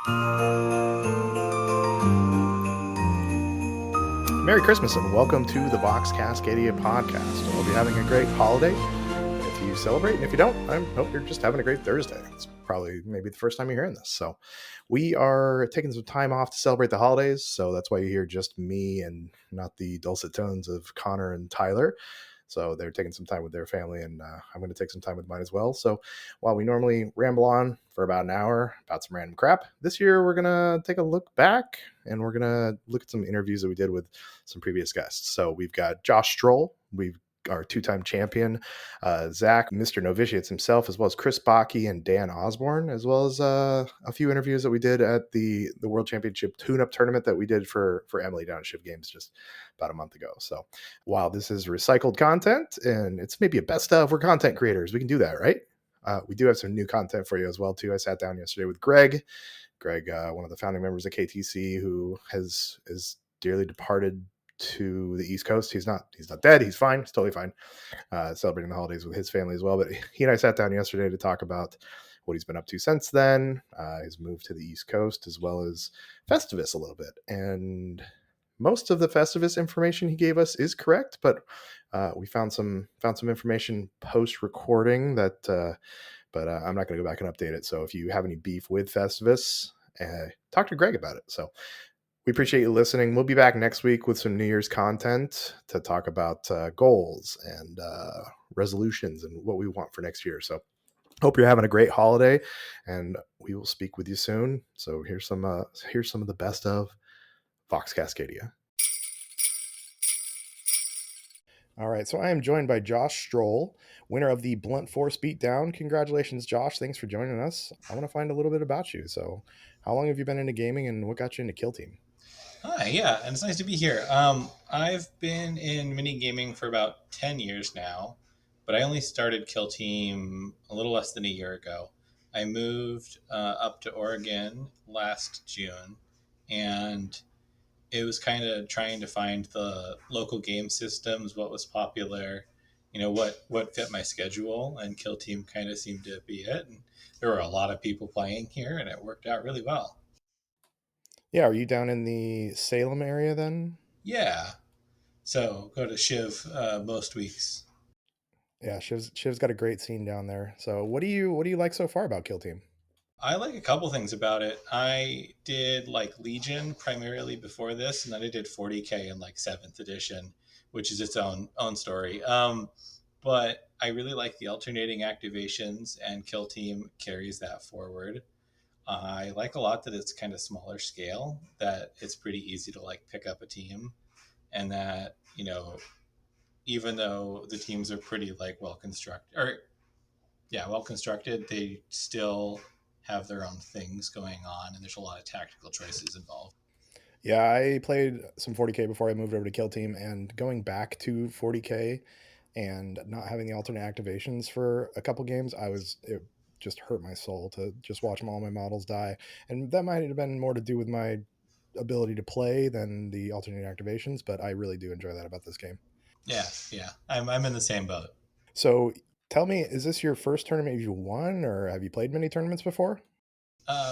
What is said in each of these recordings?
Merry Christmas and welcome to the Vox Cascadia podcast. I hope you're having a great holiday. If you celebrate, and if you don't, I hope you're just having a great Thursday. It's probably maybe the first time you're hearing this. So we are taking some time off to celebrate the holidays. So that's why you hear just me and not the dulcet tones of Connor and Tyler. So they're taking some time with their family, and I'm going to take some time with mine as well. So while we normally ramble on for about an hour about some random crap, this year we're going to take a look back, and we're going to look at some interviews that we did with some previous guests. So we've got Josh Strole, we've our two-time champion, Zack, Mr. Novitiates himself, as well as Chris Bacchi and Dan Ozborne, as well as a few interviews that we did at the World Championship tune-up tournament that we did for Emily down at Shiv Games just about a month ago. So while this is recycled content and it's maybe a best of, we're content creators. We can do that, right? We do have some new content for you as well, too. I sat down yesterday with Greg, one of the founding members of KTC, who is dearly departed to the East Coast. He's not dead. He's fine. He's totally fine. Celebrating the holidays with his family as well. But he and I sat down yesterday to talk about what he's been up to since then, his move to the East Coast, as well as Festivus a little bit. And most of the Festivus information he gave us is correct, but we found some information post recording that, but I'm not going to go back and update it. So if you have any beef with Festivus, talk to Greg about it. So we appreciate you listening. We'll be back next week with some New Year's content to talk about goals and resolutions and what we want for next year. So hope you're having a great holiday, and we will speak with you soon. So here's some of the best of Vox Cascadia. All right, so I am joined by Josh Strole, winner of the Blunt Force Beatdown. Congratulations, Josh. Thanks for joining us. I want to find a little bit about you. So how long have you been into gaming, and what got you into Kill Team? Hi, yeah, and it's nice to be here. I've been in mini gaming for about 10 years now, but I only started Kill Team a little less than a year ago. I moved up to Oregon last June, and it was kind of trying to find the local game systems, what was popular, what fit my schedule, and Kill Team kind of seemed to be it. And there were a lot of people playing here, and it worked out really well. Yeah, are you down in the Salem area then? Yeah, so go to Shiv most weeks. Yeah, Shiv's got a great scene down there. So what do you like so far about Kill Team? I like a couple things about it. I did like Legion primarily before this, and then I did 40K in like seventh edition, which is its own story. But I really like the alternating activations, and Kill Team carries that forward. I like a lot that it's kind of smaller scale, that it's pretty easy to like pick up a team, and that even though the teams are pretty like well constructed, or yeah, well constructed, they still have their own things going on, and there's a lot of tactical choices involved. Yeah, I played some 40K before I moved over to Kill Team, and going back to 40K and not having the alternate activations for a couple games, it just hurt my soul to just watch all my models die. And that might have been more to do with my ability to play than the alternate activations, but I really do enjoy that about this game. Yeah, yeah, I'm in the same boat. So tell me, is this your first tournament you won, or have you played many tournaments before?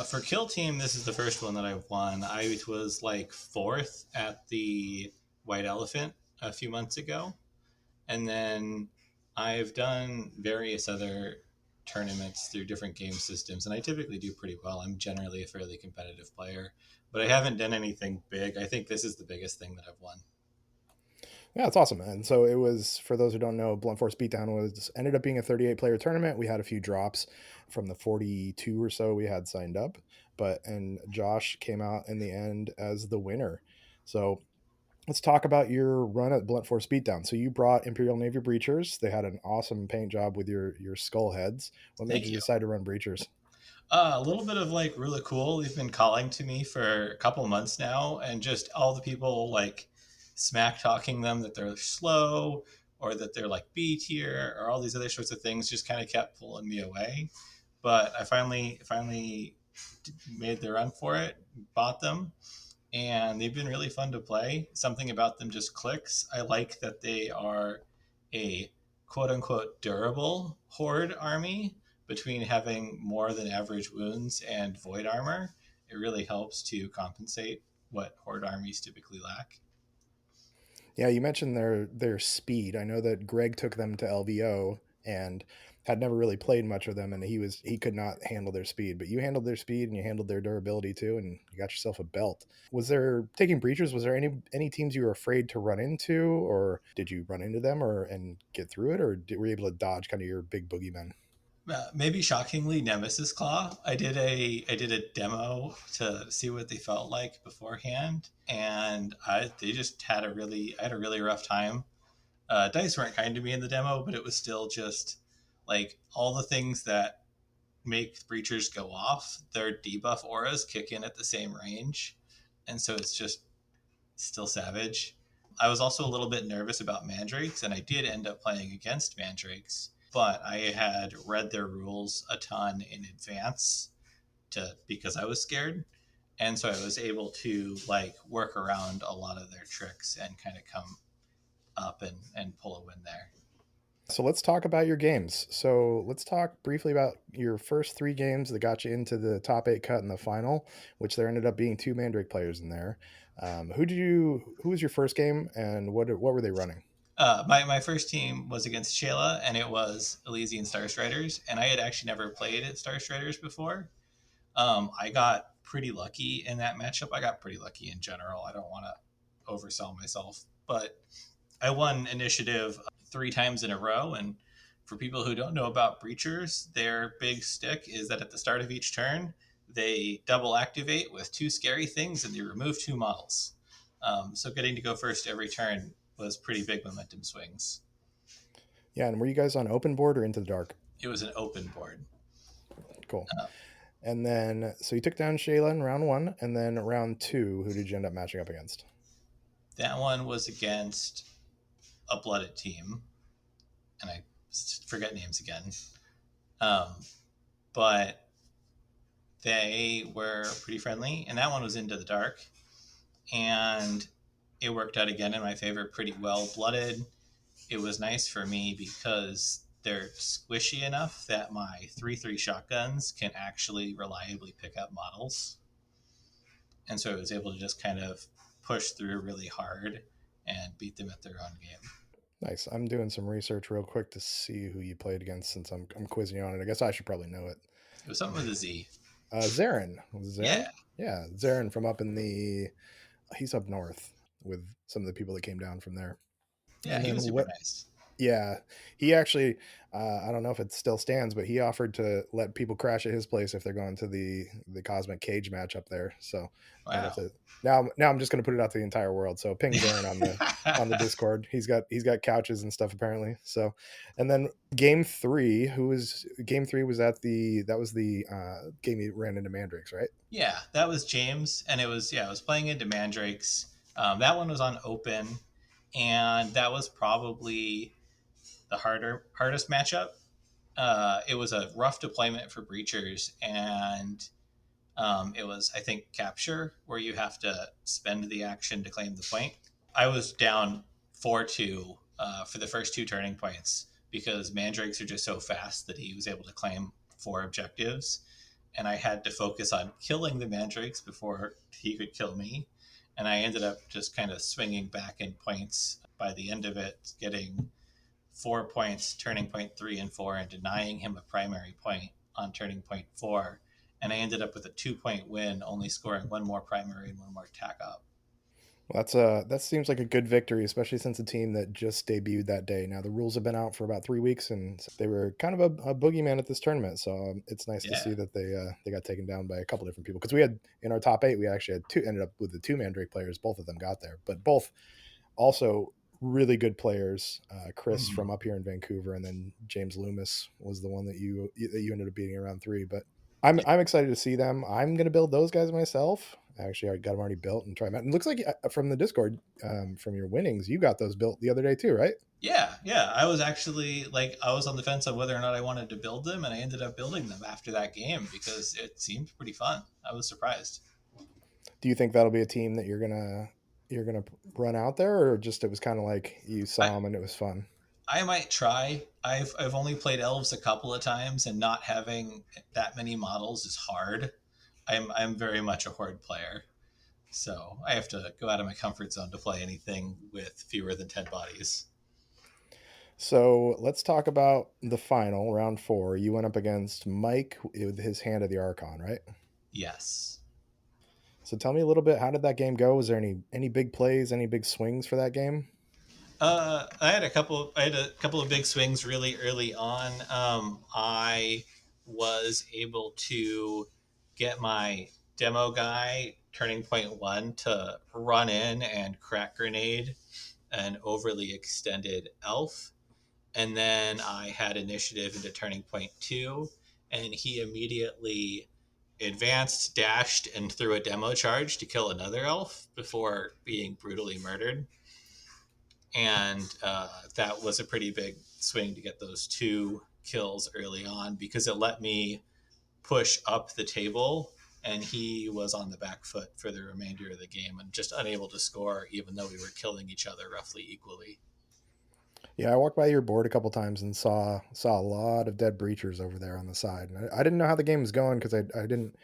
For Kill Team, this is the first one that I've won. I was like fourth at the White Elephant a few months ago, and then I've done various other tournaments through different game systems, and I typically do pretty well. I'm generally a fairly competitive player, but I haven't done anything big. I think this is the biggest thing that I've won. Yeah, it's awesome. And so it was, for those who don't know, Blunt Force Beatdown was ended up being a 38 player tournament. We had a few drops from the 42 or so we had signed up, and Josh came out in the end as the winner. So let's talk about your run at Blunt Force Beatdown. So you brought Imperial Navy Breachers. They had an awesome paint job with your skull heads. What made Thank you you. decide to run Breachers? A little bit of like really cool. They've been calling to me for a couple months now, and just all the people like smack talking them that they're slow or that they're like B tier or all these other sorts of things just kind of kept pulling me away. But I finally made the run for it, bought them, and they've been really fun to play. Something about them just clicks. I like that they are a quote unquote durable horde army between having more than average wounds and void armor. it really helps to compensate what horde armies typically lack. Yeah, you mentioned their speed. I know that Greg took them to LVO and had never really played much of them, and he could not handle their speed. But you handled their speed and you handled their durability too, and you got yourself a belt. Was there taking breachers? Was there any teams you were afraid to run into, or did you run into them or and get through it, or were you able to dodge kind of your big boogeymen? Maybe shockingly, Nemesis Claw. I did a demo to see what they felt like beforehand, and they just had I had a really rough time. Dice weren't kind to me in the demo, but it was still just like all the things that make breachers go off. Their debuff auras kick in at the same range, and so it's just still savage. I was also a little bit nervous about mandrakes, and I did end up playing against mandrakes, but I had read their rules a ton in advance to because I was scared. And so I was able to like work around a lot of their tricks and kind of come up and pull a win there. So let's talk about your games. So let's talk briefly about your first three games that got you into the top eight cut in the final, which there ended up being two Mandrake players in there. Who was your first game, and what were they running? My first team was against Shayla, and it was Elysian Star Striders, and I had actually never played at Star Striders before. I got pretty lucky in that matchup. I got pretty lucky in general. I don't want to oversell myself, but I won initiative 3 times in a row. And for people who don't know about breachers, their big stick is that at the start of each turn, they double activate with 2 scary things and they remove 2 models. So getting to go first every turn was pretty big momentum swings. Yeah, and were you guys on open board or into the dark? It was an open board. Cool. Uh, And then, so you took down Shayla in round one, and then round two, who did you end up matching up against? that one was against a blooded team, and I forget names again. Um, but they were pretty friendly, and that one was into the dark, and it worked out again in my favor pretty well. Blooded, it was nice for me because they're squishy enough that my 3/3 shotguns can actually reliably pick up models, and so I was able to just kind of push through really hard and beat them at their own game. Nice. I'm doing some research real quick to see who you played against since I'm quizzing you on it. I guess I should probably know it. It was something with a Z. Zarin. Was it Zarin? Yeah, Yeah, Zarin from up in the. He's up north with some of the people that came down from there. yeah, And he then was super what? nice. Yeah, he actually. I don't know if it still stands, but he offered to let people crash at his place if they're going to the Cosmic Cage match up there. So might have Wow. to. Now I'm just going to put it out to the entire world. So ping Zarin on the Discord. He's got couches and stuff apparently. So, and then game three was that was the game you ran into Mandrakes, right? Yeah, that was James, and I was playing into Mandrakes. That one was on open, and that was probably the hardest matchup. It was a rough deployment for breachers, and it was I think capture where you have to spend the action to claim the point. I was down 4-2 for the first 2 turning points because Mandrakes are just so fast that he was able to claim 4 objectives, and I had to focus on killing the Mandrakes before he could kill me. And I ended up just kind of swinging back in points by the end of it, getting 4 points, turning point 3 and 4, and denying him a primary point on turning point 4. And I ended up with a 2 point win, only scoring one more primary and one more tack up. Well, that seems like a good victory, especially since a team that just debuted that day. Now the rules have been out for about 3 weeks, and they were kind of a boogeyman at this tournament. So it's nice to Yeah. see that they got taken down by a couple different people. Because we had in our top eight, we actually had two ended up with the two Mandrake players. Both of them got there, but both also really good players. Chris Mm-hmm. from up here in Vancouver, and then James Loomis was the one that you ended up beating around three. But I'm excited to see them. I'm going to build those guys myself. Actually, I got them already built and try them out. And it looks like from the Discord, from your winnings, you got those built the other day too, right? Yeah. I was actually like, I was on the fence on whether or not I wanted to build them, and I ended up building them after that game because it seemed pretty fun. I was surprised. Do you think that'll be a team that you're gonna run out there, or just it was kind of like you I, saw them and it was fun? I might try. I've only played elves a couple of times, and not having that many models is hard. I'm very much a horde player, so I have to go out of my comfort zone to play anything with fewer than 10 bodies. So let's talk about the final round 4. You went up against Mike with his Hand of the Archon, right? Yes. So tell me a little bit. How did that game go? Was there any big plays, any big swings for that game? I had a couple. I had a couple of big swings really early on. I was able to get my demo guy turning point one to run in and crack grenade an overly extended elf, and then I had initiative into turning point two, and he immediately advanced, dashed, and threw a demo charge to kill another elf before being brutally murdered. And that was a pretty big swing to get those two kills early on because it let me push up the table, and he was on the back foot for the remainder of the game and just unable to score, even though we were killing each other roughly equally. Yeah, I walked by your board a couple times and saw a lot of dead breachers over there on the side. And I didn't know how the game was going because I didn't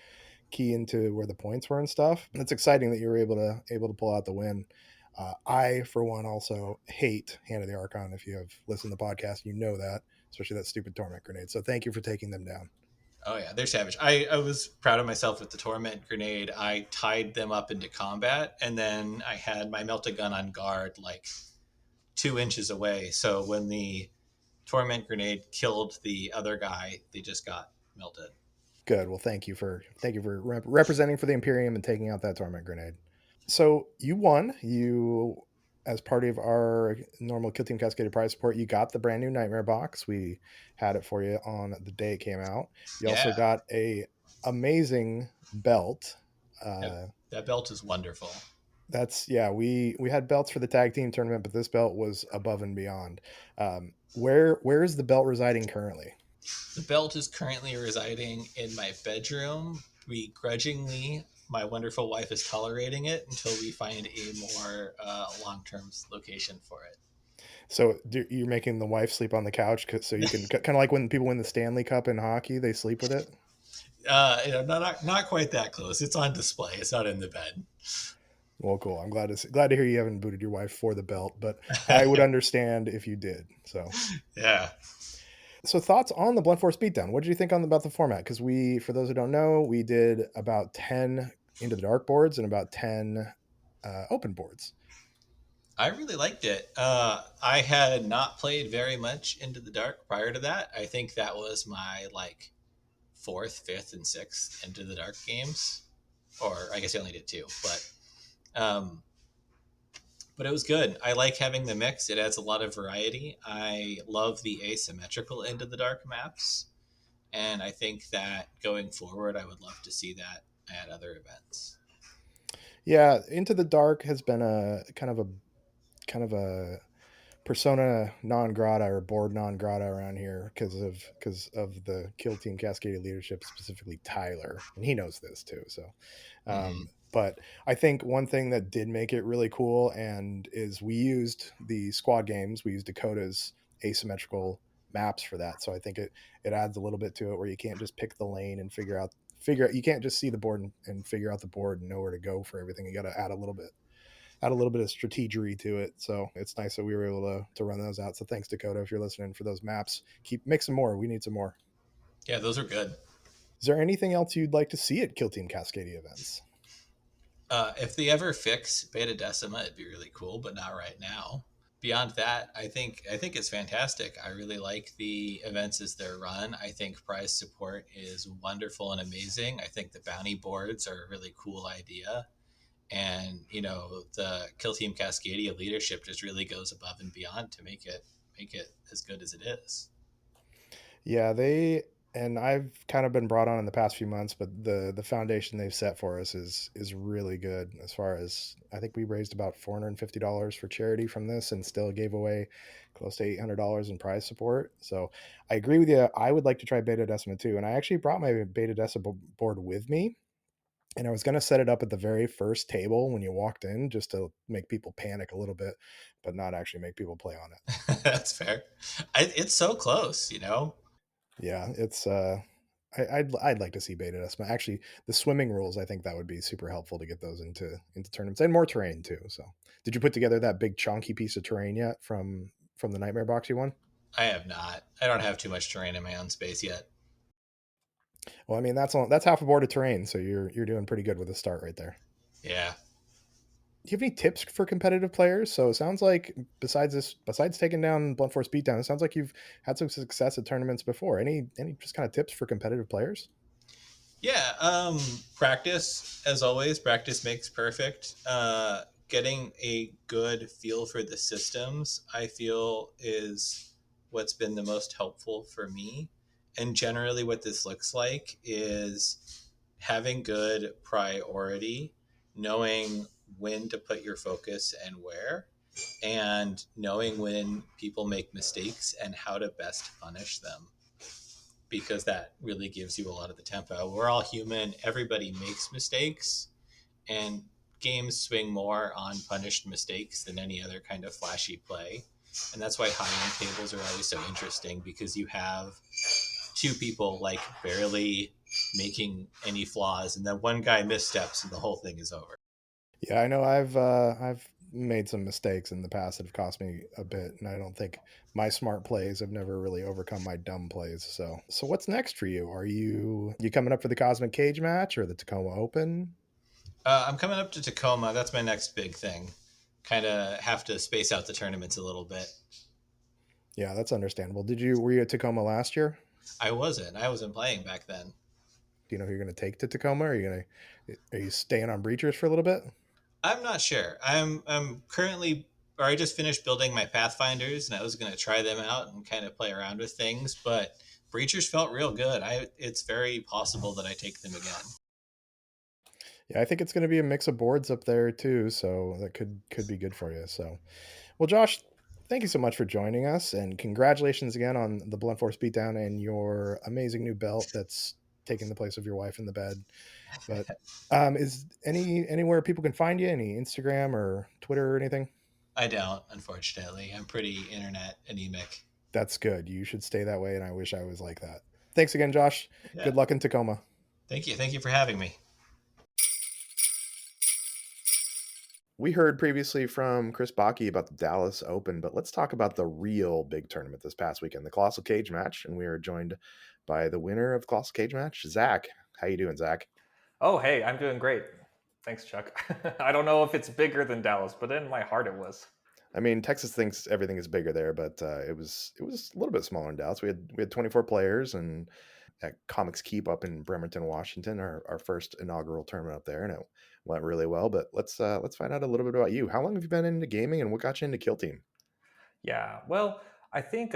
key into where the points were and stuff. It's exciting that you were able to pull out the win. I, for one, also hate Hand of the Archon. If you have listened to the podcast, you know that, especially that stupid torment grenade. So thank you for taking them down. Oh yeah, they're savage. I was proud of myself with the torment grenade. I tied them up into combat, and then I had my melta gun on guard like 2 inches away. So when the torment grenade killed the other guy, they just got melted. Good. Well, thank you for representing for the Imperium and taking out that torment grenade. So you won. You, as part of our normal Kill Team Cascaded prize support, you got the brand new Nightmare box. We had it for you on the day it came out. You also Yeah, got a amazing belt. that, Uh, that belt is wonderful. that's yeah. We had belts for the tag team tournament, but this belt was above and beyond. Where is the belt residing currently? The belt is currently residing in my bedroom. Begrudgingly, my wonderful wife is tolerating it until we find a more long-term location for it. So you're making the wife sleep on the couch so you can kind of like when people win the Stanley Cup in hockey, they sleep with it. Not quite that close. It's on display. It's not in the bed. Well, cool. I'm glad to hear you haven't booted your wife for the belt, but I would understand if you did. Yeah. So thoughts on the Blunt Force Beatdown? What did you think about the format? Because for those who don't know, we did about 10 Into the Dark boards and about 10 open boards. I really liked it. I had not played very much Into the Dark prior to that. I think that was my like fourth, fifth, and sixth Into the Dark games, or I guess I only did two, um, but it was good. I like having the mix. It adds a lot of variety. I love the asymmetrical Into the Dark maps, and I think that going forward, I would love to see that at other events. Yeah, Into the Dark has been a kind of a persona non grata or board non grata around here because of the Kill Team Cascadia leadership, specifically Tyler, and he knows this too. So, Mm-hmm. but I think one thing that did make it really cool and is we used the squad games. We used Dakota's asymmetrical maps for that. So I think it adds a little bit to it where you can't just pick the lane and figure out you can't just see the board and figure out the board and know where to go for everything. You got to add a little bit of strategery to it. So it's nice that we were able to run those out. So thanks, Dakota, if you're listening for those maps. Make some more. We need some more. Yeah, those are good. Is there anything else you'd like to see at Kill Team Cascadia events? If they ever fix Beta Decima, it'd be really cool, but not right now. Beyond that, I think it's fantastic. I really like the events as they're run. I think prize support is wonderful and amazing. I think the bounty boards are a really cool idea, and the Kill Team Cascadia leadership just really goes above and beyond to make it as good as it is. Yeah, and I've kind of been brought on in the past few months, but the foundation they've set for us is really good. As far as I think we raised about $450 for charity from this, and still gave away close to $800 in prize support. So I agree with you. I would like to try Beta Decima too, and I actually brought my Beta Decima board with me. And I was going to set it up at the very first table when you walked in just to make people panic a little bit, but not actually make people play on it. That's fair. It's so close. Yeah, I'd like to see beta testament. Actually, the swimming rules, I think that would be super helpful to get those into tournaments and more terrain too. So, did you put together that big chunky piece of terrain yet from the Nightmare Box you won? I have not. I don't have too much terrain in my own space yet. Well, I mean that's half a board of terrain, so you're doing pretty good with a start right there. Yeah. Do you have any tips for competitive players? So it sounds like besides taking down Blunt Force Beatdown, it sounds like you've had some success at tournaments before. Any just kind of tips for competitive players? Yeah, practice, as always. Practice makes perfect. Getting a good feel for the systems, I feel, is what's been the most helpful for me. And generally, what this looks like is having good priority, knowing when to put your focus and where, and knowing when people make mistakes and how to best punish them, because that really gives you a lot of the tempo. We're all human. Everybody makes mistakes, and games swing more on punished mistakes than any other kind of flashy play. And that's why high end tables are always so interesting, because you have two people like barely making any flaws, and then one guy missteps, and the whole thing is over. Yeah, I know I've made some mistakes in the past that have cost me a bit, and I don't think my smart plays have never really overcome my dumb plays. So what's next for you? Are you coming up for the Cosmic Cage match or the Tacoma Open? I'm coming up to Tacoma. That's my next big thing. Kind of have to space out the tournaments a little bit. Yeah, that's understandable. Were you at Tacoma last year? I wasn't playing back then. Do you know who you're going to take to Tacoma? Are you staying on Breachers for a little bit? I'm not sure. I'm currently, or I just finished building my Pathfinders, and I was going to try them out and kind of play around with things. But Breachers felt real good. It's very possible that I take them again. Yeah, I think it's going to be a mix of boards up there too, so that could be good for you. So, well, Josh, thank you so much for joining us, and congratulations again on the Blunt Force beatdown and your amazing new belt that's taking the place of your wife in the bed. But is anywhere people can find you? Any Instagram or Twitter or anything? I don't, unfortunately. I'm pretty internet anemic. That's good. You should stay that way, and I wish I was like that. Thanks again, Josh. Yeah. Good luck in Tacoma. Thank you. Thank you for having me. We heard previously from Chris Bacchi about the Dallas Open, but let's talk about the real big tournament this past weekend, the Colossal Cage match. And we are joined by the winner of the Colossal Cage match, Zack. How you doing, Zack? Oh, hey, I'm doing great. Thanks, Chuck. I don't know if it's bigger than Dallas, but in my heart it was. I mean, Texas thinks everything is bigger there, but it was a little bit smaller in Dallas. We had 24 players, and at Comics Keep up in Bremerton, Washington, our first inaugural tournament up there, and it went really well. But let's find out a little bit about you. How long have you been into gaming, and what got you into Kill Team? Yeah, well, I think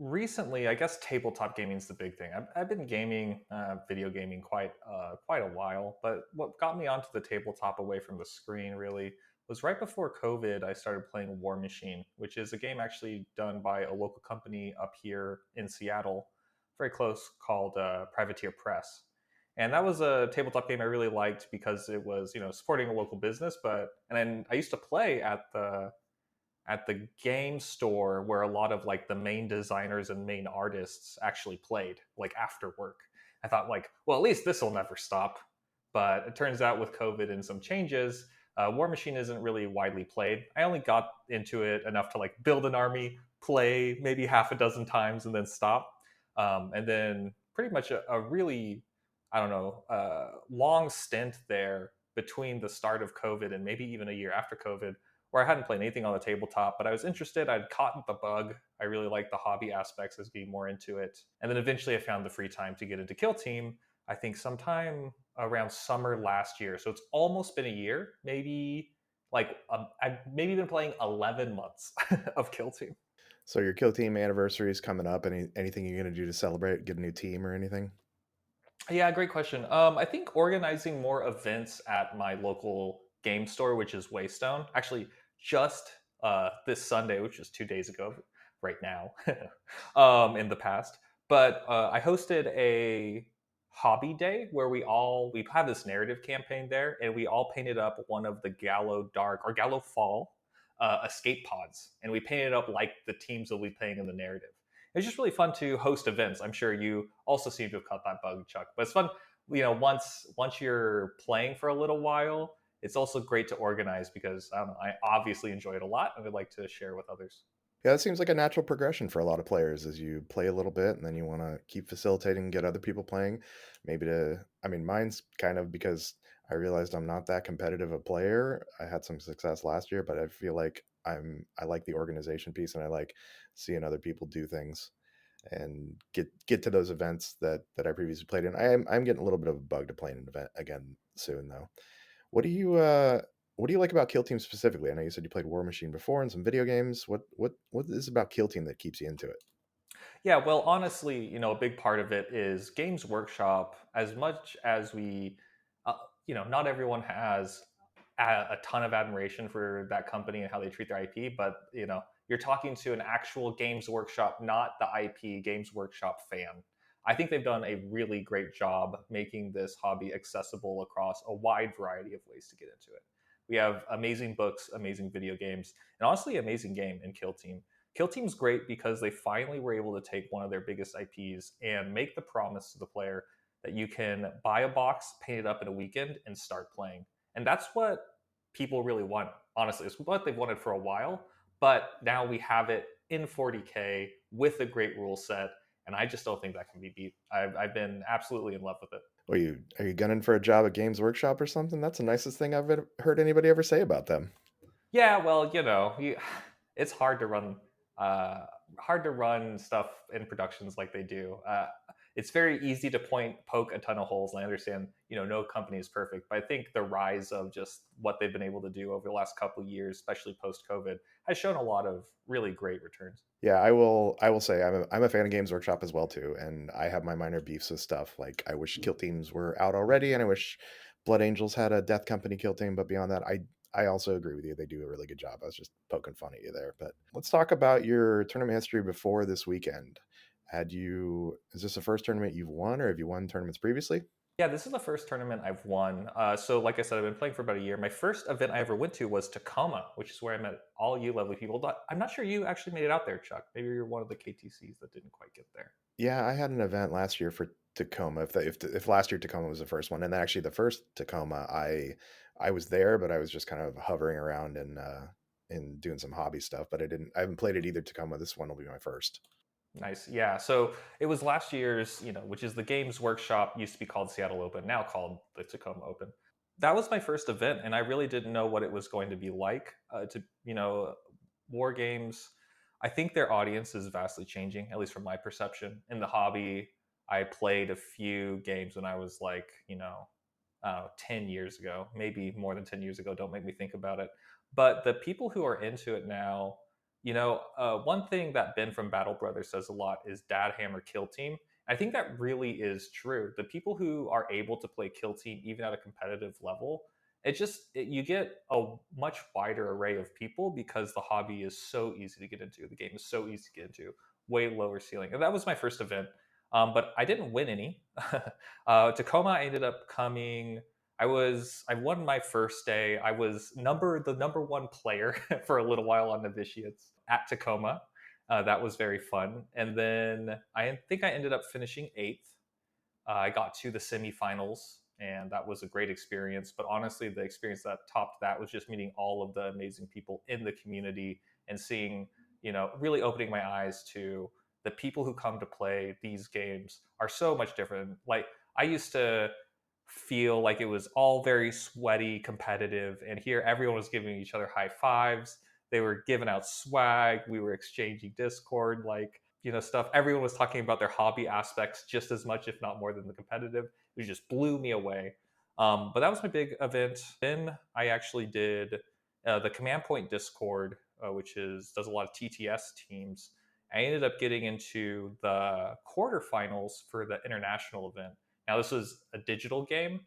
recently, I guess tabletop gaming is the big thing. I've been gaming, video gaming quite a while, but what got me onto the tabletop away from the screen really was right before COVID. I started playing War Machine, which is a game actually done by a local company up here in Seattle, very close, called Privateer Press. And that was a tabletop game I really liked because it was, supporting a local business. And then I used to play at the game store where a lot of like the main designers and main artists actually played, like after work. I thought like, well, at least this will never stop. But it turns out with COVID and some changes, War Machine isn't really widely played. I only got into it enough to like build an army, play maybe half a dozen times, and then stop. And then pretty much a really, I don't know, long stint there between the start of COVID and maybe even a year after COVID, where I hadn't played anything on the tabletop, but I was interested. I'd caught the bug. I really liked the hobby aspects as being more into it. And then eventually I found the free time to get into Kill Team, I think sometime around summer last year. So it's almost been a year, maybe I've maybe been playing 11 months of Kill Team. So your Kill Team anniversary is coming up. Anything you're gonna do to celebrate? Get a new team or anything? Yeah, great question. I think organizing more events at my local game store, which is Waystone, actually just this Sunday, which is 2 days ago, right now, in the past. But I hosted a hobby day where we have this narrative campaign there, and we all painted up one of the Gallo Dark or Gallo Fall escape pods, and we painted up like the teams that we playing in the narrative. It's just really fun to host events. I'm sure you also seem to have caught that bug, Chuck. But it's fun, once you're playing for a little while, it's also great to organize because I don't know, I obviously enjoy it a lot and would like to share with others. Yeah, that seems like a natural progression for a lot of players as you play a little bit and then you want to keep facilitating and get other people playing. I mean, mine's kind of because I realized I'm not that competitive a player. I had some success last year, but I feel like I like the organization piece and I like seeing other people do things and get to those events that I previously played in. I'm getting a little bit of a bug to playing an event again soon though. What do you uh what do you like about Kill Team specifically? I know you said you played War Machine before and some video games. What is it about Kill Team that keeps you into it? Yeah, well, honestly, a big part of it is Games Workshop. As much as uh, not everyone has a ton of admiration for that company and how they treat their IP, but you're talking to an actual Games Workshop, not the IP Games Workshop fan. I think they've done a really great job making this hobby accessible across a wide variety of ways to get into it. We have amazing books, amazing video games, and honestly, amazing game in Kill Team. Kill Team's great because they finally were able to take one of their biggest IPs and make the promise to the player that you can buy a box, paint it up in a weekend, and start playing. And that's what people really want, honestly. It's what they've wanted for a while, but now we have it in 40K with a great rule set, and I just don't think that can be beat. I've been absolutely in love with it. Are you gunning for a job at Games Workshop or something? That's the nicest thing I've heard anybody ever say about them. Yeah, well, it's uh, hard to run stuff in productions like they do. It's very easy to poke a ton of holes, and I understand, no company is perfect, but I think the rise of just what they've been able to do over the last couple of years, especially post COVID, has shown a lot of really great returns. Yeah, I will say I'm a fan of Games Workshop as well too, and I have my minor beefs with stuff. Like I wish Kill Teams were out already, and I wish Blood Angels had a Death Company Kill Team. But beyond that, I also agree with you. They do a really good job. I was just poking fun at you there. But let's talk about your tournament history before this weekend. Is this the first tournament you've won, or have you won tournaments previously? Yeah, this is the first tournament I've won. So, like I said, I've been playing for about a year. My first event I ever went to was Tacoma, which is where I met all you lovely people. I'm not sure you actually made it out there, Chuck. Maybe you're one of the KTCs that didn't quite get there. Yeah, I had an event last year for Tacoma. If last year Tacoma was the first one, and actually the first Tacoma, I was there, but I was just kind of hovering around and doing some hobby stuff. But I haven't played it either Tacoma. This one will be my first. Nice. Yeah. So it was last year's, which is the Games Workshop, used to be called Seattle Open, now called the Tacoma Open. That was my first event, and I really didn't know what it was going to be like. War games, I think their audience is vastly changing, at least from my perception. In the hobby, I played a few games when I was like, 10 years ago, maybe more than 10 years ago. Don't make me think about it. But the people who are into it now, one thing that Ben from Battle Brothers says a lot is Dad Hammer Kill Team. I think that really is true. The people who are able to play Kill Team, even at a competitive level, you get a much wider array of people because the hobby is so easy to get into. The game is so easy to get into, way lower ceiling. And that was my first event, but I didn't win any. Tacoma, I ended up coming. I won my first day. I was the number one player for a little while on novitiates at Tacoma. That was very fun. And then I think I ended up finishing eighth. I got to the semifinals, and that was a great experience. But honestly, the experience that topped that was just meeting all of the amazing people in the community and seeing, really opening my eyes to the people who come to play these games are so much different. Like I used to feel like it was all very sweaty, competitive, and here everyone was giving each other high fives. They were giving out swag. We were exchanging Discord, stuff. Everyone was talking about their hobby aspects just as much, if not more, than the competitive. It just blew me away. But that was my big event. Then I actually did the Command Point Discord, which does a lot of TTS teams. I ended up getting into the quarterfinals for the international event. Now, this was a digital game,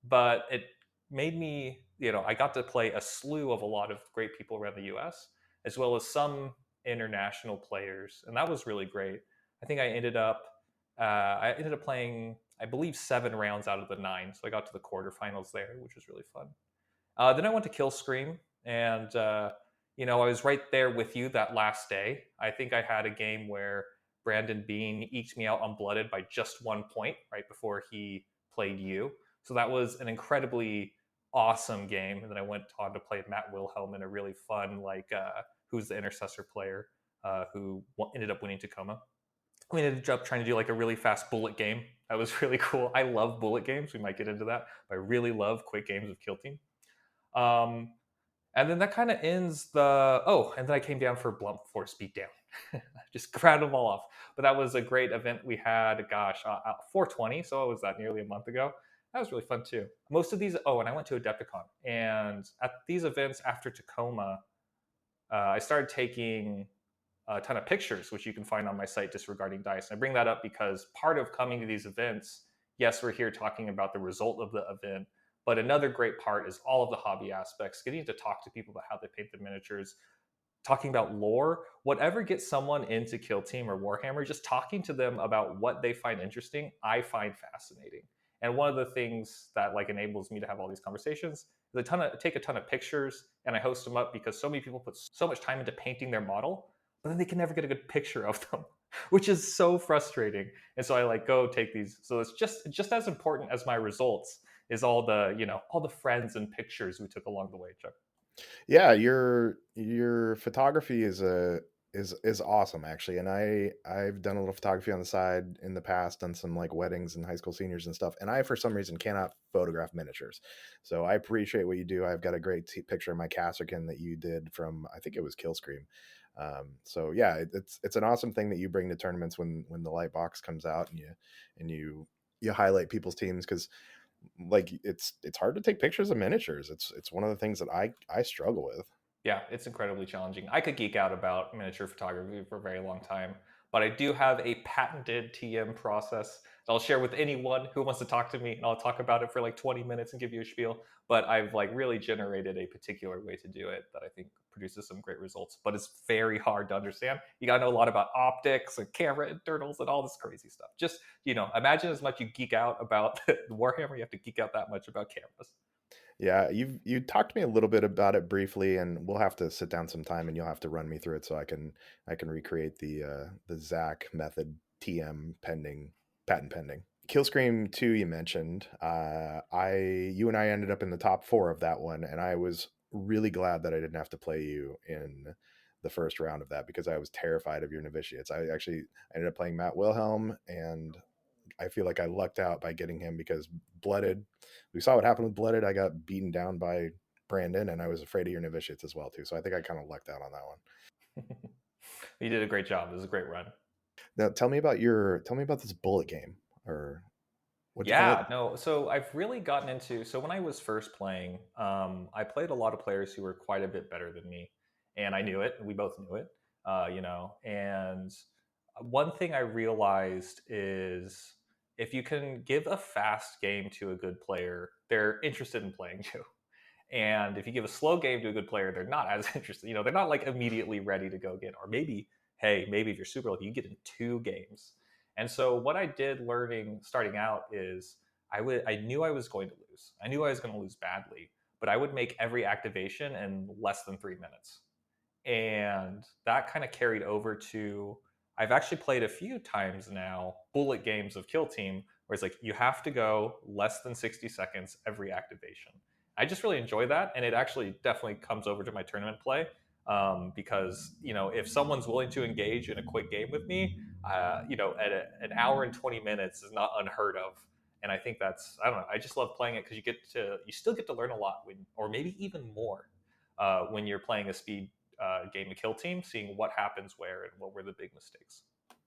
but it made me, I got to play a slew of a lot of great people around the US, as well as some international players, and that was really great. I think I ended up playing, I believe, 7 rounds out of the 9, so I got to the quarterfinals there, which was really fun. Then I went to Kill Scream, and I was right there with you that last day. I think I had a game where Brandon Bean eked me out on Blooded by just 1 point right before he played you. So that was an incredibly awesome game. And then I went on to play Matt Wilhelm in a really fun, who's the intercessor player who ended up winning Tacoma. We ended up trying to do like a really fast bullet game. That was really cool. I love bullet games. We might get into that. But I really love quick games of Kill Team. And then that kind of ends the. Oh, and then I came down for Blunt Force Beatdown. Just ground them all off. But that was a great event we had. Gosh, 420. So it was that nearly a month ago. That was really fun too. Most of these. Oh, and I went to Adepticon. And at these events after Tacoma, I started taking a ton of pictures, which you can find on my site, Disregarding Dice. And I bring that up because part of coming to these events, yes, we're here talking about the result of the event, but another great part is all of the hobby aspects, getting to talk to people about how they paint the miniatures, talking about lore, whatever gets someone into Kill Team or Warhammer, just talking to them about what they find interesting, I find fascinating. And one of the things that like enables me to have all these conversations is take a ton of pictures, and I host them up because so many people put so much time into painting their model, but then they can never get a good picture of them, which is so frustrating. And so I like go take these. So it's just as important as my results is all the friends and pictures we took along the way, Chuck. Yeah, your photography is awesome actually, and I've done a little photography on the side in the past, done some like weddings and high school seniors and stuff, and I for some reason cannot photograph miniatures. So I appreciate what you do. I've got a great picture of my Casterkin that you did from, I think it was Killscream. So yeah, it's an awesome thing that you bring to tournaments when the light box comes out, and you highlight people's teams, because like it's hard to take pictures of miniatures. It's one of the things that I struggle with. Yeah, it's incredibly challenging. I could geek out about miniature photography for a very long time, but I do have a patented TM process that I'll share with anyone who wants to talk to me, and I'll talk about it for like 20 minutes and give you a spiel. But I've like really generated a particular way to do it that I think produces some great results. But it's very hard to understand. You gotta know a lot about optics and camera internals and all this crazy stuff. Just imagine as much you geek out about Warhammer, you have to geek out that much about cameras. Yeah, you talked to me a little bit about it briefly, and we'll have to sit down sometime, and you'll have to run me through it so I can recreate the Zack method, TM pending, patent pending. Killscream 2 you mentioned. You and I ended up in the top 4 of that one, and I was really glad that I didn't have to play you in the first round of that, because I was terrified of your novitiates. I ended up playing Matt Wilhelm, and I feel like I lucked out by getting him, because Blooded, we saw what happened with Blooded. I got beaten down by Brandon, and I was afraid of your novitiates as well too. So I think I kind of lucked out on that one. You did a great job. It was a great run. Now tell me about this bullet game, or what you call it? Yeah, no. So I've really gotten into. So when I was first playing, I played a lot of players who were quite a bit better than me, and I knew it. We both knew it, And one thing I realized is if you can give a fast game to a good player, they're interested in playing you. And if you give a slow game to a good player, they're not as interested. They're not like immediately ready to go again. Or maybe, hey, maybe if you're super lucky, you get in 2 games. And so what I did starting out is I knew I was going to lose. I knew I was going to lose badly, but I would make every activation in less than 3 minutes. And that kind of carried over to I've actually played a few times now bullet games of Kill Team where it's like you have to go less than 60 seconds every activation. I just really enjoy that, and it actually definitely comes over to my tournament play because if someone's willing to engage in a quick game with me, at an hour and 20 minutes is not unheard of. And I think that's I don't know. I just love playing it because you still get to learn a lot or maybe even more when you're playing a speed game of Kill Team, seeing what happens where and what were the big mistakes.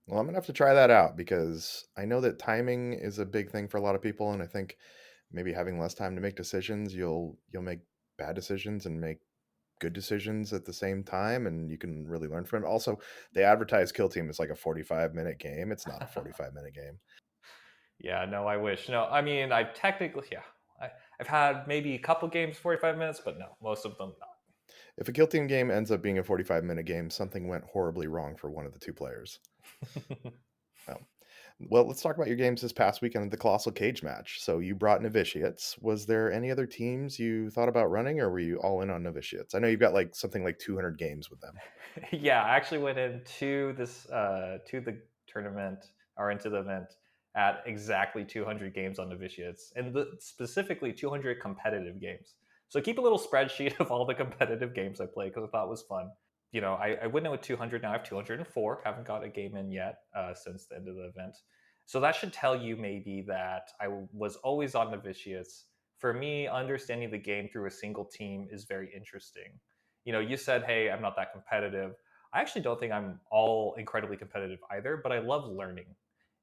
Well, I'm gonna have to try that out, because I know that timing is a big thing for a lot of people, and I think maybe having less time to make decisions, you'll make bad decisions and make good decisions at the same time, and you can really learn from it. Also, they advertise Kill Team as like a 45-minute game. It's not a 45-minute game. Yeah, no, I wish. No, I mean, I've had maybe a couple games 45 minutes, but no, most of them not. If a Kill Team game ends up being a 45-minute game, something went horribly wrong for one of the 2 players. Well, let's talk about your games this past weekend at the Colossal Cage match. So you brought novitiates. Was there any other teams you thought about running, or were you all in on novitiates? I know you've got something like 200 games with them. Yeah, I actually went into this to the tournament or into the event at exactly 200 games on Novitiates, and specifically 200 competitive games. So keep a little spreadsheet of all the competitive games I play because I thought it was fun. I went in with 200. Now I have 204. Haven't got a game in yet since the end of the event. So that should tell you maybe that I was always on Novitiates. For me, understanding the game through a single team is very interesting. You said, hey, I'm not that competitive. I actually don't think I'm all incredibly competitive either, but I love learning.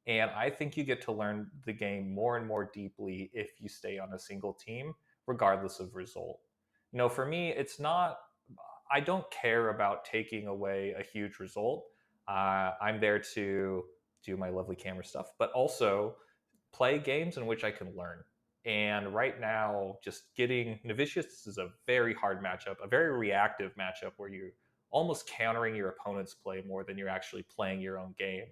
And I think you get to learn the game more and more deeply if you stay on a single team, regardless of result. For me, it's not, I don't care about taking away a huge result. I'm there to do my lovely camera stuff, but also play games in which I can learn. And right now, just getting Novitius is a very hard matchup, a very reactive matchup where you're almost countering your opponent's play more than you're actually playing your own game.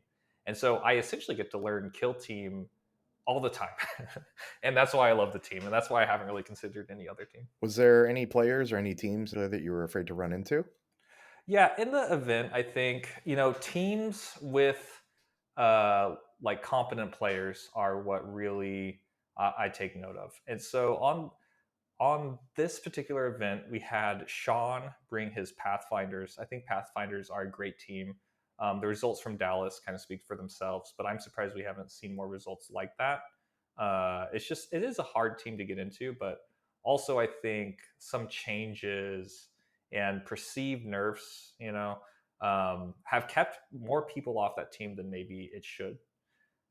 And so I essentially get to learn kill team all the time. And that's why I love the team. And that's why I haven't really considered any other team. Was there any players or any teams that you were afraid to run into? Yeah, in the event, I think, teams with like competent players are what really I take note of. And so on this particular event, we had Sean bring his Pathfinders. I think Pathfinders are a great team. The results from Dallas kind of speak for themselves, but I'm surprised we haven't seen more results like that. It is a hard team to get into, but also I think some changes and perceived nerfs, have kept more people off that team than maybe it should.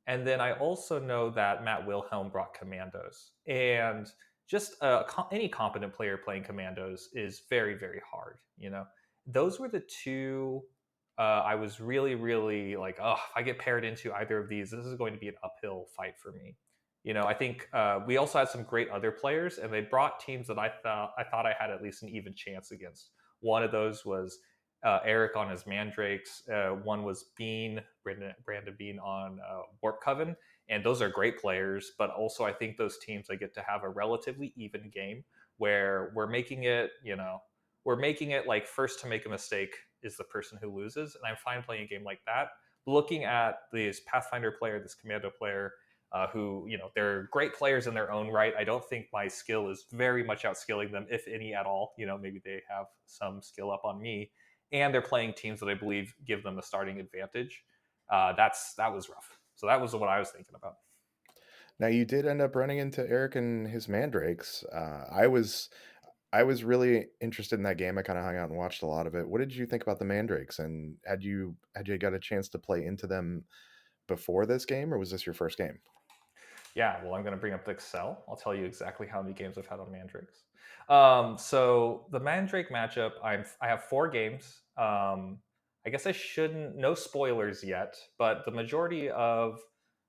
And then I also know that Matt Wilhelm brought Commandos, and just any competent player playing Commandos is very, very hard. Those were the two I was really, really like, oh, if I get paired into either of these, this is going to be an uphill fight for me. I think we also had some great other players, and they brought teams that I thought I had at least an even chance against. One of those was Eric on his Mandrakes. One was Brandon Bean on Warp Coven. And those are great players. But also, I think those teams, I get to have a relatively even game where we're making it like first to make a mistake is the person who loses. And I'm fine playing a game like that. Looking at this Pathfinder player, this Commando player, who, they're great players in their own right. I don't think my skill is very much outskilling them, if any at all. Maybe they have some skill up on me. And they're playing teams that I believe give them a starting advantage. That was rough. So that was what I was thinking about. Now you did end up running into Eric and his Mandrakes. I was really interested in that game. I kind of hung out and watched a lot of it. What did you think about the Mandrakes? And had you got a chance to play into them before this game, or was this your first game? Yeah, well, I'm going to bring up the Excel. I'll tell you exactly how many games I've had on Mandrakes. So the Mandrake matchup, I have 4 games. I guess I shouldn't, no spoilers yet, but the majority of,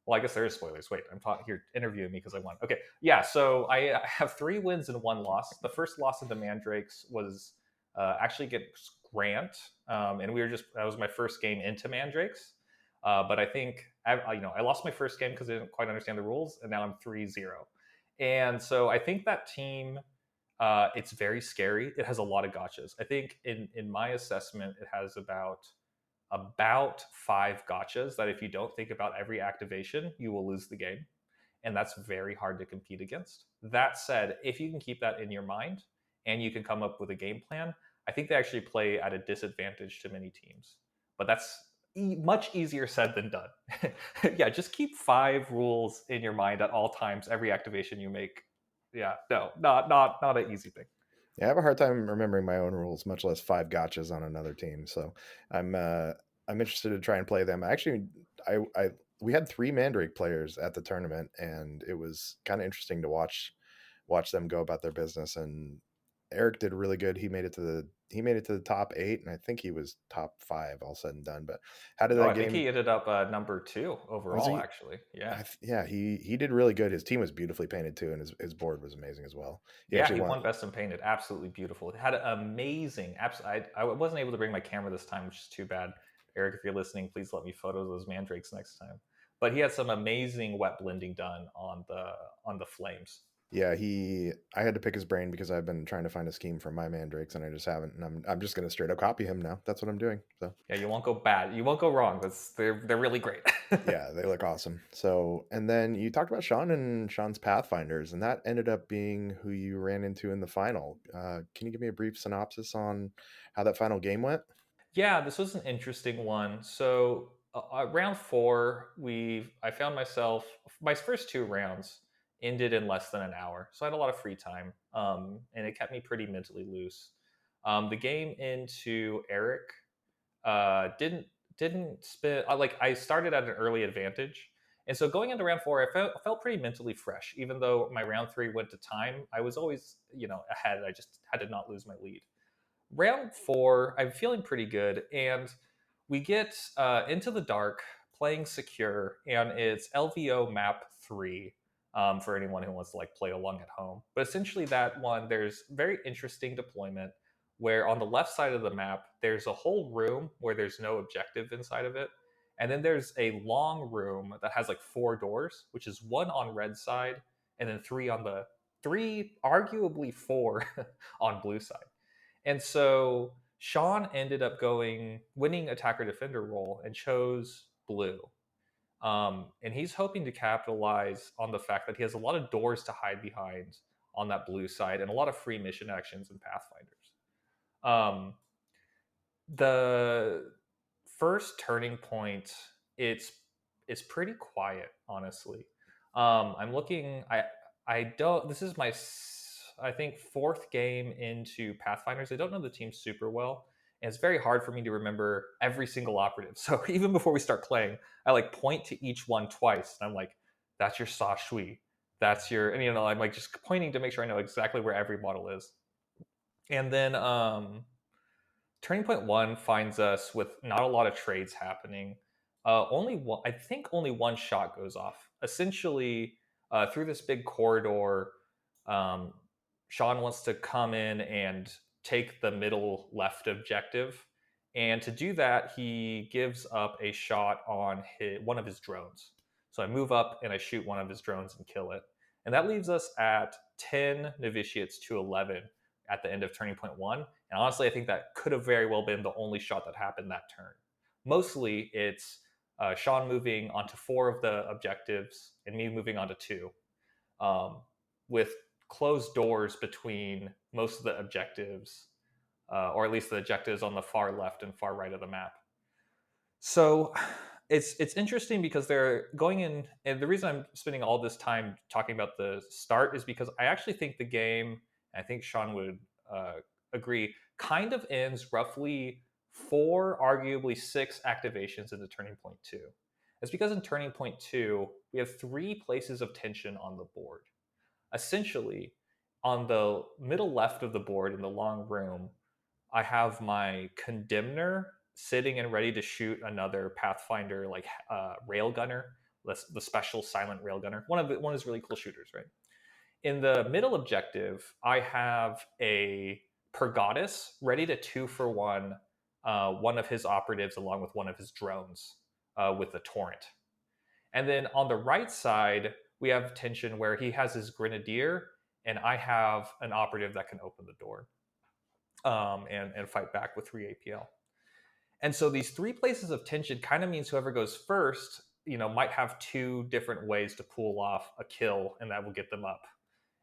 well, I guess there is spoilers. Wait, I'm talking here, interviewing me because I won. Okay, yeah, so I have 3 wins and 1 loss. The first loss of the Mandrakes was actually against Grant, and that was my first game into Mandrakes. But I think I lost my first game because I didn't quite understand the rules, and now I'm 3-0. And so I think that team, it's very scary. It has a lot of gotchas. I think in my assessment, it has about 5 gotchas that if you don't think about every activation, you will lose the game. And that's very hard to compete against. That said, if you can keep that in your mind and you can come up with a game plan, I think they actually play at a disadvantage to many teams. But that's much easier said than done. Yeah, just keep 5 rules in your mind at all times, every activation you make. Yeah, no, not an easy thing. Yeah, I have a hard time remembering my own rules, much less 5 gotchas on another team. So I'm interested to try and play them. Actually, we had 3 Mandrake players at the tournament, and it was kind of interesting to watch them go about their business. And Eric did really good. He made it to the top 8, and I think he was top 5 all said and done. But how did that game? I think he ended up number 2 overall, actually. Yeah. Yeah, he did really good. His team was beautifully painted too, and his board was amazing as well. He won Best in Painted. Absolutely beautiful. It had an amazing. I wasn't able to bring my camera this time, which is too bad. Eric, if you're listening, please let me photo those Mandrakes next time. But he had some amazing wet blending done on the flames. Yeah, I had to pick his brain because I've been trying to find a scheme for my mandrakes and I just haven't. And I'm just going to straight up copy him now. That's what I'm doing. So Yeah, you won't go bad. You won't go wrong. They're really great. yeah, they look awesome. So, and then you talked about Sean and Sean's Pathfinders, and that ended up being who you ran into in the final. Can you give me a brief synopsis on how that final game went? Yeah, this was an interesting one. So round four, I found myself my first two rounds ended in less than an hour, so I had a lot of free time, and it kept me pretty mentally loose. The game into Eric didn't spin. Like I started at an early advantage, and so going into round four, I felt pretty mentally fresh. Even though my round three went to time, I was always ahead. I just had to not lose my lead. Round four, I'm feeling pretty good, and we get into the dark playing secure, and it's LVO map 3 for anyone who wants to like play along at home. But essentially, that one there's very interesting deployment where on the left side of the map there's a whole room where there's no objective inside of it, and then there's a long room that has like 4 doors, which is one on red side, and then three, arguably four on blue side. And so Sean ended up winning attacker defender role and chose blue. And he's hoping to capitalize on the fact that he has a lot of doors to hide behind on that blue side and a lot of free mission actions and pathfinders. Um, the first turning point, it's pretty quiet, honestly. I'm looking. I don't. This is my I think fourth game into Pathfinders. I don't know the team super well, and it's very hard for me to remember every single operative. So even before we start playing, I like point to each one twice, and I'm like, "That's your Sa Shui. That's your," and I'm like just pointing to make sure I know exactly where every model is. And then Turning Point One finds us with not a lot of trades happening. Only one, I think only one shot goes off. Essentially, through this big corridor, um, Sean wants to come in and take the middle left objective. And to do that, he gives up a shot on one of his drones. So I move up and I shoot one of his drones and kill it. And that leaves us at 10 novitiates to 11 at the end of Turning Point One. And honestly, I think that could have very well been the only shot that happened that turn. Mostly, it's Sean moving onto 4 of the objectives and me moving onto 2, with closed doors between most of the objectives, or at least the objectives on the far left and far right of the map. So it's interesting because they're going in, and the reason I'm spending all this time talking about the start is because I actually think the game, and I think Sean would agree, kind of ends roughly 4, arguably 6 activations into Turning Point 2. It's because in Turning Point 2, we have 3 places of tension on the board. Essentially, on the middle left of the board in the long room, I have my Condemner sitting and ready to shoot another Pathfinder like railgunner, the special silent railgunner. One of his really cool shooters, right? In the middle objective, I have a Pergatus ready to 2-for-1 one of his operatives along with one of his drones with the Torrent. And then on the right side, we have tension where he has his Grenadier and I have an operative that can open the door and fight back with 3 APL. And so these 3 places of tension kind of means whoever goes first, might have 2 different ways to pull off a kill, and that will get them up.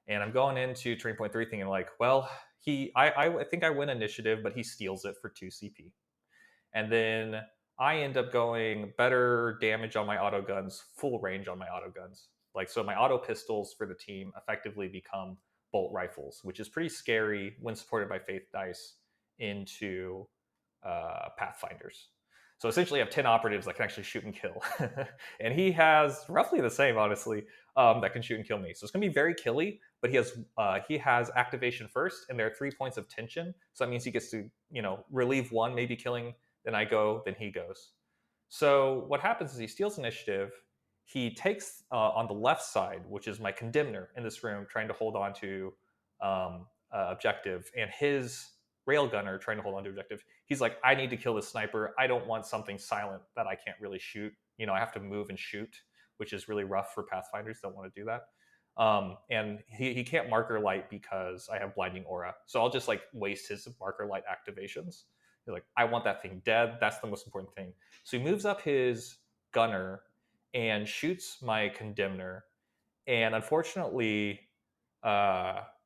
And I'm going into Turning Point 3 thinking like, well, I think I win initiative, but he steals it for 2 CP. And then I end up going better damage on my auto guns, full range on my auto guns. Like, so my auto pistols for the team effectively become bolt rifles, which is pretty scary when supported by Faith Dice into Pathfinders. So essentially I have 10 operatives that can actually shoot and kill. And he has roughly the same, honestly, that can shoot and kill me. So it's going to be very killy, but he has activation first, and there are 3 points of tension. So that means he gets to, relieve one, maybe killing, then I go, then he goes. So what happens is he steals initiative. He takes on the left side, which is my Condemner in this room, trying to hold on to objective, and his railgunner trying to hold on to objective. He's like, I need to kill this sniper. I don't want something silent that I can't really shoot. I have to move and shoot, which is really rough for Pathfinders. Don't want to do that. And he can't marker light because I have blinding aura. So I'll just like waste his marker light activations. He's like, I want that thing dead. That's the most important thing. So he moves up his gunner and shoots my condemner. And unfortunately,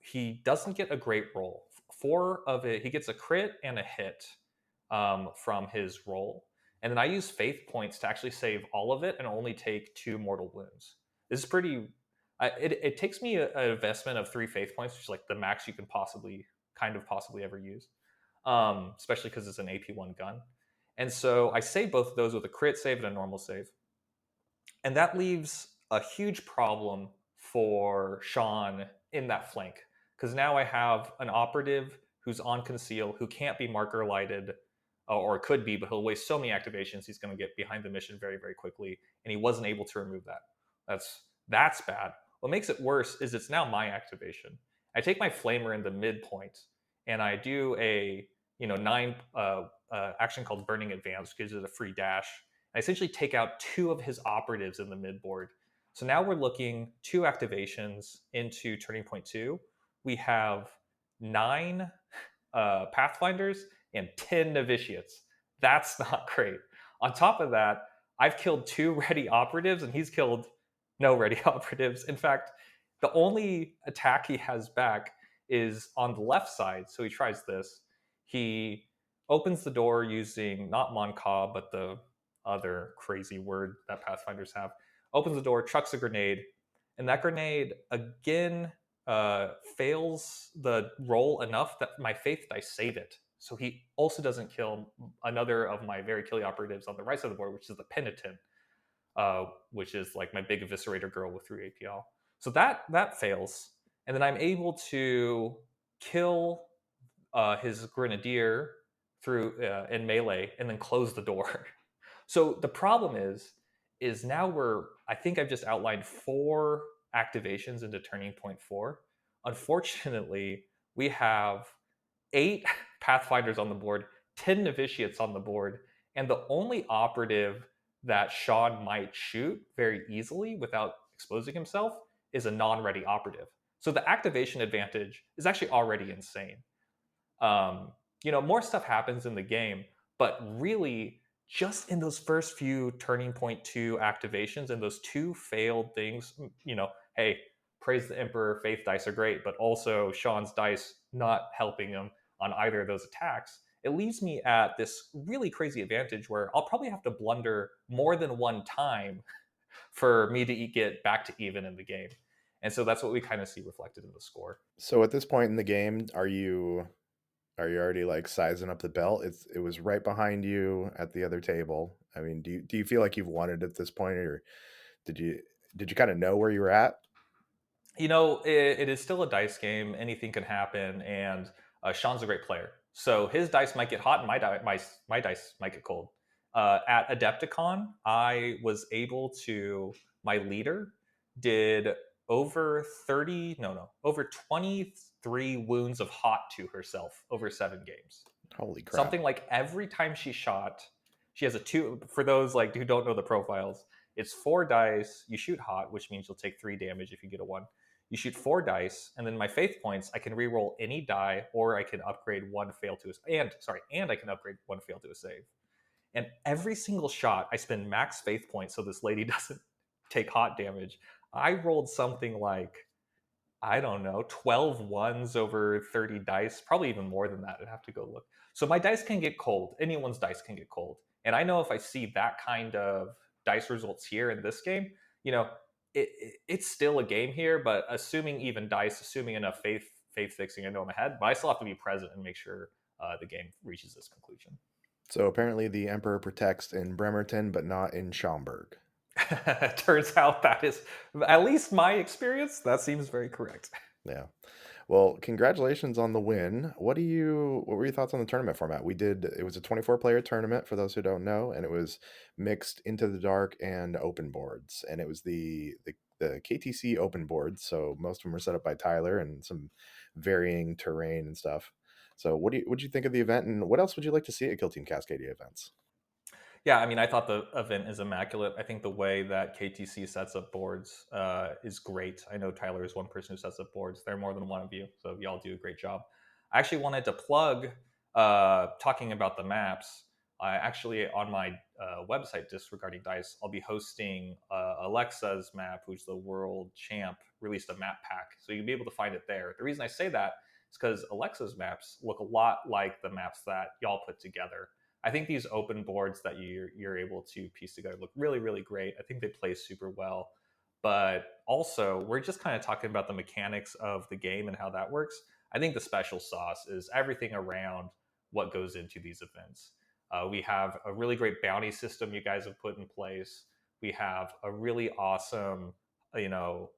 he doesn't get a great roll. Four of it, he gets a crit and a hit from his roll. And then I use faith points to actually save all of it and only take 2 mortal wounds. This is pretty. It takes me an investment of 3 faith points, which is like the max you can possibly ever use, especially because it's an AP1 gun. And so I save both of those with a crit save and a normal save. And that leaves a huge problem for Sean in that flank. Because now I have an operative who's on conceal, who can't be marker lighted, or could be, but he'll waste so many activations, he's going to get behind the mission very, very quickly. And he wasn't able to remove that. That's bad. What makes it worse is it's now my activation. I take my flamer in the midpoint, and I do a 9 action called Burning Advance, which gives it a free dash. I essentially take out 2 of his operatives in the midboard. So now we're looking 2 activations into Turning Point 2. We have 9 Pathfinders and 10 Novitiates. That's not great. On top of that, I've killed 2 ready operatives, and he's killed no ready operatives. In fact, the only attack he has back is on the left side. So he tries this. He opens the door using not Moncaw, but the other crazy word that Pathfinders have. Opens the door, chucks a grenade, and that grenade again fails the roll enough that my faith dice save it. So he also doesn't kill another of my very killy operatives on the right side of the board, which is the Penitent, which is like my big eviscerator girl with 3 APL. So that fails, and then I'm able to kill his grenadier through in melee, and then close the door. So the problem is now I think I've just outlined 4 activations into Turning Point 4. Unfortunately, we have 8 Pathfinders on the board, 10 Novitiates on the board, and the only operative that Sean might shoot very easily without exposing himself is a non-ready operative. So the activation advantage is actually already insane. More stuff happens in the game, but really just in those first few Turning Point 2 activations and those 2 failed things, hey, praise the Emperor, faith dice are great, but also Sean's dice not helping him on either of those attacks. It leaves me at this really crazy advantage where I'll probably have to blunder more than one time for me to get back to even in the game. And so that's what we kind of see reflected in the score. So at this point in the game, are you already like sizing up the belt? It was right behind you at the other table. I mean, do you feel like you've won it at this point, or did you kind of know where you were at? It is still a dice game. Anything can happen, and Sean's a great player, so his dice might get hot, and my dice might get cold. At Adepticon, I was able to. My leader did over 23 wounds of hot to herself over 7 games. Holy crap! Something like every time she shot, she has a 2. For those like who don't know the profiles, it's 4 dice. You shoot hot, which means you'll take 3 damage if you get a 1. You shoot 4 dice, and then my faith points, I can re-roll any die, or I can upgrade 1 fail to and I can upgrade 1 fail to a save. And every single shot, I spend max faith points so this lady doesn't take hot damage. I rolled something like, I don't know, 12 ones over 30 dice, probably even more than that. I'd have to go look. So my dice can get cold. Anyone's dice can get cold. And I know if I see that kind of dice results here in this game, it's still a game here, but assuming even dice, assuming enough faith fixing, I know I'm ahead, but I still have to be present and make sure the game reaches this conclusion. So apparently the Emperor protects in Bremerton, but not in Schaumburg. Turns out that is, at least my experience, that seems very correct. Yeah. Well, congratulations on the win. What were your thoughts on the tournament format? It was a 24-player tournament for those who don't know, and it was mixed Into the Dark and open boards. And it was the KTC open boards, so most of them were set up by Tyler and some varying terrain and stuff. So what'd you think of the event, and what else would you like to see at Kill Team Cascadia events? Yeah, I mean, I thought the event is immaculate. I think the way that KTC sets up boards is great. I know Tyler is one person who sets up boards. There are more than one of you, so y'all do a great job. I actually wanted to plug, talking about the maps. I actually, on my website, Disregarding Dice, I'll be hosting Alexa's map, who's the world champ, released a map pack. So you'll be able to find it there. The reason I say that is because Alexa's maps look a lot like the maps that y'all put together. I think these open boards that you're able to piece together look really, really great. I think they play super well. But also, we're just kind of talking about the mechanics of the game and how that works. I think the special sauce is everything around what goes into these events. We have a really great bounty system you guys have put in place. We have a really awesome,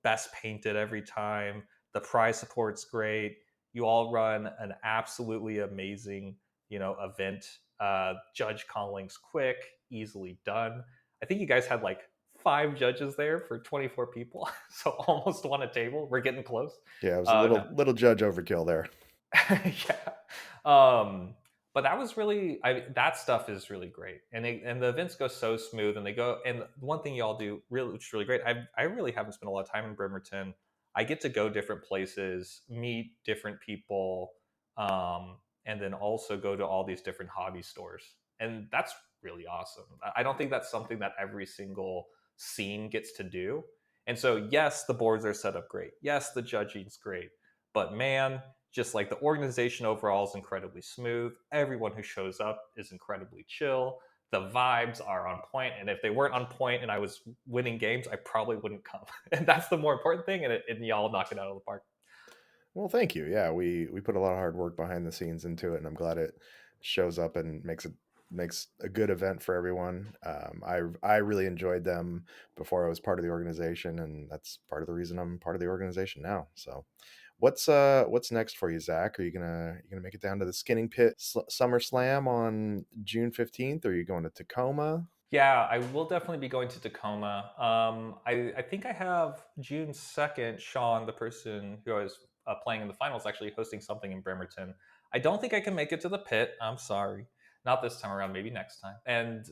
best painted every time. The prize support's great. You all run an absolutely amazing, event. Judge calling's quick, easily done. I think you guys had like 5 judges there for 24 people, so almost on a table. We're getting close. Yeah, it was a little judge overkill there. Yeah. But that was really, that stuff is really great, and the events go so smooth, and they go. And one thing y'all do really, which is really great. I really haven't spent a lot of time in Bremerton. I get to go different places, meet different people, and then also go to all these different hobby stores, and that's really awesome. I don't think that's something that every single scene gets to do. And so, yes, the boards are set up great. Yes, the judging's great, but man, just like the organization overall is incredibly smooth. Everyone who shows up is incredibly chill. The vibes are on point, and if they weren't on point and I was winning games, I probably wouldn't come. And that's the more important thing. And y'all knock it out of the park. Well, thank you. Yeah, we put a lot of hard work behind the scenes into it, and I'm glad it shows up and makes a good event for everyone. I really enjoyed them before I was part of the organization, and that's part of the reason I'm part of the organization now. So, what's next for you, Zach? Are you gonna make it down to the Skinning Pit Summer Slam on June 15th? Or are you going to Tacoma? Yeah, I will definitely be going to Tacoma. I think I have June 2nd, Sean, the person who I was playing in the finals, actually hosting something in Bremerton. I don't think I can make it to the pit. I'm sorry. Not this time around, maybe next time. And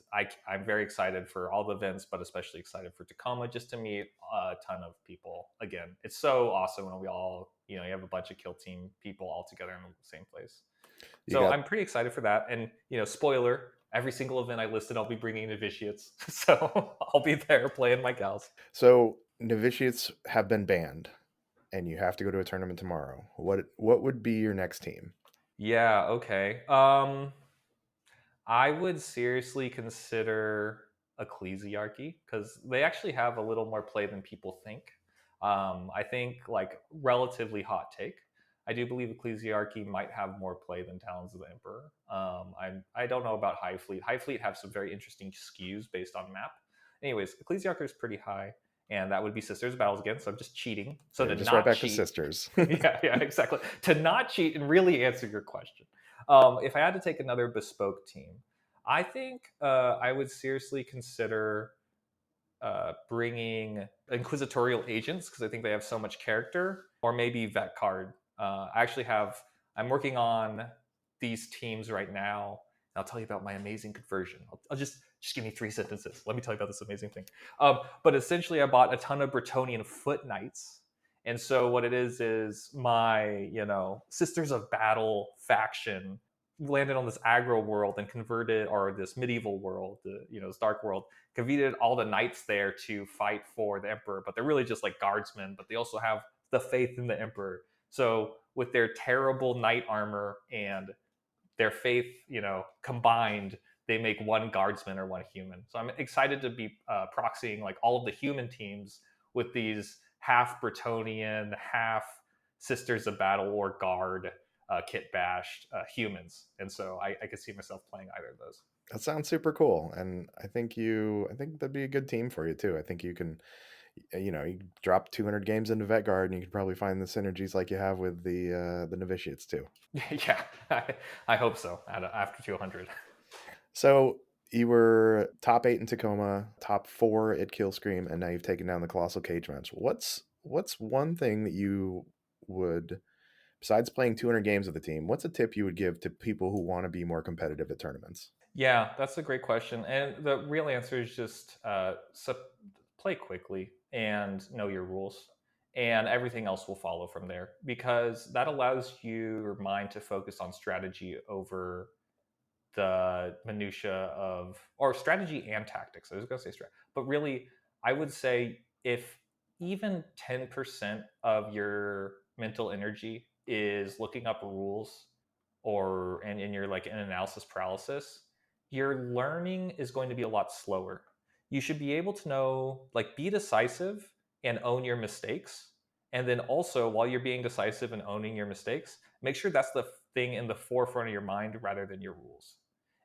I'm very excited for all the events, but especially excited for Tacoma just to meet a ton of people again. It's so awesome when we all, you have a bunch of kill team people all together in the same place. So I'm pretty excited for that. And, spoiler, every single event I listed, I'll be bringing novitiates. So I'll be there playing my gals. So novitiates have been banned, and you have to go to a tournament tomorrow. What would be your next team? Yeah, okay. I would seriously consider Ecclesiarchy because they actually have a little more play than people think. I think, like, relatively hot take. I do believe Ecclesiarchy might have more play than Talons of the Emperor. I don't know about High Fleet. High Fleet have some very interesting skews based on map. Anyways, Ecclesiarchy is pretty high, and that would be Sisters Battles again. So I'm just cheating. So to Just not right back cheat, to Sisters. yeah, exactly. To not cheat and really answer your question. If I had to take another bespoke team, I think I would seriously consider bringing inquisitorial agents because I think they have so much character, or maybe vet card. I'm working on these teams right now. I'll tell you about my amazing conversion. I'll just give me 3 sentences. Let me tell you about this amazing thing. But essentially, I bought a ton of Bretonian foot knights. And so what it is my, Sisters of Battle faction landed on this aggro world and converted, or this medieval world, this dark world, convened all the knights there to fight for the emperor, but they're really just like guardsmen, but they also have the faith in the emperor. So with their terrible knight armor and their faith, combined, they make one guardsman or one human. So I'm excited to be proxying like all of the human teams with these half Bretonian, half Sisters of Battle or Guard kit bashed humans. And so I could see myself playing either of those. That sounds super cool, and I think that'd be a good team for you too. I think you can, you drop 200 games into Vet Guard, and you can probably find the synergies like you have with the novitiates too. Yeah, I hope so. After 200. So you were top 8 in Tacoma, top 4 at Killscream, and now you've taken down the Colossal Cage Match. What's one thing that you would, besides playing 200 games with the team, what's a tip you would give to people who want to be more competitive at tournaments? Yeah, that's a great question. And the real answer is just play quickly and know your rules. And everything else will follow from there because that allows your mind to focus on strategy over the minutia of, or strategy and tactics. I was going to say strategy, but really, I would say if even 10% of your mental energy is looking up rules and you're like in analysis paralysis, your learning is going to be a lot slower. You should be able to know, like, be decisive and own your mistakes. And then also, while you're being decisive and owning your mistakes, make sure that's the thing in the forefront of your mind rather than your rules.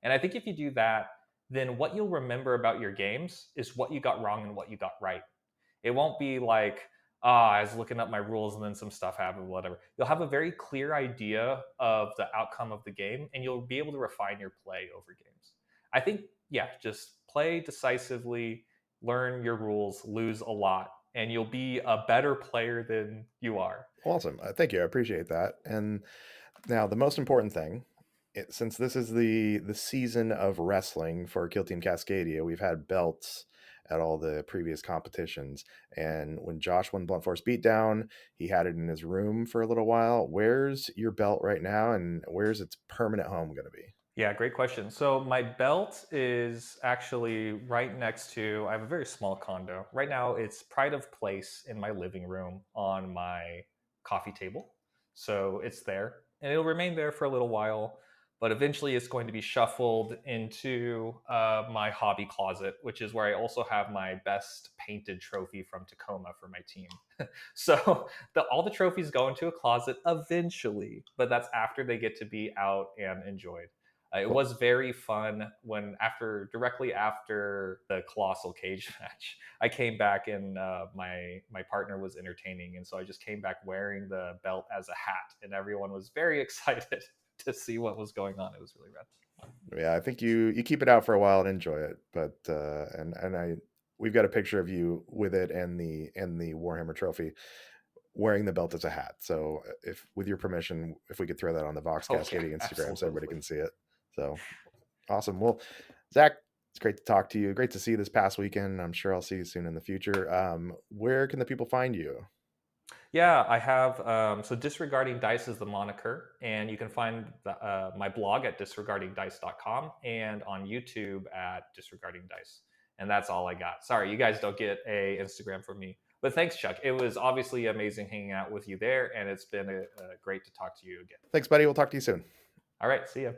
And I think if you do that, then what you'll remember about your games is what you got wrong and what you got right. It won't be like, I was looking up my rules and then some stuff happened, whatever. You'll have a very clear idea of the outcome of the game and you'll be able to refine your play over games. I think, yeah, just play decisively, learn your rules, lose a lot, and you'll be a better player than you are. Awesome. Thank you. I appreciate that. And now the most important thing, since this is the season of wrestling for Kill Team Cascadia, we've had belts at all the previous competitions. And when Josh won Blunt Force Beatdown, he had it in his room for a little while. Where's your belt right now, and where's its permanent home going to be? Yeah, great question. So my belt is actually right next to, I have a very small condo. Right now it's pride of place in my living room on my coffee table. So it's there and it'll remain there for a little while, but eventually it's going to be shuffled into my hobby closet, which is where I also have my best painted trophy from Tacoma for my team. So all the trophies go into a closet eventually, but that's after they get to be out and enjoyed. It Cool. was very fun when directly after the colossal cage match, I came back and my partner was entertaining, and so I just came back wearing the belt as a hat, and everyone was very excited to see what was going on. It was really rad. Yeah, I think you keep it out for a while and enjoy it. But we've got a picture of you with it and the Warhammer trophy wearing the belt as a hat. So if with your permission, if we could throw that on the Vox Oh yeah, Cascadia Instagram so everybody absolutely. can see it. So awesome. Well, Zach, it's great to talk to you. Great to see you this past weekend. I'm sure I'll see you soon in the future. Where can the people find you? Yeah, I have. So Disregarding Dice is the moniker, and you can find my blog at disregardingdice.com and on YouTube at Disregarding Dice. And that's all I got. Sorry, you guys don't get a Instagram from me. But thanks, Chuck. It was obviously amazing hanging out with you there, and it's been great to talk to you again. Thanks, buddy. We'll talk to you soon. All right, see ya.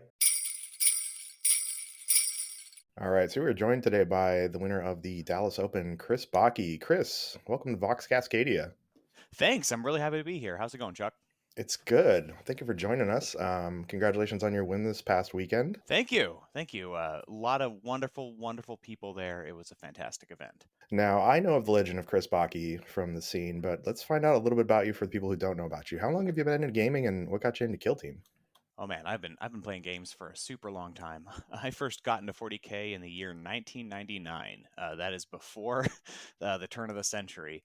All right, so we're joined today by the winner of the Dallas Open, Chris Bacchi. Chris, welcome to Vox Cascadia. Thanks. I'm really happy to be here. How's it going, Chuck? It's good. Thank you for joining us. Congratulations on your win this past weekend. Thank you. Thank you. A lot of wonderful, wonderful people there. It was a fantastic event. Now, I know of the legend of Chris Bacchi from the scene, but let's find out a little bit about you for the people who don't know about you. How long have you been in gaming, and what got you into Kill Team? Oh man, I've been playing games for a super long time. I first got into 40K in the year 1999. That is before the turn of the century.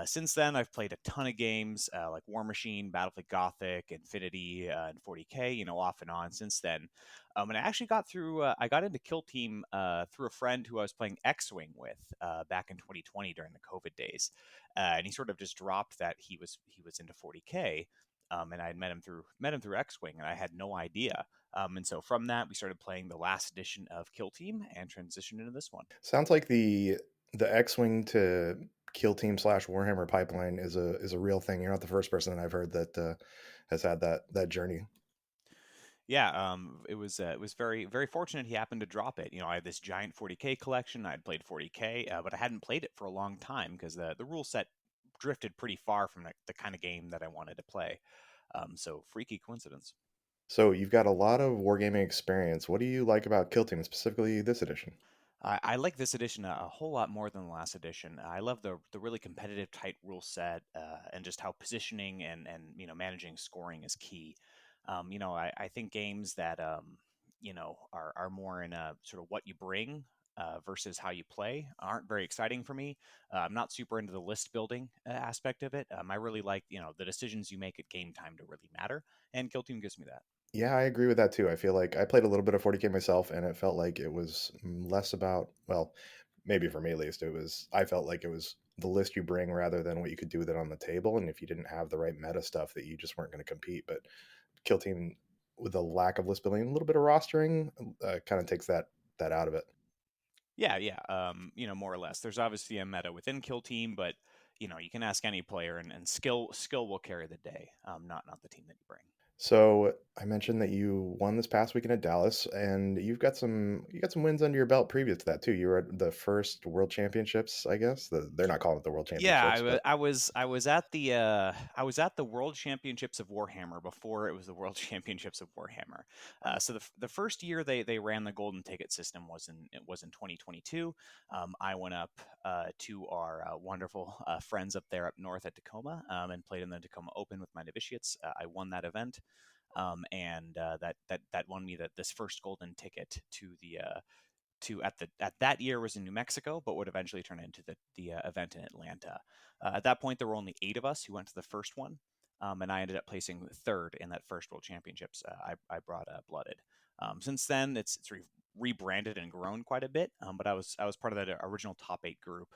Since then, I've played a ton of games like War Machine, Battlefield Gothic, Infinity, and 40K. Off and on since then. And I actually got through. I got into Kill Team through a friend who I was playing X-Wing with back in 2020 during the COVID days, and he sort of just dropped that he was into 40K. And I had met him through X-Wing, and I had no idea. And so from that, we started playing the last edition of Kill Team and transitioned into this one. Sounds like the X-Wing to Kill Team / Warhammer pipeline is a real thing. You're not the first person that I've heard that has had that journey. Yeah, it was very very fortunate he happened to drop it. I had this giant 40K collection. I had played 40K, but I hadn't played it for a long time because the rule set drifted pretty far from the kind of game that I wanted to play. So freaky coincidence. So you've got a lot of wargaming experience. What do you like about Kill Team, specifically this edition? I like this edition a whole lot more than the last edition. I love the really competitive, tight rule set, and just how positioning and managing scoring is key. I think games that are more in a sort of what you bring versus how you play aren't very exciting for me. I'm not super into the list building aspect of it. I really like the decisions you make at game time to really matter, and Kill Team gives me that. Yeah, I agree with that too. I feel like I played a little bit of 40K myself, and it felt like it was less about, well, maybe for me at least, I felt like it was the list you bring rather than what you could do with it on the table. And if you didn't have the right meta stuff, that you just weren't going to compete. But Kill Team, with a lack of list building, a little bit of rostering, kind of takes that out of it. Yeah, yeah. More or less. There's obviously a meta within Kill Team, but you can ask any player, and skill will carry the day. Not the team that you bring. So I mentioned that you won this past weekend at Dallas, and you got some wins under your belt previous to that too. You were at the first World Championships, I guess. They're not calling it the World Yeah, Championships, but I was at the World Championships of Warhammer before it was the World Championships of Warhammer. So the first year they ran the golden ticket system was in 2022. I went up to our wonderful friends up there up north at Tacoma, and played in the Tacoma Open with my novitiates. I won that event. And that won me this first golden ticket to the at that year was in New Mexico, but would eventually turn into the event in Atlanta. At that point, there were only 8 of us who went to the first one, and I ended up placing third in that first World Championships. I brought Blooded. Since then, it's rebranded and grown quite a bit, but I was part of that original top 8 group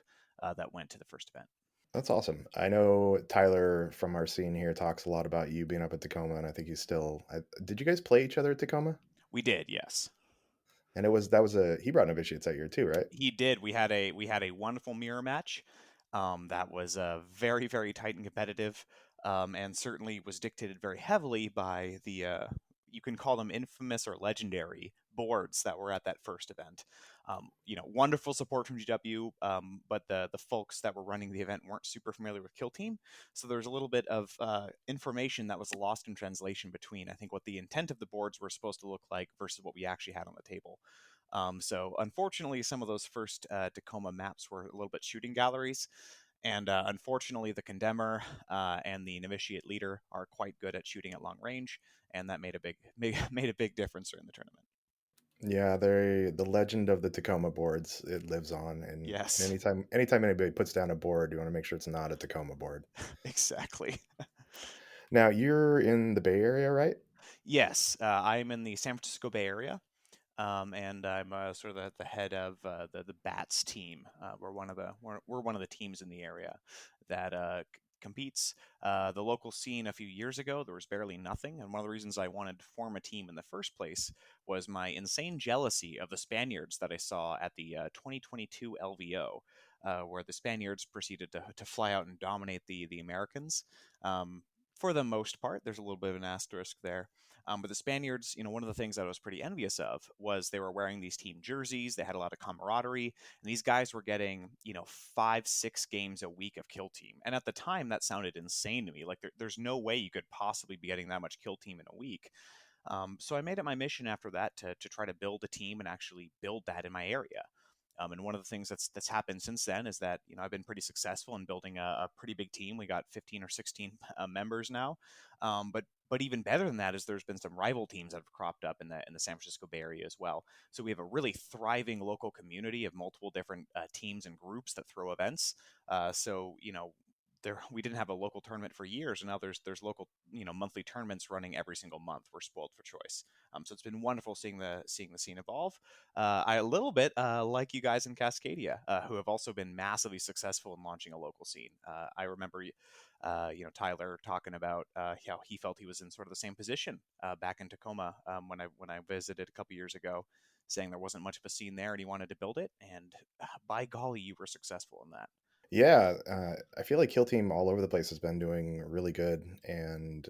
that went to the first event. that's awesome. I know Tyler from our scene here talks a lot about you being up at Tacoma, and I think he's still. Did you guys play each other at Tacoma? We did, yes. And that was he brought novitiates that year too, right? He did. We had a wonderful mirror match that was very very tight and competitive, and certainly was dictated very heavily by the you can call them infamous or legendary boards that were at that first event. Wonderful support from GW, but the folks that were running the event weren't super familiar with Kill Team, so there was a little bit of information that was lost in translation between, I think, what the intent of the boards were supposed to look like versus what we actually had on the table. So unfortunately, some of those first Tacoma maps were a little bit shooting galleries, and unfortunately, the Condemner and the Novitiate Leader are quite good at shooting at long range, and that made a made a big difference during the tournament. Yeah, the legend of the Tacoma boards, it lives on, and Yes, anytime anybody puts down a board, you want to make sure it's not a Tacoma board. exactly. Now you're in the Bay Area, right? Yes, I'm in the San Francisco Bay Area. And I'm sort of the head of the Bats team. We're one of the teams in the area that competes. The local scene a few years ago, there was barely nothing, and one of the reasons I wanted to form a team in the first place was my insane jealousy of the Spaniards that I saw at the 2022 LVO. Where the Spaniards proceeded to fly out and dominate the Americans. For the most part, there's a little bit of an asterisk there. But the Spaniards, one of the things that I was pretty envious of was they were wearing these team jerseys. They had a lot of camaraderie, and these guys were getting, 5, 6 games a week of Kill Team. And at the time, that sounded insane to me. Like there's no way you could possibly be getting that much Kill Team in a week. So I made it my mission after that to try to build a team and actually build that in my area. And one of the things that's happened since then is that I've been pretty successful in building a pretty big team. We got 15 or 16 members now, but even better than that is there's been some rival teams that have cropped up in the San Francisco Bay Area as well. So we have a really thriving local community of multiple different teams and groups that throw events. So there we didn't have a local tournament for years, and now there's local monthly tournaments running every single month. We're spoiled for choice. So it's been wonderful seeing the scene evolve. I a little bit like you guys in Cascadia, who have also been massively successful in launching a local scene. I remember, Tyler talking about how he felt he was in sort of the same position back in Tacoma when I visited a couple years ago, saying there wasn't much of a scene there and he wanted to build it. And by golly, you were successful in that. Yeah, I feel like Kill Team all over the place has been doing really good, and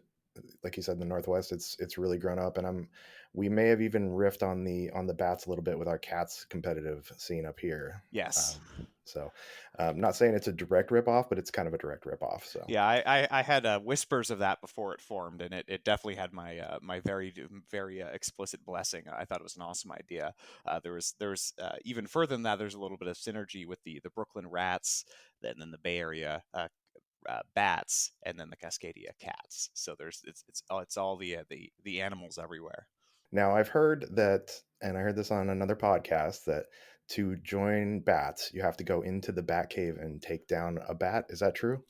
like you said, in the Northwest, it's really grown up, and we may have even riffed on the bats a little bit with our cats competitive scene up here. Yes. So, not saying it's a direct rip off, but it's kind of a direct rip off. So, Yeah, I had whispers of that before it formed, and it definitely had my very very explicit blessing. I thought it was an awesome idea. There was even further than that. There's a little bit of synergy with the Brooklyn Rats, then the Bay Area bats, and then the Cascadia cats. So it's all the animals everywhere. now I've heard that, and I heard this on another podcast, that to join bats, you have to go into the bat cave and take down a bat. Is that true?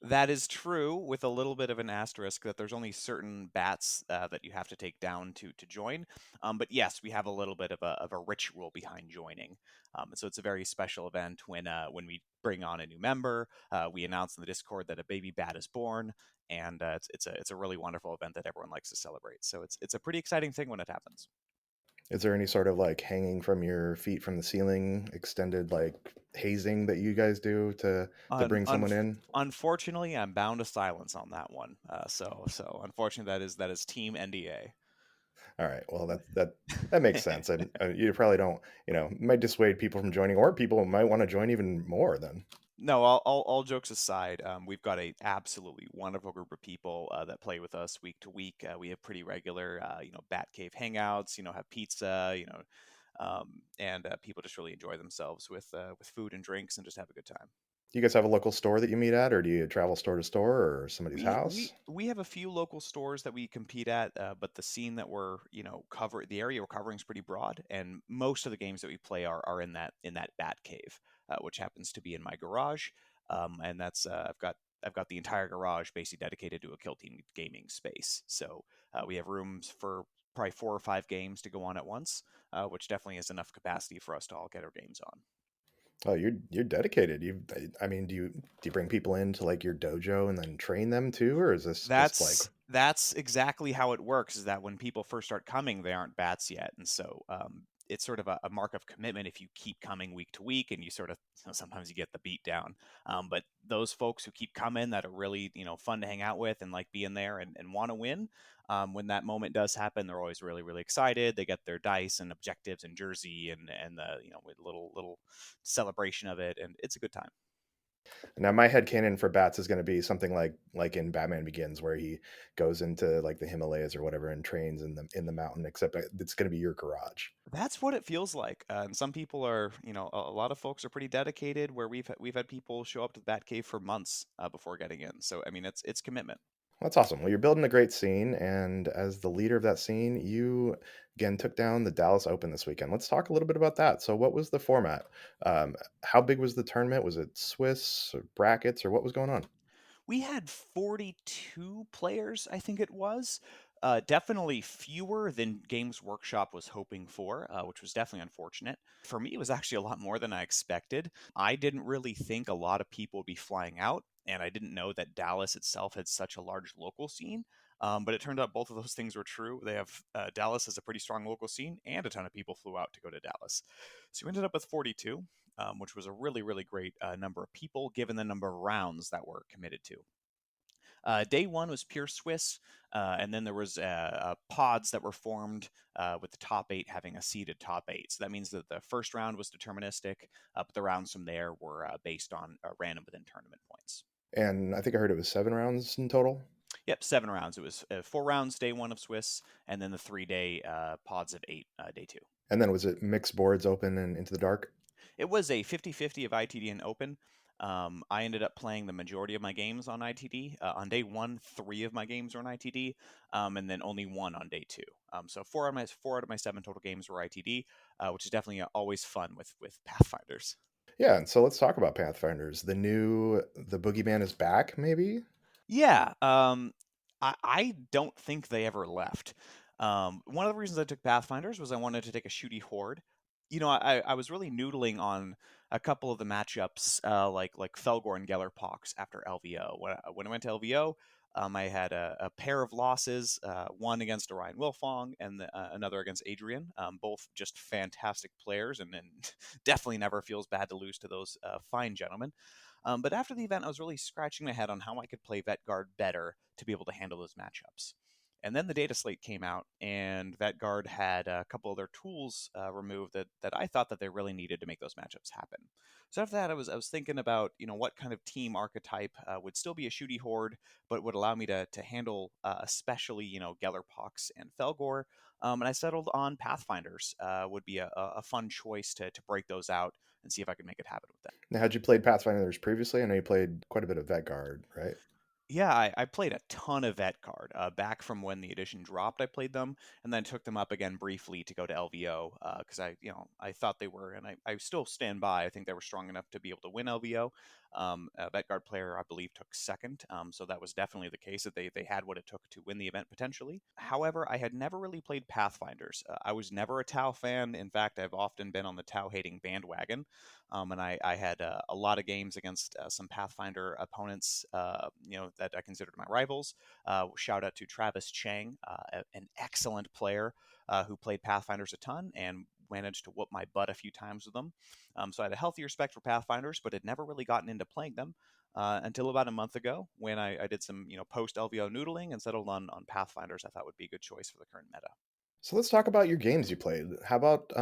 That is true, with a little bit of an asterisk that there's only certain bats that you have to take down to join. But yes, we have a little bit of a ritual behind joining. So it's a very special event when we bring on a new member. We announce in the Discord that a baby bat is born, and it's a really wonderful event that everyone likes to celebrate. So it's a pretty exciting thing when it happens. Is there any sort of like hanging from your feet from the ceiling, extended like hazing that you guys do to Un- bring someone unf in? Unfortunately, I'm bound to silence on that one. So unfortunately, that is Team NDA. All right. Well, that makes sense, and you probably don't, might dissuade people from joining, or people might want to join even more. Then No, all jokes aside, we've got a absolutely wonderful group of people that play with us week to week. We have pretty regular, Bat Cave hangouts. Have pizza. And people just really enjoy themselves with food and drinks and just have a good time. do you guys have a local store that you meet at, or do you travel store to store, or somebody's We we house? we have a few local stores that we compete at, but the scene that we're the area we're covering is pretty broad, and most of the games that we play are in that Bat Cave, which happens to be in my garage, and that's I've got the entire garage basically dedicated to a Kill Team gaming space. So we have rooms for probably 4 or 5 games to go on at once, which definitely is enough capacity for us to all get our games on. Oh, you're dedicated. I mean, do you bring people into like your dojo and then train them too, or is this just like, That's exactly how it works. Is that when people first start coming, they aren't bats yet, and so it's sort of a mark of commitment if you keep coming week to week, and you sort of sometimes you get the beat down. But those folks who keep coming that are really fun to hang out with and like being there and want to win, when that moment does happen, they're always really really excited. They get their dice and objectives and jersey and the with little celebration of it, and it's a good time. now my headcanon for bats is going to be something like in Batman Begins, where he goes into like the Himalayas or whatever and trains in the mountain, except it's going to be your garage. That's what it feels like. And some people are, a lot of folks are pretty dedicated. Where we've had people show up to the Batcave for months before getting in. So I mean, it's commitment. That's awesome. Well, you're building a great scene, and as the leader of that scene, you again took down the Dallas Open this weekend. Let's talk a little bit about that. So, what was the format? Um, how big was the tournament? Was it Swiss or brackets, or what was going on? We had 42 players, I think it was. Definitely fewer than Games Workshop was hoping for, which was definitely unfortunate. For me, it was actually a lot more than I expected. I didn't really think a lot of people would be flying out, and I didn't know that Dallas itself had such a large local scene. But it turned out both of those things were true. They have Dallas has a pretty strong local scene, and a ton of people flew out to go to Dallas. So we ended up with 42, which was a really, really great number of people given the number of rounds that were committed to. Day one was pure Swiss, and then there was pods that were formed with the top 8 having a seeded top 8. So that means that the first round was deterministic, but the rounds from there were based on random within tournament points. And I think I heard it was 7 rounds in total. Yep, 7 rounds. It was 4 rounds day one of Swiss, and then the 3-day pods of 8 day two. And then was it mixed boards, open and into the dark? It was a 50-50 of ITD and open. I ended up playing the majority of my games on ITD. On day one, 3 of my games were on ITD, and then only 1 on day 2. So four out of my 7 total games were ITD, which is definitely always fun with Pathfinders. Yeah, and so let's talk about Pathfinders. The Boogeyman is back, maybe? Yeah, I don't think they ever left. One of the reasons I took Pathfinders was I wanted to take a shooty horde. I was really noodling on a couple of the matchups, like Felgor and Gellerpox after LVO. When I went to LVO, I had a pair of losses, one against Orion Wilfong and another against Adrian. Both just fantastic players, and definitely never feels bad to lose to those fine gentlemen. But after the event, I was really scratching my head on how I could play Vetguard better to be able to handle those matchups. And then the data slate came out, and Vetguard had a couple of their tools removed that I thought that they really needed to make those matchups happen. So after that, I was thinking about what kind of team archetype would still be a shooty horde, but would allow me to handle especially Gellerpox and Felgor. And I settled on Pathfinders would be a fun choice to break those out and see if I could make it happen with them. Now, had you played Pathfinders previously? I know you played quite a bit of Vetguard, right? Yeah, I played a ton of Vetguard. Back from when the edition dropped, I played them, and then took them up again briefly to go to LVO because I thought they were, and I still stand by. I think they were strong enough to be able to win LVO. A Vetguard player, I believe, took second. So that was definitely the case, that they had what it took to win the event potentially. However, I had never really played Pathfinders. I was never a Tau fan. In fact, I've often been on the Tau hating bandwagon. And I had a lot of games against some Pathfinder opponents, that I considered my rivals. Shout out to Travis Chang, an excellent player who played Pathfinders a ton and managed to whoop my butt a few times with them. So I had a healthy respect for Pathfinders, but had never really gotten into playing them until about a month ago, when I did some post LVO noodling and settled on Pathfinders. I thought would be a good choice for the current meta. So let's talk about your games you played. How about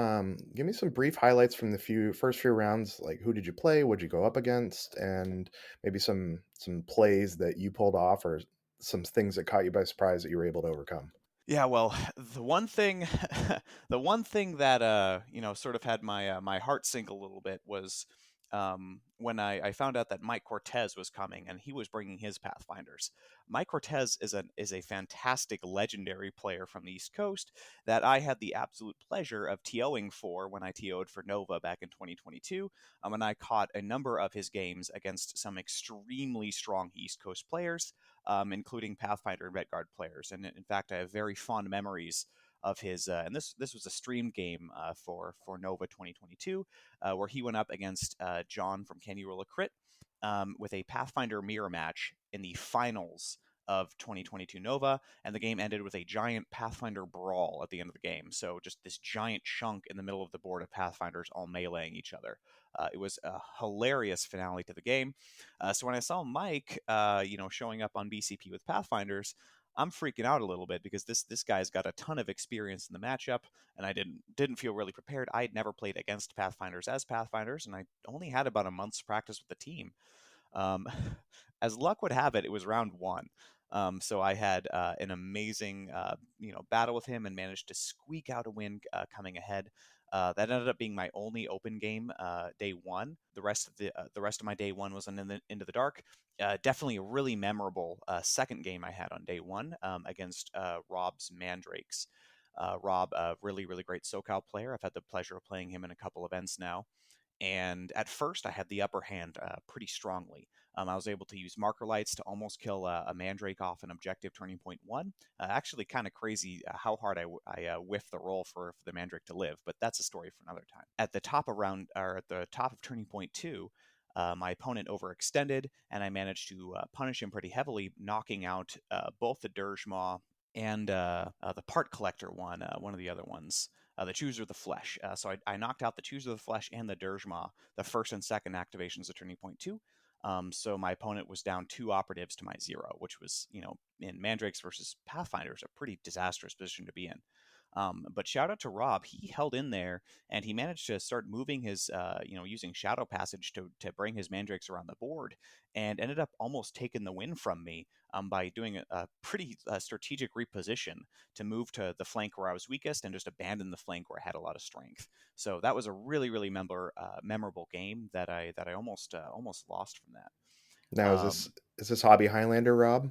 give me some brief highlights from the first few rounds? Like, who did you play? What did you go up against? And maybe some plays that you pulled off, or some things that caught you by surprise that you were able to overcome. Yeah, well, the one thing, the one thing that sort of had my heart sink a little bit was when I found out that Mike Cortez was coming and he was bringing his Pathfinders. Mike Cortez is a fantastic legendary player from the East Coast that I had the absolute pleasure of TOing for when I TO'd for Nova back in 2022, and I caught a number of his games against some extremely strong East Coast players. Including Pathfinder and Redguard players. And in fact, I have very fond memories of his. And this was a streamed game for Nova 2022, where he went up against John from Can You Roll a Crit with a Pathfinder mirror match in the finals of 2022 Nova, and the game ended with a giant Pathfinder brawl at the end of the game. So just this giant chunk in the middle of the board of Pathfinders all meleeing each other. It was a hilarious finale to the game. So when I saw Mike, showing up on BCP with Pathfinders, I'm freaking out a little bit because this guy's got a ton of experience in the matchup, and I didn't feel really prepared. I had never played against Pathfinders as Pathfinders, and I only had about a month's practice with the team. Um, as luck would have it, it was round one. So I had an amazing, battle with him and managed to squeak out a win coming ahead. That ended up being my only open game day one. The rest of my day one was Into the Dark. Definitely a really memorable second game I had on day one against Rob's Mandrakes. Rob, a really, really great SoCal player. I've had the pleasure of playing him in a couple events now. And at first, I had the upper hand pretty strongly. I was able to use marker lights to almost kill a Mandrake off an objective turning point one. Actually, kind of crazy how hard I whiffed the roll for the Mandrake to live, but that's a story for another time. At the top of turning point two, my opponent overextended, and I managed to punish him pretty heavily, knocking out both the Dirge Maw and the Part Collector one of the other ones. The Chooser of the Flesh. So I knocked out the Chooser of the Flesh and the Dirge Maw, the first and second activations of Turning Point 2. So my opponent was down 2 operatives to my 0, which was, in Mandrakes versus Pathfinders, a pretty disastrous position to be in. But shout out to Rob. He held in there, and he managed to start moving his, using Shadow Passage to bring his Mandrakes around the board, and ended up almost taking the win from me by doing a pretty strategic reposition to move to the flank where I was weakest and just abandon the flank where I had a lot of strength. So that was a really, really memorable game that I almost lost from that. Now, is this Hobby Highlander Rob?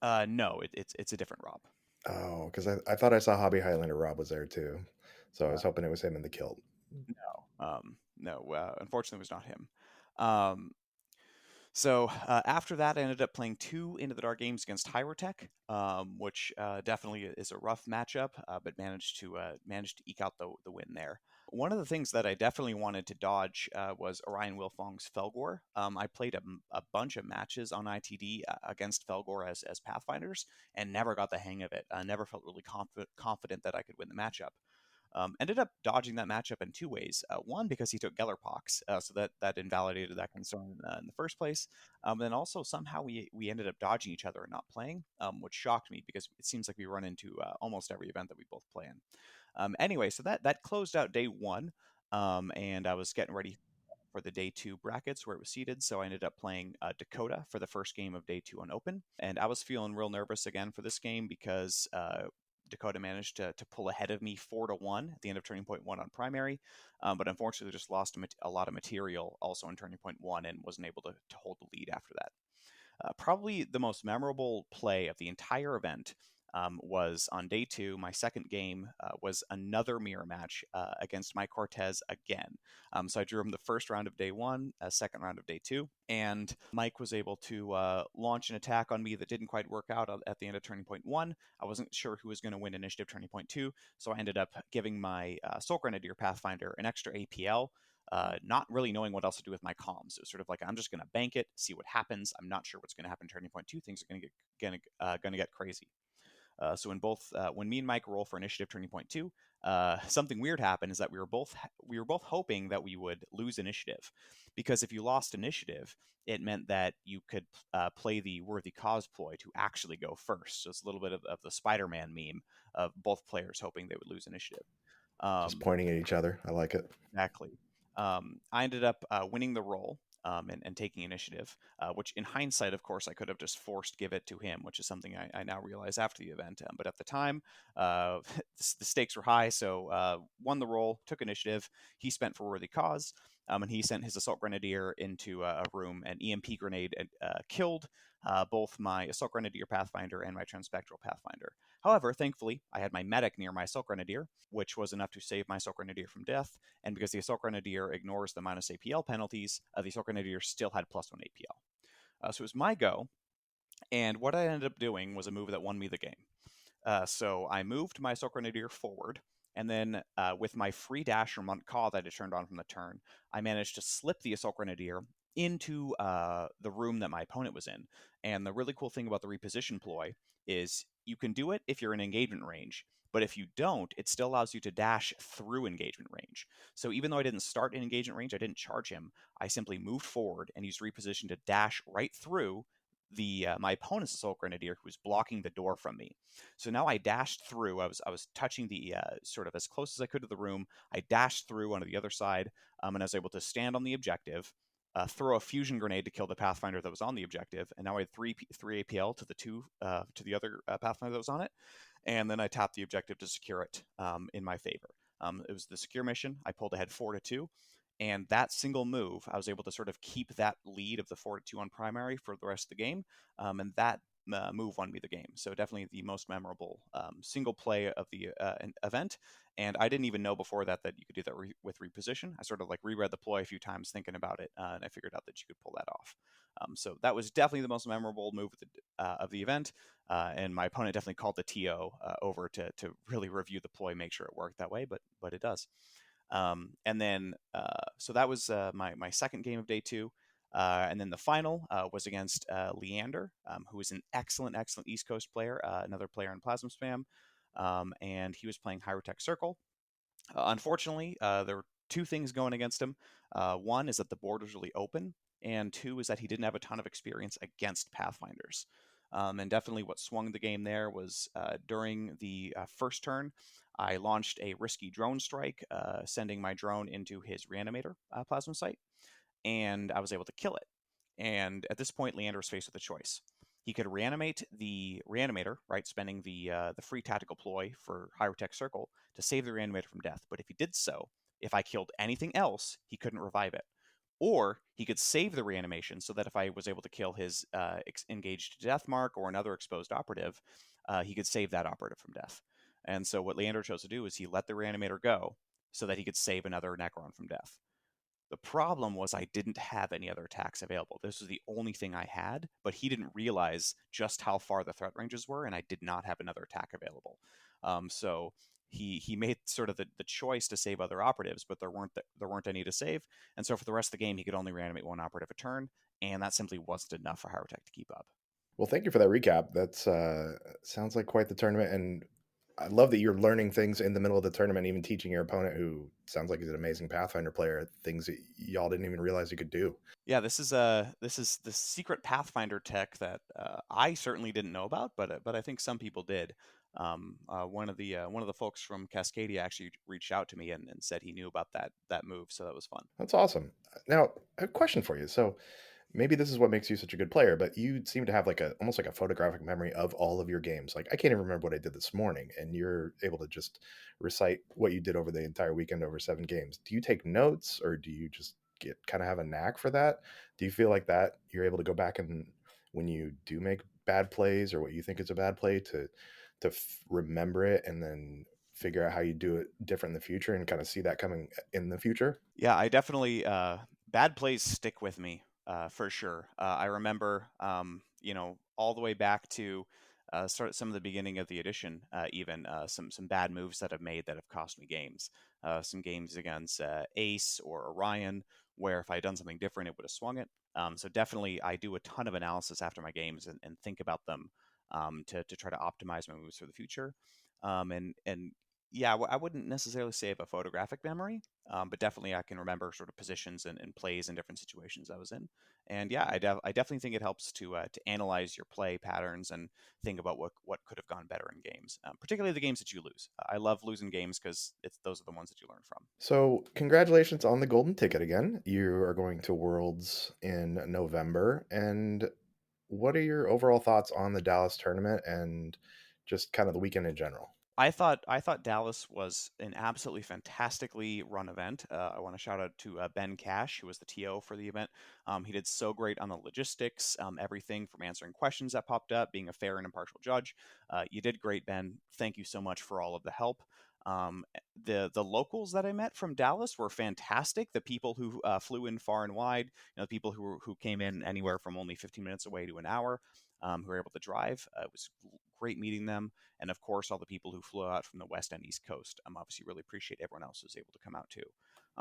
No, it's a different Rob. Oh, because I thought I saw Hobby Highlander Rob was there too, so I was hoping it was him in the kilt. No, unfortunately, it was not him. So after that, I ended up playing 2 Into the Dark games against Hyrotech, which definitely is a rough matchup, but managed to eke out the win there. One of the things that I definitely wanted to dodge was Orion Wilfong's Felgor. I played a bunch of matches on ITD against Felgor as Pathfinders and never got the hang of it. I never felt really confident that I could win the matchup. Ended up dodging that matchup in 2 ways. One, because he took Gellerpox, so that invalidated that concern in the first place. Then also somehow we ended up dodging each other and not playing, which shocked me because it seems like we run into almost every event that we both play in. Anyway, so that closed out day 1, and I was getting ready for the day 2 brackets where it was seeded. So I ended up playing Dakota for the first game of day 2 on Open. And I was feeling real nervous again for this game because Dakota managed to pull ahead of me 4-1 at the end of Turning Point 1 on primary, but unfortunately just lost a lot of material also in Turning Point 1 and wasn't able to hold the lead after that. Probably the most memorable play of the entire event was on day 2. My second game was another mirror match against Mike Cortez again. So I drew him the first round of day 1, second round of day 2, and Mike was able to launch an attack on me that didn't quite work out at the end of turning point 1. I wasn't sure who was going to win initiative turning point 2, so I ended up giving my Soul Grenadier Pathfinder an extra APL. Not really knowing what else to do with my comms. It was sort of like, I'm just going to bank it, see what happens. I'm not sure what's going to happen turning point 2. Things are going to get crazy. So when me and Mike roll for initiative turning point 2, something weird happened is that we were both hoping that we would lose initiative, because if you lost initiative, it meant that you could play the worthy cause ploy to actually go first. So it's a little bit of the Spider-Man meme of both players hoping they would lose initiative. Just pointing at each other. I like it. Exactly. I ended up winning the roll and taking initiative, which in hindsight, of course, I could have just forced give it to him, which is something I now realize after the event. But at the time, the stakes were high, so won the roll, took initiative. He spent for worthy cause, and he sent his Assault Grenadier into a room. An EMP grenade killed both my Assault Grenadier Pathfinder and my Transpectral Pathfinder. However, thankfully, I had my medic near my Assault Grenadier, which was enough to save my Assault Grenadier from death. And because the Assault Grenadier ignores the minus APL penalties, the Assault Grenadier still had +1 APL. So it was my go, and what I ended up doing was a move that won me the game. So I moved my Assault Grenadier forward, and then with my free dash or Montcalm that I turned on from the turn, I managed to slip the Assault Grenadier into the room that my opponent was in. And the really cool thing about the reposition ploy is you can do it if you're in engagement range, but if you don't, it still allows you to dash through engagement range. So even though I didn't start in engagement range, I didn't charge him, I simply moved forward and used reposition to dash right through my opponent's Assault Grenadier, who was blocking the door from me. So now I dashed through. I was touching the sort of as close as I could to the room. I dashed through onto the other side, and I was able to stand on the objective, throw a fusion grenade to kill the Pathfinder that was on the objective, and now I had three APL to the other Pathfinder that was on it, and then I tapped the objective to secure it in my favor. It was the secure mission. I pulled ahead 4-2. And that single move, I was able to sort of keep that lead of the 4-2 on primary for the rest of the game. And that move won me the game. So definitely the most memorable single play of the event. And I didn't even know before that you could do that with reposition. I sort of like reread the ploy a few times thinking about it, and I figured out that you could pull that off. So that was definitely the most memorable move of the event. And my opponent definitely called the TO over to really review the ploy, make sure it worked that way, but it does. And then, so that was my second game of day 2. And then the final was against Leander, who is an excellent East Coast player, another player in Plasma Spam. And he was playing Hyrotech Circle. Unfortunately, there were two things going against him. One is that the board was really open, and two is that he didn't have a ton of experience against Pathfinders. And definitely what swung the game there was during the first turn, I launched a risky drone strike, sending my drone into his reanimator plasma site, and I was able to kill it. And at this point, Leander was faced with a choice. He could reanimate the reanimator, right, spending the free tactical ploy for Hyrotech Circle to save the reanimator from death. But if he did so, if I killed anything else, he couldn't revive it. Or he could save the reanimation so that if I was able to kill his engaged death mark or another exposed operative, he could save that operative from death. And so what Leander chose to do is he let the reanimator go so that he could save another Necron from death. The problem was I didn't have any other attacks available. This was the only thing I had, but he didn't realize just how far the threat ranges were, and I did not have another attack available. So he made sort of the choice to save other operatives, but there weren't any to save. And so for the rest of the game, he could only reanimate one operative a turn, and that simply wasn't enough for Hyrotech to keep up. Well, thank you for that recap. That's sounds like quite the tournament, and I love that you're learning things in the middle of the tournament, even teaching your opponent, who sounds like he's an amazing Pathfinder player, things that y'all didn't even realize you could do. Yeah, this is the secret Pathfinder tech that I certainly didn't know about, but I think some people did. One of the folks from Cascadia actually reached out to me and said he knew about that move, so that was fun. That's awesome. Now, I have a question for you. So maybe this is what makes you such a good player, but you seem to have almost like a photographic memory of all of your games. Like, I can't even remember what I did this morning, and you're able to just recite what you did over the entire weekend over 7 games. Do you take notes, or do you just kind of have a knack for that? Do you feel like that you're able to go back and when you do make bad plays or what you think is a bad play to to remember it and then figure out how you do it different in the future and kind of see that coming in the future? Yeah, I definitely bad plays stick with me for sure. I remember, all the way back to some of the beginning of the edition, even some bad moves that I've made that have cost me games. Some games against Ace or Orion, where if I had done something different, it would have swung it. So definitely, I do a ton of analysis after my games and think about them to try to optimize my moves for the future. And yeah, I wouldn't necessarily say I have a photographic memory, but definitely I can remember sort of positions and plays in different situations I was in. And yeah, I definitely think it helps to analyze your play patterns and think about what could have gone better in games, particularly the games that you lose. I love losing games because those are the ones that you learn from. So, congratulations on the golden ticket again. You are going to Worlds in November. And what are your overall thoughts on the Dallas tournament and just kind of the weekend in general? I thought Dallas was an absolutely fantastically run event. I want to shout out to Ben Cash, who was the TO for the event. He did so great on the logistics, everything from answering questions that popped up, being a fair and impartial judge. You did great, Ben. Thank you so much for all of the help. The locals that I met from Dallas were fantastic. The people who flew in far and wide, the people who came in anywhere from only 15 minutes away to an hour, who were able to drive. It was great meeting them, and of course all the people who flew out from the West and East Coast. Obviously really appreciate everyone else who was able to come out too.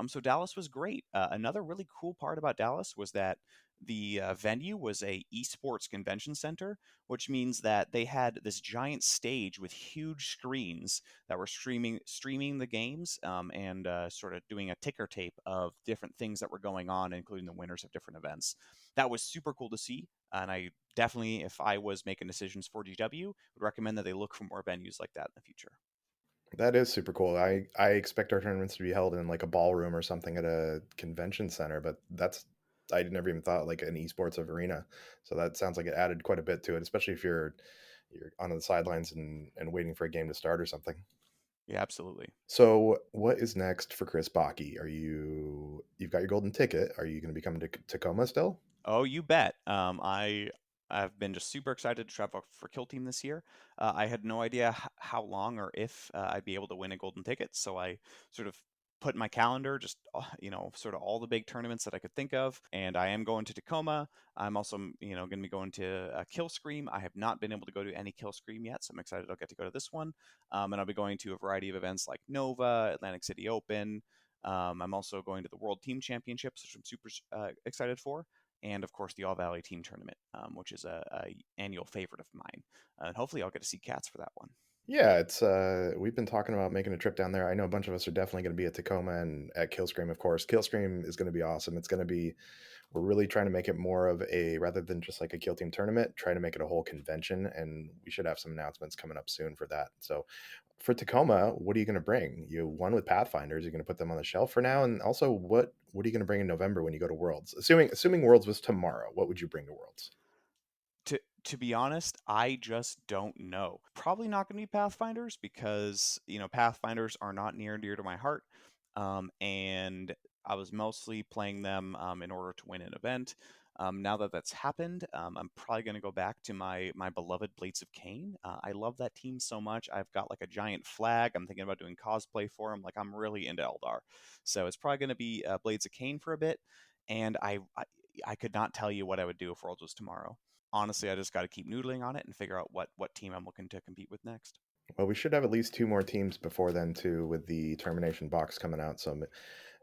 So Dallas was great. Another really cool part about Dallas was that the venue was a esports convention center, which means that they had this giant stage with huge screens that were streaming the games, and sort of doing a ticker tape of different things that were going on, including the winners of different events. That was super cool to see, and I definitely, if I was making decisions for GW, would recommend that they look for more venues like that in the future. That is super cool. I expect our tournaments to be held in like a ballroom or something at a convention center, but that's I never even thought like an esports arena. So that sounds like it added quite a bit to it, especially if you're on the sidelines and waiting for a game to start or something. Yeah, absolutely. So what is next for Chris Bacchi? You've got your golden ticket. Are you going to be coming to Tacoma still? Oh, you bet. I've been just super excited to travel for Kill Team this year. I had no idea how long or if I'd be able to win a golden ticket, so I sort of put in my calendar just sort of all the big tournaments that I could think of, and I am going to Tacoma. I'm also going to be going to Kill Scream. I have not been able to go to any Kill Scream yet, so I'm excited I'll get to go to this one. And I'll be going to a variety of events like Nova, Atlantic City Open. I'm also going to the World Team Championships, which I'm super excited for, and of course the All Valley Team Tournament, which is a annual favorite of mine. And hopefully I'll get to see Cats for that one. Yeah, it's we've been talking about making a trip down there. I know a bunch of us are definitely going to be at Tacoma and at Killscream, of course. Killscream is going to be awesome. It's going to be we're really trying to make it more of a rather than just like a Kill Team tournament, try to make it a whole convention, and we should have some announcements coming up soon for that. So for Tacoma, what are you going to bring? You won with Pathfinders. You're going to put them on the shelf for now, and also what are you going to bring in November when you go to Worlds? Assuming Worlds was tomorrow, what would you bring to Worlds? To be honest, I just don't know. Probably not going to be Pathfinders because Pathfinders are not near and dear to my heart, and I was mostly playing them in order to win an event. Now that that's happened, I'm probably going to go back to my beloved Blades of Cain. I love that team so much. I've got like a giant flag. I'm thinking about doing cosplay for them. Like I'm really into Eldar, so it's probably going to be Blades of Cain for a bit. And I could not tell you what I would do if Worlds was tomorrow. Honestly, I just got to keep noodling on it and figure out what team I'm looking to compete with next. Well, we should have at least two more teams before then too, with the termination box coming out. So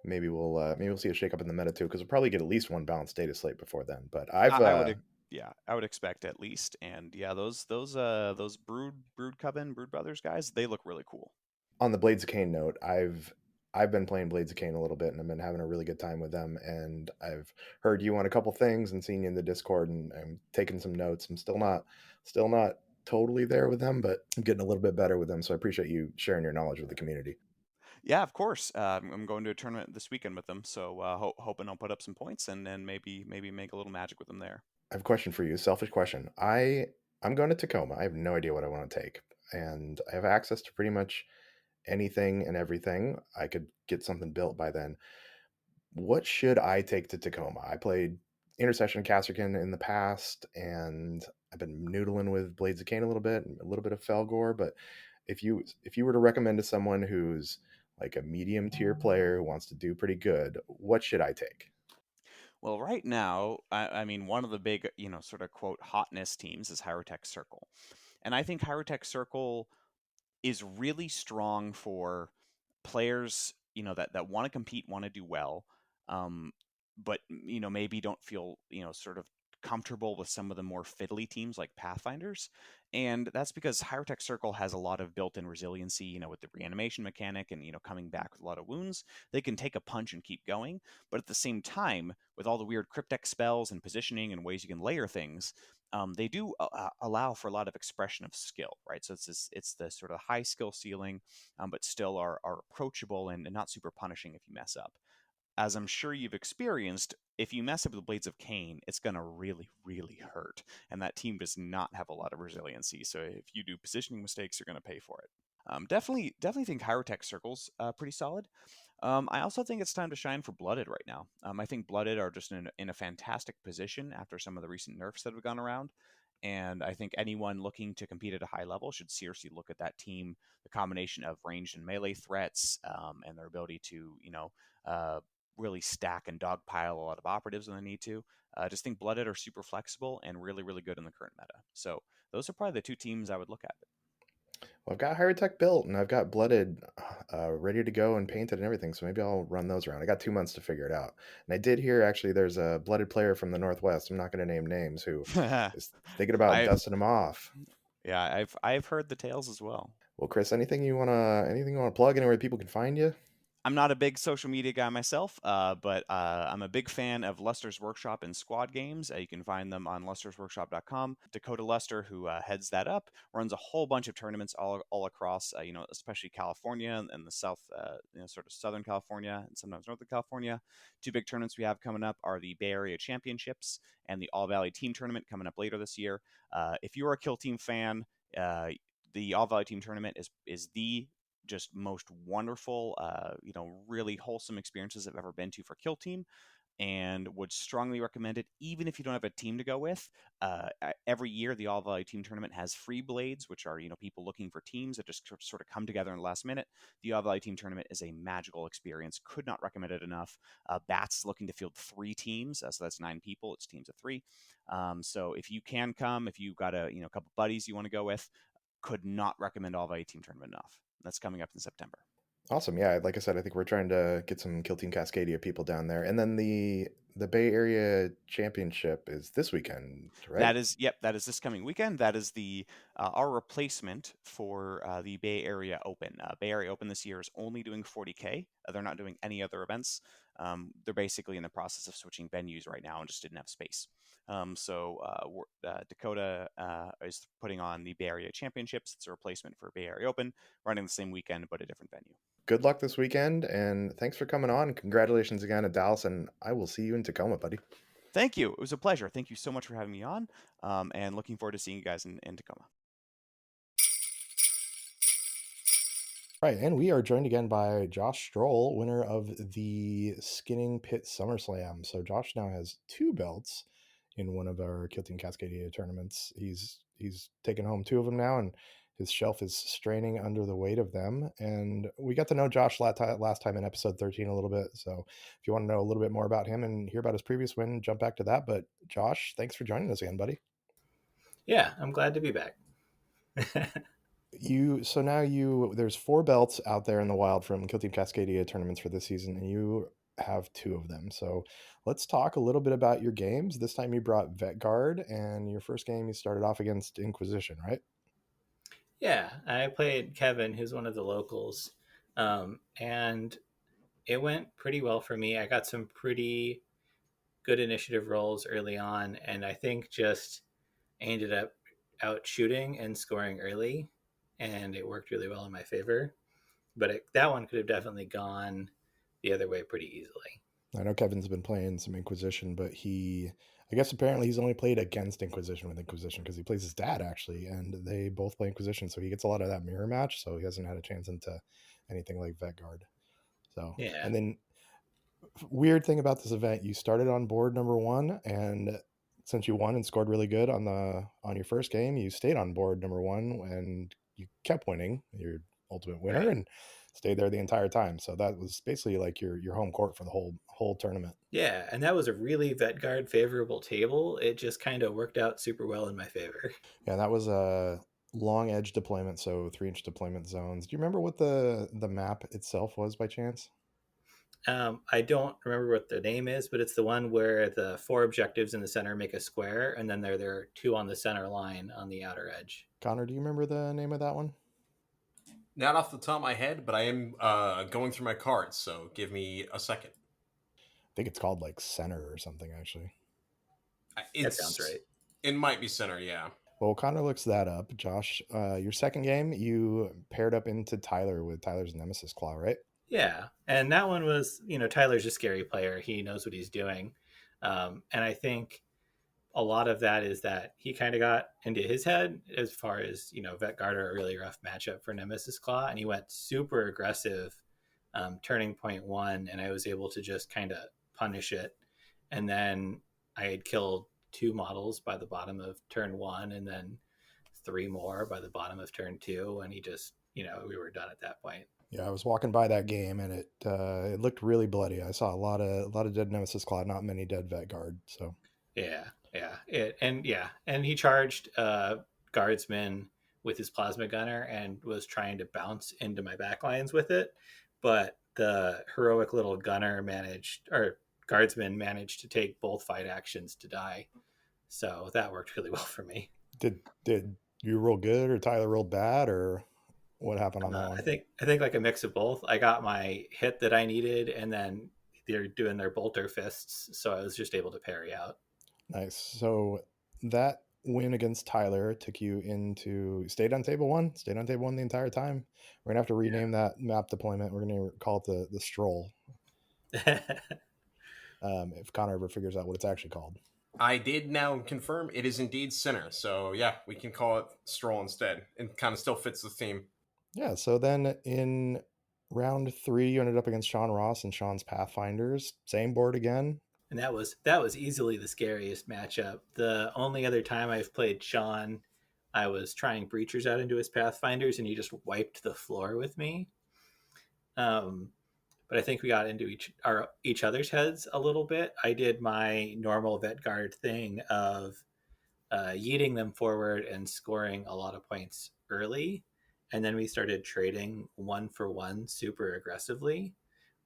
maybe we'll see a shake up in the meta too, because we'll probably get at least one balanced data slate before then. But I would, yeah, I would expect at least. And yeah, those Brood Coven, Brood Brothers guys, they look really cool. on the Blades of Cain note, I've been playing Blades of Cain a little bit, and I've been having a really good time with them. And I've heard you on a couple things and seen you in the Discord, and I'm taking some notes. I'm still not totally there with them, but I'm getting a little bit better with them. So I appreciate you sharing your knowledge with the community. Yeah, of course. I'm going to a tournament this weekend with them, so hoping I'll put up some points and then maybe make a little magic with them there. I have a question for you, selfish question. I'm going to Tacoma. I have no idea what I want to take, and I have access to pretty much anything and everything. I could get something built by then. What should I take to Tacoma? I played Intercession Casterkin in the past, and I've been noodling with Blades of Cain a little bit of Felgor, but if you were to recommend to someone who's like a medium tier player who wants to do pretty good, what should I take? Well, right now, I mean, one of the big, sort of quote hotness teams is Hyrotech Circle, and I think Hyrotech Circle is really strong for players, that want to compete, want to do well, um, but maybe don't feel sort of comfortable with some of the more fiddly teams like Pathfinders, and that's because Hyrotech Circle has a lot of built-in resiliency, with the reanimation mechanic and coming back with a lot of wounds. They can take a punch and keep going, but at the same time, with all the weird cryptech spells and positioning and ways you can layer things, they do allow for a lot of expression of skill, right? So it's the sort of high skill ceiling, but still are approachable and not super punishing if you mess up. As I'm sure you've experienced, if you mess up with Blades of Cain, it's going to really, really hurt. And that team does not have a lot of resiliency. So if you do positioning mistakes, you're going to pay for it. Definitely think Hyrotech Circle's pretty solid. I also think it's time to shine for Blooded right now. I think Blooded are just in a fantastic position after some of the recent nerfs that have gone around. And I think anyone looking to compete at a high level should seriously look at that team, the combination of ranged and melee threats, and their ability to, really stack and dogpile a lot of operatives when they need to. I just think Blooded are super flexible and really, really good in the current meta. So those are probably the two teams I would look at. Well, I've got Hyrotech built and I've got Blooded ready to go and painted and everything. So maybe I'll run those around. I got 2 months to figure it out. And I did hear actually there's a Blooded player from the Northwest. I'm not going to name names who is thinking about I've dusting them off. Yeah, I've heard the tales as well. Well, Chris, anything you wanna plug anywhere people can find you? I'm not a big social media guy myself, but I'm a big fan of Lester's Workshop and Squad Games. You can find them on lestersworkshop.com. Dakota Lester, who heads that up, runs a whole bunch of tournaments all across, especially California and the South, sort of Southern California and sometimes Northern California. Two big tournaments we have coming up are the Bay Area Championships and the All Valley Team Tournament coming up later this year. If you're a Kill Team fan, the All Valley Team Tournament is the just most wonderful, really wholesome experiences I've ever been to for Kill Team, and would strongly recommend it even if you don't have a team to go with. Every year, the All Valley Team Tournament has free blades, which are people looking for teams that just sort of come together in the last minute. The All Valley Team Tournament is a magical experience. Could not recommend it enough. Bats is looking to field 3 teams, so that's 9 people. It's teams of 3. So if you can come, if you've got a couple buddies you want to go with, could not recommend All Valley Team Tournament enough. That's coming up in September. Awesome. Yeah, like I said, I think we're trying to get some Kill Team Cascadia people down there. And then the Bay Area Championship is this weekend, right? That is this coming weekend. That is the our replacement for the Bay Area Open. Bay Area Open this year is only doing 40K. They're not doing any other events. They're basically in the process of switching venues right now and just didn't have space. Dakota is putting on the Bay Area Championships. It's a replacement for Bay Area Open, running the same weekend but a different venue. Good luck this weekend, and thanks for coming on. Congratulations again to Dallas, and I will see you in Tacoma, buddy. Thank you. It was a pleasure. Thank you so much for having me on, and looking forward to seeing you guys in Tacoma. Right, and we are joined again by Josh Strole, winner of the Skinning Pit SummerSlam. So Josh now has 2 belts in one of our Kill Team Cascadia tournaments. He's taken home 2 of them now, and his shelf is straining under the weight of them. And we got to know Josh last time in episode 13 a little bit. So if you want to know a little bit more about him and hear about his previous win, jump back to that. But Josh, thanks for joining us again, buddy. Yeah, I'm glad to be back. There's 4 belts out there in the wild from Kill Team Cascadia tournaments for this season, and you have 2 of them. So let's talk a little bit about your games. This time you brought Vet Guard, and your first game you started off against Inquisition, right? Yeah, I played Kevin, who's one of the locals, and it went pretty well for me. I got some pretty good initiative rolls early on, and I think just ended up out shooting and scoring early, and it worked really well in my favor. But that one could have definitely gone the other way pretty easily. I know Kevin's been playing some Inquisition, but I guess apparently he's only played against Inquisition with Inquisition because he plays his dad actually, and they both play Inquisition, so he gets a lot of that mirror match. So he hasn't had a chance into anything like Vet Guard. So Yeah. And then weird thing about this event, you started on board number 1, and since you won and scored really good on your first game, you stayed on board number one and you kept winning. You're ultimate winner, Right. and stayed there the entire time. So that was basically like your home court for the whole tournament. Yeah, and that was a really Vetguard favorable table. It just kind of worked out super well in my favor. Yeah, that was a long edge deployment, so 3-inch deployment zones. Do you remember what the map itself was by chance? I don't remember what the name is, but it's the one where the 4 objectives in the center make a square, and then there are 2 on the center line on the outer edge. Connor, do you remember the name of that one? Not off the top of my head, but I am going through my cards, so give me a second. I think it's called like Center or something, actually. That sounds right. It might be Center, yeah. Well, Connor looks that up. Josh, your second game, you paired up into Tyler with Tyler's Nemesis Claw, right? Yeah, and that one was, Tyler's a scary player. He knows what he's doing. And I think a lot of that is that he kind of got into his head as far as, Vetguard are a really rough matchup for Nemesis Claw, and he went super aggressive turning point 1, and I was able to just kind of punish it. And then I had killed 2 models by the bottom of turn 1, and then 3 more by the bottom of turn 2, and he just, we were done at that point. Yeah, I was walking by that game and it looked really bloody. I saw a lot of dead Nemesis Claw, not many dead Vetguard. So Yeah, and he charged guardsman with his plasma gunner and was trying to bounce into my backlines with it, but the heroic little guardsman managed to take both fight actions to die, so that worked really well for me. Did you roll good or Tyler rolled bad, or what happened on that one? I think like a mix of both. I got my hit that I needed, and then they're doing their bolter fists, so I was just able to parry out. Nice. So that win against Tyler took you stayed on table one the entire time. We're gonna have to rename that map deployment. We're gonna call it the Strole. If Connor ever figures out what it's actually called. I did now confirm it is indeed Center. So yeah, we can call it Strole instead. It kind of still fits the theme. Yeah. So then in round 3, you ended up against Sean Ross and Sean's Pathfinders. Same board again. And that was easily the scariest matchup. The only other time I've played Sean, I was trying Breachers out into his Pathfinders, and he just wiped the floor with me. But I think we got into each other's heads a little bit. I did my normal Vetguard thing of yeeting them forward and scoring a lot of points early, and then we started trading 1-for-1 super aggressively.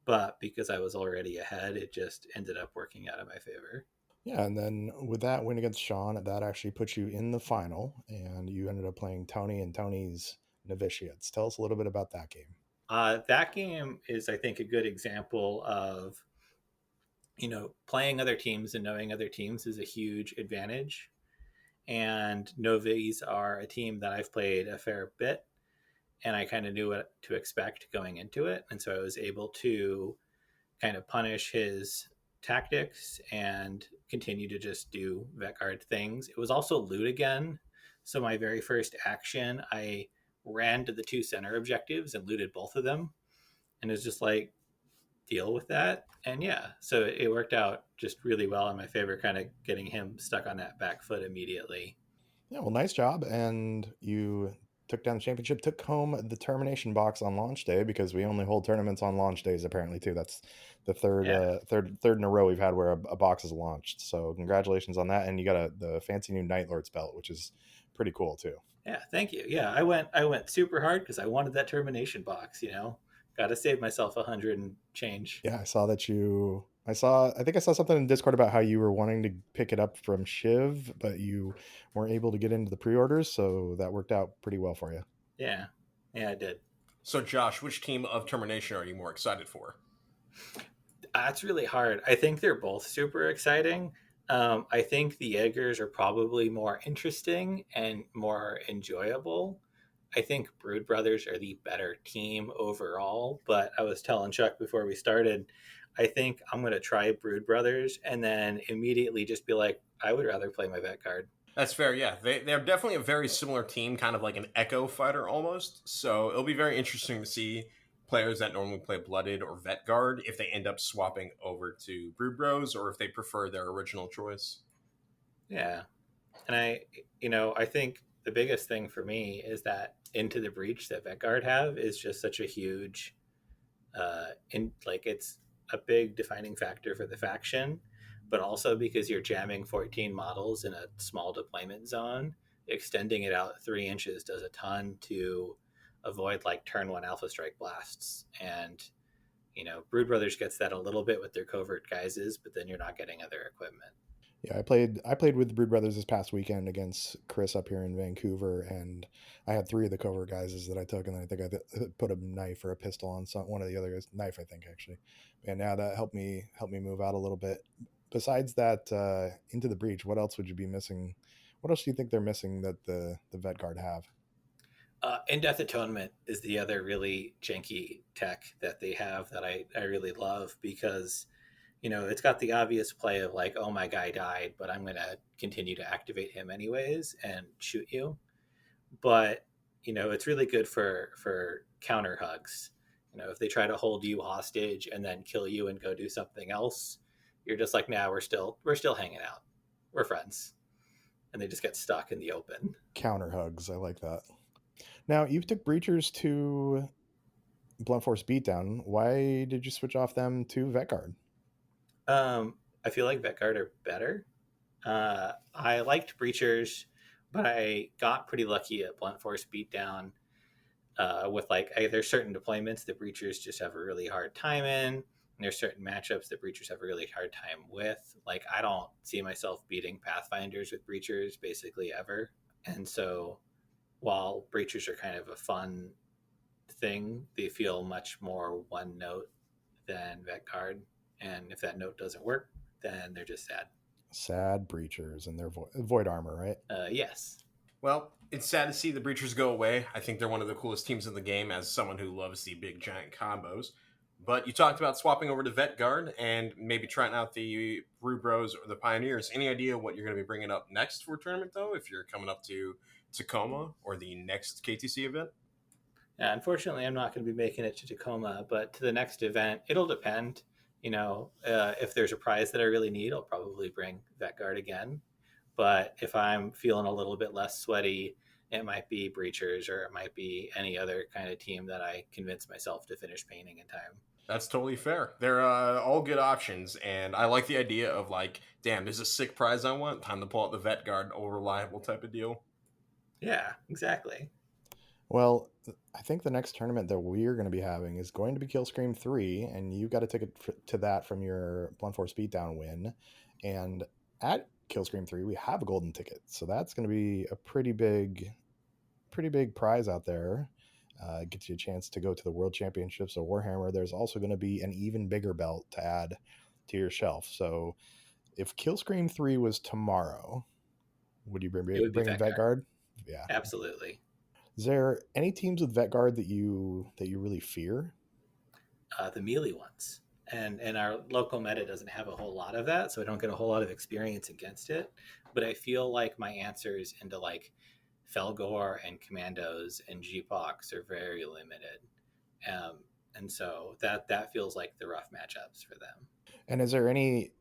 But because I was already ahead, it just ended up working out in my favor. Yeah, and then with that win against Sean, that actually put you in the final, and you ended up playing Tony and Tony's Novitiates. Tell us a little bit about that game. That game is, I think, a good example of, playing other teams and knowing other teams is a huge advantage. And Novies are a team that I've played a fair bit, and I kind of knew what to expect going into it. And so I was able to kind of punish his tactics and continue to just do Vetguard things. It was also loot again. So my very first action, I ran to the 2 center objectives and looted both of them. And it was just like, deal with that. And yeah, so it worked out just really well in my favor, kind of getting him stuck on that back foot immediately. Yeah, well, nice job. And you took down the championship, took home the termination box on launch day, because we only hold tournaments on launch days apparently too. That's the third in a row we've had where a box is launched. So congratulations on that. And you got the fancy new Night Lord's belt, which is pretty cool too. Yeah, thank you. Yeah, I went super hard because I wanted that termination box. Got to save myself 100 and change. Yeah, I saw that I think I saw something in Discord about how you were wanting to pick it up from Shiv, but you weren't able to get into the pre-orders, so that worked out pretty well for you. Yeah, I did. So Josh, which team of Termination are you more excited for? That's really hard. I think they're both super exciting. I think the Jaegers are probably more interesting and more enjoyable. I think Brood Brothers are the better team overall, but I was telling Chuck before we started, I think I'm going to try Brood Brothers and then immediately just be like, I would rather play my Vetguard. That's fair, yeah. They're definitely a very similar team, kind of like an Echo fighter almost. So it'll be very interesting to see players that normally play Blooded or Vetguard if they end up swapping over to Brood Bros or if they prefer their original choice. Yeah. And I think the biggest thing for me is that Into the Breach that Vetguard have is just such a huge, it's a big defining factor for the faction, but also because you're jamming 14 models in a small deployment zone, extending it out 3 inches does a ton to avoid like turn one alpha strike blasts. And, Brood Brothers gets that a little bit with their covert guises, but then you're not getting other equipment. Yeah, I played with the Brood Brothers this past weekend against Chris up here in Vancouver, and I had 3 of the covert guys that I took, and then I think I put a knife or a pistol on one of the other guys. Knife, I think, actually. And now that helped me move out a little bit. Besides that, Into the Breach, what else would you be missing? What else do you think they're missing that the Vet Guard have? In Death Atonement is the other really janky tech that they have that I really love because it's got the obvious play of like, oh, my guy died, but I'm going to continue to activate him anyways and shoot you. But, it's really good for counter hugs. If they try to hold you hostage and then kill you and go do something else, you're just like, nah, we're still hanging out. We're friends. And they just get stuck in the open. Counter hugs, I like that. Now you took Breachers to Blunt Force Beatdown. Why did you switch off them to Vet Guard? I feel like Vetguard are better. I liked Breachers, but I got pretty lucky at Blunt Force Beatdown with there's certain deployments that Breachers just have a really hard time in. And there's certain matchups that Breachers have a really hard time with. Like, I don't see myself beating Pathfinders with Breachers basically ever. And so while Breachers are kind of a fun thing, they feel much more one note than Vetguard. And if that note doesn't work, then they're just sad. Sad Breachers and their void armor, right? Yes. Well, it's sad to see the Breachers go away. I think they're one of the coolest teams in the game as someone who loves the big giant combos. But you talked about swapping over to Vet Guard and maybe trying out the Brew Bros or the Pioneers. Any idea what you're going to be bringing up next for a tournament, though, if you're coming up to Tacoma or the next KTC event? Yeah, unfortunately, I'm not going to be making it to Tacoma, but to the next event, it'll depend. If there's a prize that I really need, I'll probably bring Vetguard again. But if I'm feeling a little bit less sweaty, it might be Breachers or it might be any other kind of team that I convince myself to finish painting in time. That's totally fair. They're all good options, and I like the idea of like, damn, there's a sick prize I want. Time to pull out the Vet Guard, all reliable type of deal. Yeah, exactly. Well, I think the next tournament that we're going to be having is going to be Killscream 3, and you got a ticket to that from your Blunt Force Beatdown win. And at Killscream 3, we have a golden ticket, so that's going to be a pretty big prize out there. Gets you a chance to go to the World Championships of Warhammer. There's also going to be an even bigger belt to add to your shelf. So if Killscream 3 was tomorrow, would you bring Vet Guard? Yeah, absolutely. Is there any teams with Vet Guard that you really fear? The melee ones. And our local meta doesn't have a whole lot of that, so I don't get a whole lot of experience against it. But I feel like my answers into like Felgor and Commandos and GPOX are very limited. And so that feels like the rough matchups for them. And is there any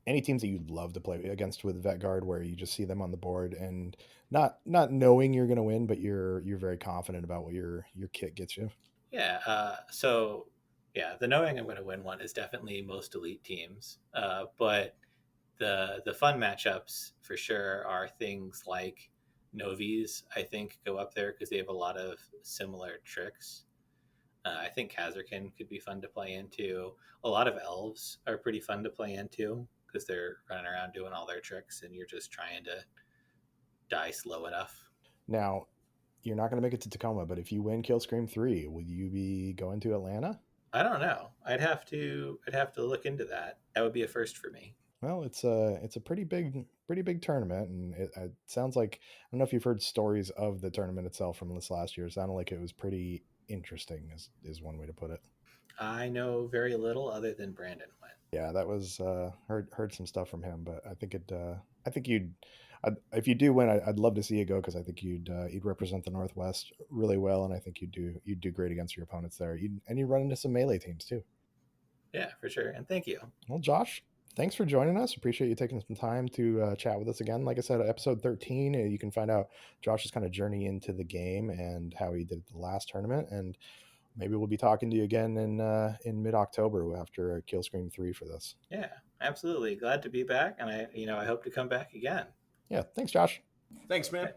teams that you'd love to play against with Vet Guard where you just see them on the board and not knowing you're going to win, but you're very confident about what your kit gets you? Yeah. So yeah, the knowing I'm going to win one is definitely most elite teams. But the fun matchups for sure are things like Novies, I think, go up there because they have a lot of similar tricks. I think Kazarkin could be fun to play into. A lot of elves are pretty fun to play into because they're running around doing all their tricks and you're just trying to die slow enough. Now, you're not going to make it to Tacoma, but if you win Killscream 3, will you be going to Atlanta? I don't know. I'd have to look into that. That would be a first for me. Well, it's a pretty big tournament, and it sounds like, I don't know if you've heard stories of the tournament itself from this last year. It sounded like it was pretty interesting, is one way to put it. I know very little other than Brandon went. Yeah, that was heard some stuff from him, but I think if you do win, I'd love to see you go because I think you'd represent the Northwest really well, and I think you'd do great against your opponents there. And you run into some melee teams too. Yeah, for sure, and thank you. Well, Josh, thanks for joining us. Appreciate you taking some time to chat with us again. Like I said, episode 13, you can find out Josh's kind of journey into the game and how he did the last tournament. And maybe we'll be talking to you again in mid-October after Killscream 3 for this. Yeah, absolutely. Glad to be back, and I hope to come back again. Yeah, thanks, Josh. Thanks, man.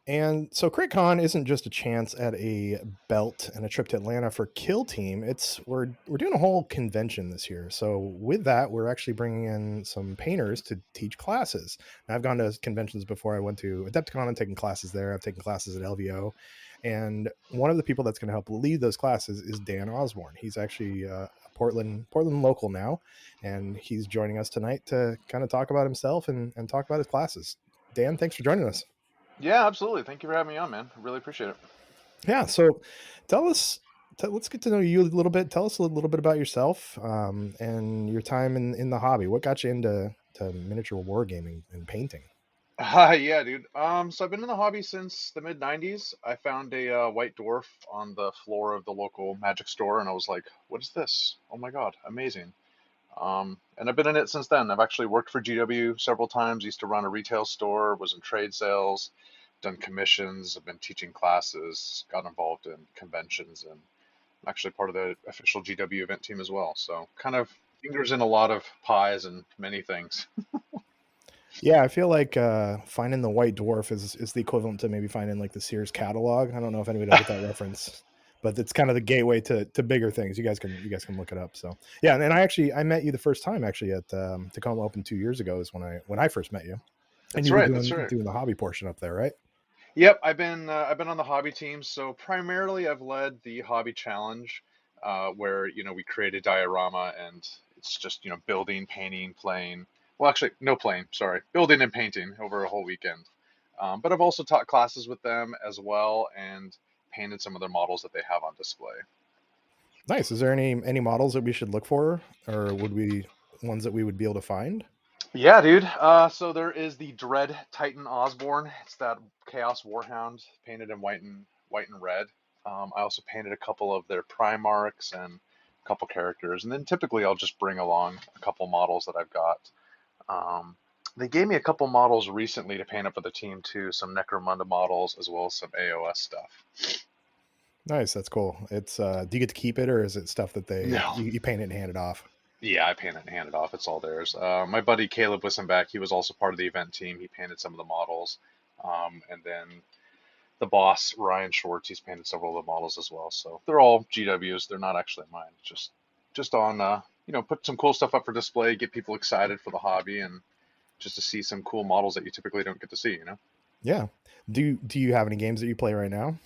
And so CritCon isn't just a chance at a belt and a trip to Atlanta for Kill Team. We're doing a whole convention this year. So with that, we're actually bringing in some painters to teach classes. Now, I've gone to conventions before. I went to Adepticon and taken classes there. I've taken classes at LVO. And one of the people that's going to help lead those classes is Dan Ozborne. He's actually a Portland local now, and he's joining us tonight to kind of talk about himself and talk about his classes. Dan, thanks for joining us. Yeah, absolutely. Thank you for having me on, man. I really appreciate it. Yeah. So let's get to know you a little bit. Tell us a little bit about yourself and your time in the hobby. What got you into miniature wargaming and painting? Yeah, dude. So I've been in the hobby since the mid '90s. I found a white dwarf on the floor of the local magic store, and I was like, "What is this? Oh my God, amazing!" And I've been in it since then. I've actually worked for GW several times. Used to run a retail store, was in trade sales, done commissions. I've been teaching classes, got involved in conventions, and I'm actually part of the official GW event team as well. So kind of fingers in a lot of pies and many things. Yeah, I feel like finding the white dwarf is the equivalent to maybe finding like the Sears catalog. I don't know if anybody will get that reference, but it's kind of the gateway to bigger things. You guys can look it up. So yeah, and I met you the first time actually at Tacoma Open 2 years ago is when I first met you, and That's you were right. That's right. doing the hobby portion up there, right? Yep, I've been on the hobby team. So primarily, I've led the hobby challenge, where we create a diorama and it's just building, painting, playing. Well, actually, no playing. Sorry, building and painting over a whole weekend. But I've also taught classes with them as well and painted some of their models that they have on display. Nice. Is there any models that we should look for, or would we ones that we would be able to find? Yeah, dude. So there is the Dread Titan Osborne. It's that Chaos Warhound painted in white and red. I also painted a couple of their Primarchs and a couple characters, and then typically I'll just bring along a couple models that I've got. Um, they gave me a couple models recently to paint up for the team too, some Necromunda models as well as some AOS stuff. Nice, that's cool. It's do you get to keep it, or is it stuff that No. you paint it and hand it off? Yeah, I paint it and hand it off. It's all theirs. My buddy Caleb Wissenbeck, he was also part of the event team. He painted some of the models. And then the boss, Ryan Schwartz, he's painted several of the models as well. So they're all GWs. They're not actually mine. Just on, put some cool stuff up for display, get people excited for the hobby, and just to see some cool models that you typically don't get to see, Yeah. Do you have any games that you play right now?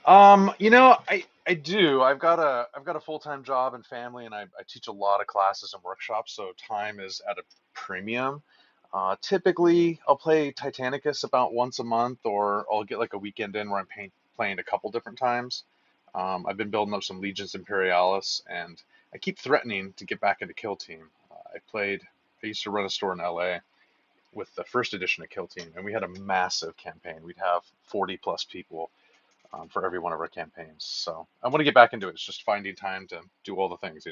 I do. I've got a full-time job and family, and I teach a lot of classes and workshops, so time is at a premium. Typically, I'll play Titanicus about once a month, or I'll get like a weekend in where I'm playing a couple different times. I've been building up some Legions Imperialis, and I keep threatening to get back into Kill Team. I used to run a store in LA with the first edition of Kill Team, and we had a massive campaign. We'd have 40 plus people for every one of our campaigns. So I want to get back into it. It's just finding time to do all the things.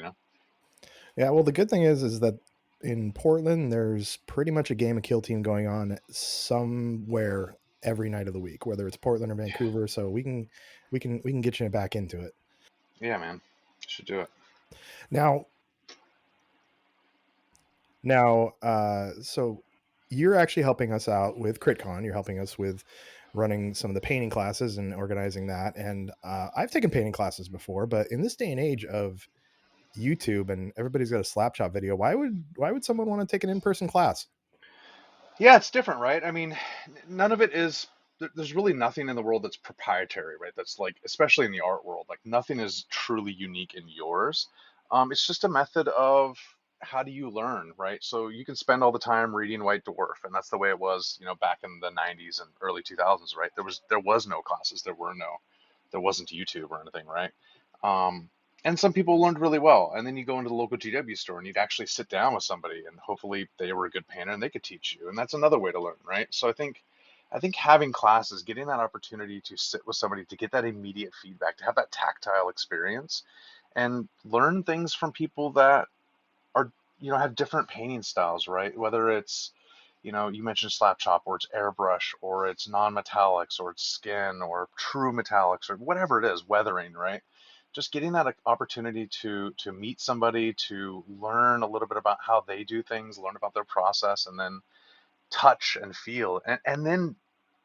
Yeah, well, the good thing is that in Portland, there's pretty much a game of Kill Team going on somewhere every night of the week, whether it's Portland or Vancouver. So we can get you back into it. Yeah, man, should do it. Now, so you're actually helping us out with CritCon. You're helping us with running some of the painting classes and organizing that. And I've taken painting classes before, but in this day and age of YouTube and everybody's got a slapshot video, why would someone want to take an in-person class? Yeah, it's different, right? I mean, none of it is. There's really nothing in the world that's proprietary, right? That's like, especially in the art world, like nothing is truly unique in yours. It's just a method of how do you learn, right? So you can spend all the time reading White Dwarf, and that's the way it was, back in the '90s and early 2000s, right? There was no classes, there wasn't YouTube or anything, right? And some people learned really well, and then you go into the local GW store and you'd actually sit down with somebody, and hopefully they were a good painter and they could teach you, and that's another way to learn, right? So I think I think having classes, getting that opportunity to sit with somebody, to get that immediate feedback, to have that tactile experience, and learn things from people that are, have different painting styles, right? Whether it's, you mentioned slap chop, or it's airbrush, or it's non-metallics, or it's skin, or true metallics, or whatever it is, weathering, right? Just getting that opportunity to meet somebody, to learn a little bit about how they do things, learn about their process, and then touch and feel, and then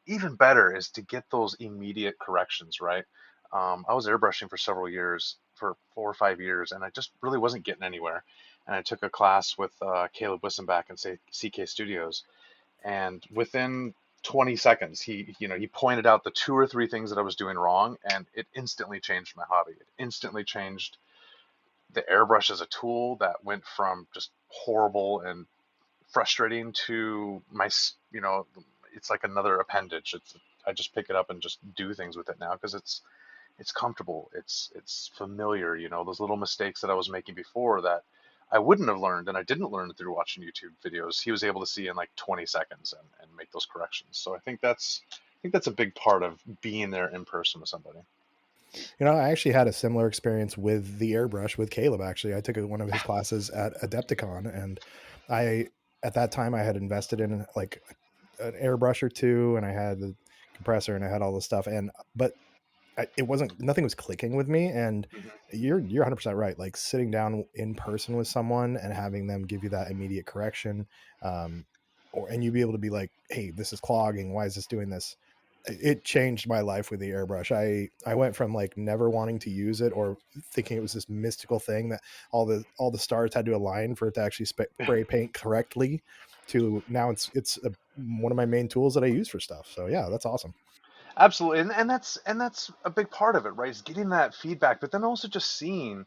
even better is to get those immediate corrections, right? I was airbrushing for several years, for 4 or 5 years, and I just really wasn't getting anywhere. And I took a class with Caleb Wissenbach and say CK Studios, and within 20 seconds, he pointed out the 2 or 3 things that I was doing wrong, and it instantly changed my hobby. It instantly changed the airbrush as a tool that went from just horrible and frustrating to it's like another appendage. I just pick it up and just do things with it now because it's comfortable, it's familiar. Those little mistakes that I was making before that I wouldn't have learned, and I didn't learn through watching YouTube videos, he was able to see in like 20 seconds and make those corrections. So I think that's a big part of being there in person with somebody. I actually had a similar experience with the airbrush with Caleb. Actually, I took one of his classes at Adepticon, and I at that time I had invested in like an airbrush or two, and I had the compressor, and I had all this stuff, but it wasn't, nothing was clicking with me. And you're 100% right. Like sitting down in person with someone and having them give you that immediate correction, um, and you be able to be like, hey, this is clogging, why is this doing this? It changed my life with the airbrush. I went from like never wanting to use it, or thinking it was this mystical thing that all the stars had to align for it to actually spray paint correctly, to now one of my main tools that I use for stuff. So yeah, that's awesome. Absolutely, and that's a big part of it, right? Is getting that feedback, but then also just seeing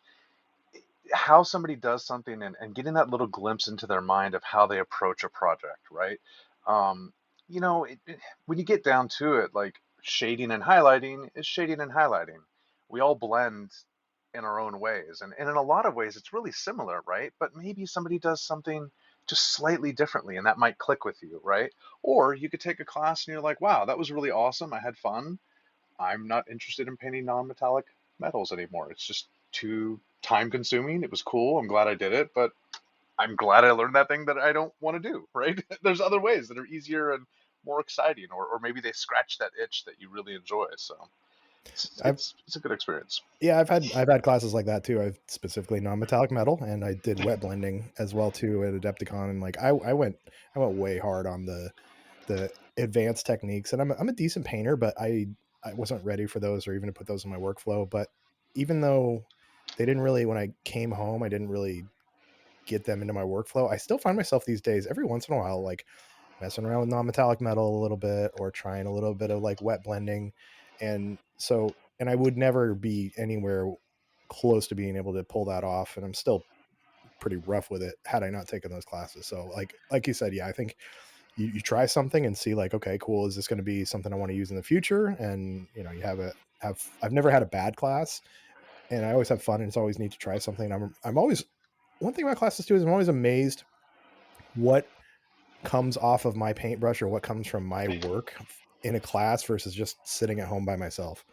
how somebody does something, and getting that little glimpse into their mind of how they approach a project, right? Um, when you get down to it, like shading and highlighting is shading and highlighting. We all blend in our own ways, and in a lot of ways, it's really similar, right? But maybe somebody does something just slightly differently, and that might click with you, right? Or you could take a class and you're like, wow, that was really awesome. I had fun. I'm not interested in painting non-metallic metals anymore. It's just too time consuming. It was cool. I'm glad I did it, but I'm glad I learned that thing that I don't want to do, right? There's other ways that are easier and more exciting, or maybe they scratch that itch that you really enjoy. So it's I've it's, it's a good experience. Yeah, I've had classes like that too. I've specifically non-metallic metal, and I did wet blending as well too at Adepticon. And like I went way hard on the advanced techniques, and I'm a decent painter, but I wasn't ready for those, or even to put those in my workflow. But even though they didn't really, when I came home, I didn't really get them into my workflow. I still find myself these days every once in a while like messing around with non-metallic metal a little bit, or trying a little bit of like wet blending. And I would never be anywhere close to being able to pull that off, and I'm still pretty rough with it had I not taken those classes. So like you said, yeah, I think you try something and see like, okay, cool, is this going to be something I want to use in the future? And you I've never had a bad class, and I always have fun, and it's always neat to try something. I'm always, one thing about classes too is I'm always amazed what comes off of my paintbrush, or what comes from my work in a class versus just sitting at home by myself.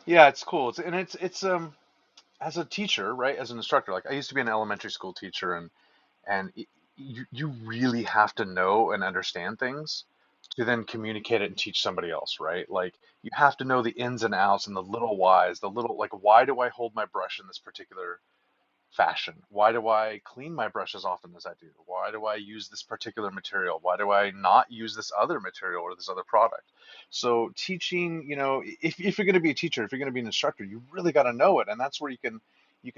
Yeah, it's cool. It's as a teacher, right? As an instructor, like I used to be an elementary school teacher, and you really have to know and understand things to then communicate it and teach somebody else, right? Like you have to know the ins and outs and the little whys, the little, like, why do I hold my brush in this particular fashion? Why do I clean my brush as often as I do? Why do I use this particular material? Why do I not use this other material or this other product? So teaching, if you're going to be a teacher, if you're going to be an instructor, you really got to know it, and that's where you can